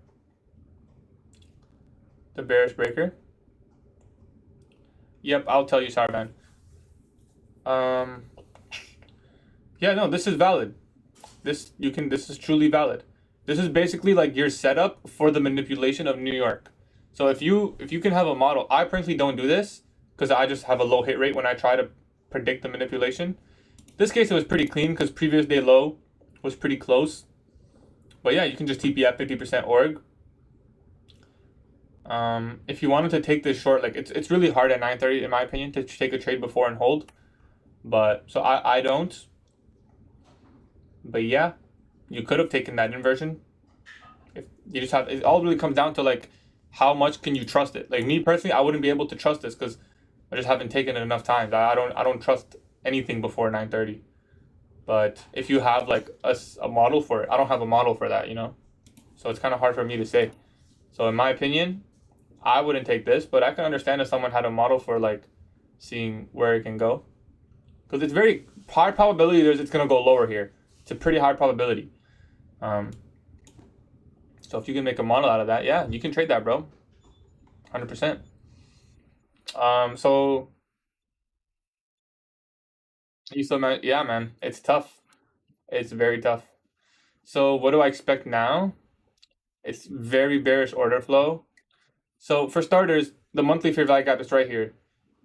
the bearish breaker. Yep, I'll tell you, Sarvan. Yeah, no, this is valid. This is truly valid. This is basically like your setup for the manipulation of New York. So if you can have a model, I personally don't do this because I just have a low hit rate when I try to predict the manipulation. This case it was pretty clean because previous day low was pretty close. But yeah, you can just TP at 50% org. If you wanted to take this short, like it's really hard at 9:30 in my opinion to take a trade before and hold. But so I don't. But yeah, you could have taken that inversion. If you just have, it all really comes down to like how much can you trust it. Like me personally, I wouldn't be able to trust this because I just haven't taken it enough times. I don't trust anything before 9:30. But if you have like a model for it, I don't have a model for that, you know. So it's kind of hard for me to say. So in my opinion, I wouldn't take this, but I can understand if someone had a model for like seeing where it can go, because it's very high probability it's gonna go lower here. It's a pretty high probability. So if you can make a model out of that, yeah, you can trade that, bro. 100%. So you still, man, yeah, man, it's tough. It's very tough. So what do I expect now? It's very bearish order flow. So for starters, the monthly fair value gap is right here.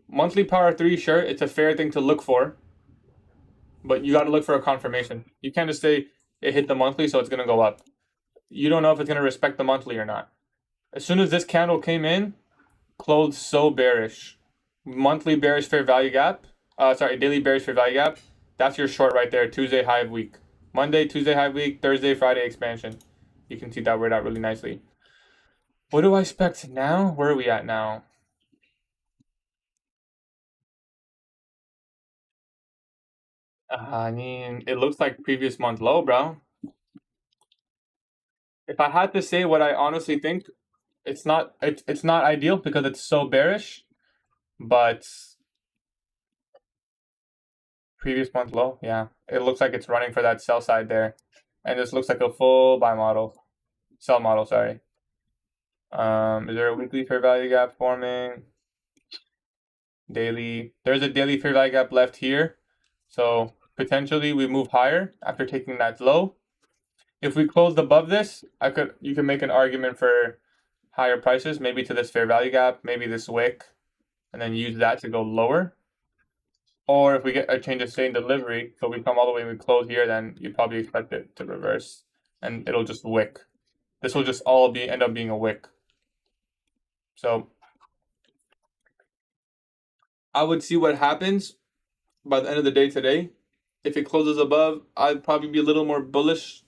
Monthly power 3, sure, it's a fair thing to look for, but you got to look for a confirmation. You can't just say it hit the monthly, so it's going to go up. you don't know if it's going to respect the monthly or not. As soon as this candle came in, closed so bearish. Monthly bearish fair value gap. Daily bearish fair value gap. That's your short right there. Tuesday high of week. Monday, Tuesday high of week. Thursday, Friday expansion. You can see that word out really nicely. What do I expect now? Where are we at now? I mean, it looks like previous month low, bro. If I had to say what I honestly think, it's not ideal because it's so bearish, but previous month low, yeah. It looks like it's running for that sell side there. And this looks like a full buy model. Sell model, sorry. Is there a weekly fair value gap forming? Daily. There's a daily fair value gap left here. So potentially we move higher after taking that low. If we closed above this, you can make an argument for higher prices, maybe to this fair value gap, maybe this wick, and then use that to go lower. Or if we get a change of state in delivery, so we come all the way and we close here, then you'd probably expect it to reverse, and it'll just wick. This will just all end up being a wick. So I would see what happens by the end of the day today. If it closes above, I'd probably be a little more bullish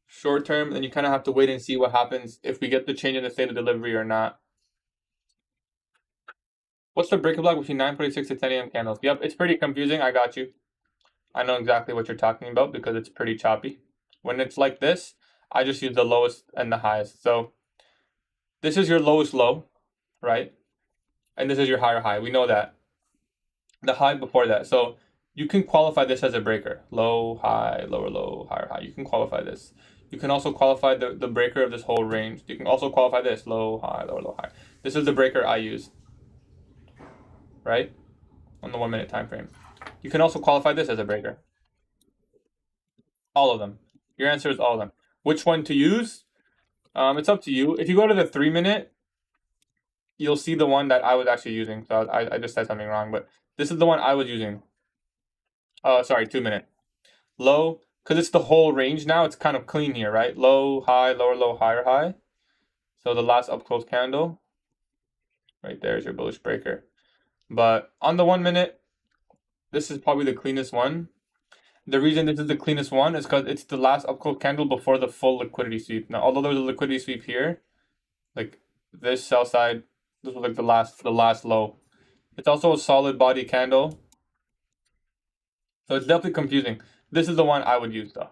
short term, and you kind of have to wait and see what happens if we get the change in the state of delivery or not. What's the breaker block between 9:46 to 10 a.m. candles? Yep, it's pretty confusing. I got you. I know exactly what you're talking about because it's pretty choppy. When it's like this, I just use the lowest and the highest. So this is your lowest low, right? And this is your higher high. We know that. The high before that. So you can qualify this as a breaker. Low, high, lower, low, higher, high. You can qualify this. You can also qualify the breaker of this whole range. You can also qualify this. Low, high, lower, low, high. This is the breaker I use, right? On the 1 minute time frame. You can also qualify this as a breaker. All of them. Your answer is all of them. Which one to use? It's up to you. If you go to the 3 minute, you'll see the one that I was actually using. So I just said something wrong, but this is the one I was using. Sorry, 2 minute. Low, because it's the whole range now. It's kind of clean here, right? Low, high, lower, low, higher, high. So the last up close candle, right there is your bullish breaker. But on the 1 minute, this is probably the cleanest one. The reason this is the cleanest one is because it's the last up close candle before the full liquidity sweep. Now, although there's a liquidity sweep here, like this sell side, this was like the last low. It's also a solid body candle. So it's definitely confusing. This is the one I would use though,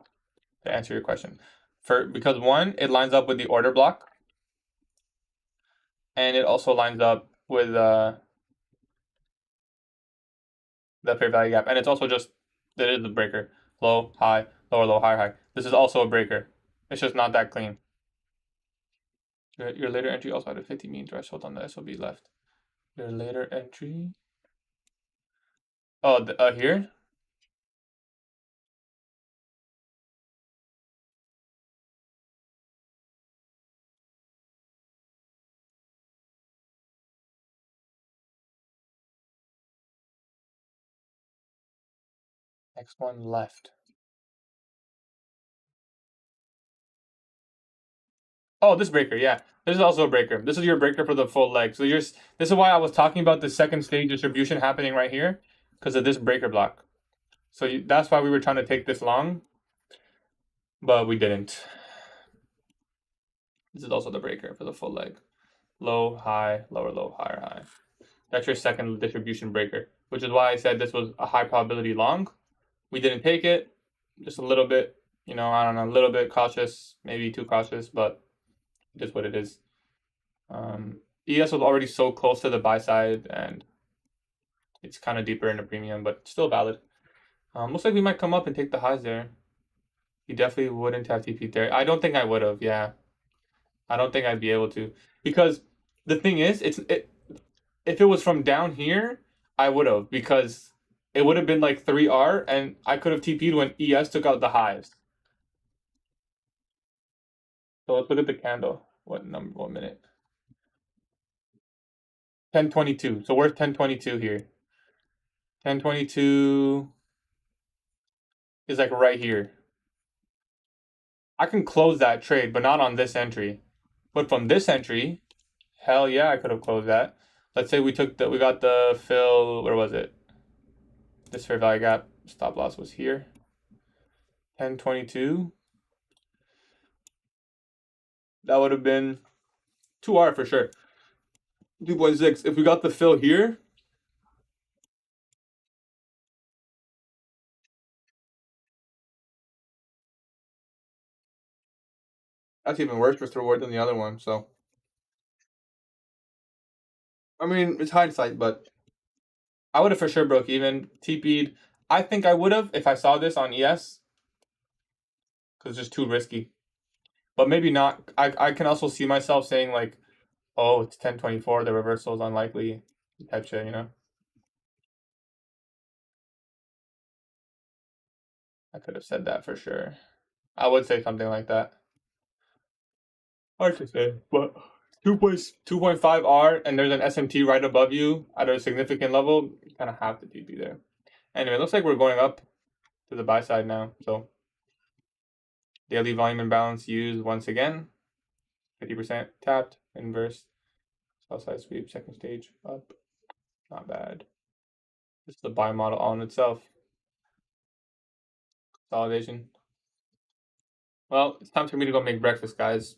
to answer your question. Because one, it lines up with the order block. And it also lines up with the fair value gap. And it's also just, that is the breaker. Low, high, lower, low, higher, high. This is also a breaker. It's just not that clean. Your later entry also had a 50 mean threshold on the SOB left. Your later entry. Oh, here? Next one left. Oh, this breaker, yeah. This is also a breaker. This is your breaker for the full leg. So this is why I was talking about the second stage distribution happening right here, because of this breaker block. So that's why we were trying to take this long, but we didn't. This is also the breaker for the full leg. Low, high, lower, low, higher, high. That's your second distribution breaker, which is why I said this was a high probability long. We didn't take it, just a little bit, I don't know, a little bit cautious, maybe too cautious, but it is what it is. ES was already so close to the buy side, and it's kind of deeper in the premium, but still valid. Looks like we might come up and take the highs there. You definitely wouldn't have TP there. I don't think I would have, yeah. I don't think I'd be able to. Because the thing is, if it was from down here, I would have, because it would have been like 3R, and I could have TP'd when ES took out the highs. So let's look at the candle. What minute? 10:22. So where's 10:22 here? 10:22 is like right here. I can close that trade, but not on this entry. But from this entry, hell yeah, I could have closed that. Let's say we got the fill, where was it? This fair value gap stop loss was here. 1022. That would have been 2R for sure. 2.6. If we got the fill here, that's even worse risk reward than the other one. So, I mean, it's hindsight, but I would have for sure broke even. TP'd. I think I would have if I saw this on ES, because it's just too risky. But maybe not. I can also see myself saying like, oh, it's 1024. The reversal is unlikely. Type shit, you know. I could have said that for sure. I would say something like that. Hard to say, but 2.5 R and there's an SMT right above you at a significant level, you kind of have to TP there. Anyway, it looks like we're going up to the buy side now. So daily volume imbalance used once again. 50% tapped, inverse, sell side sweep, second stage up. Not bad. This is the buy model on itself. Consolidation. Well, it's time for me to go make breakfast, guys.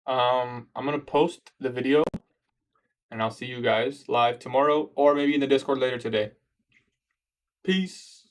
I'm gonna post the video and I'll see you guys live tomorrow or maybe in the Discord later today. Peace.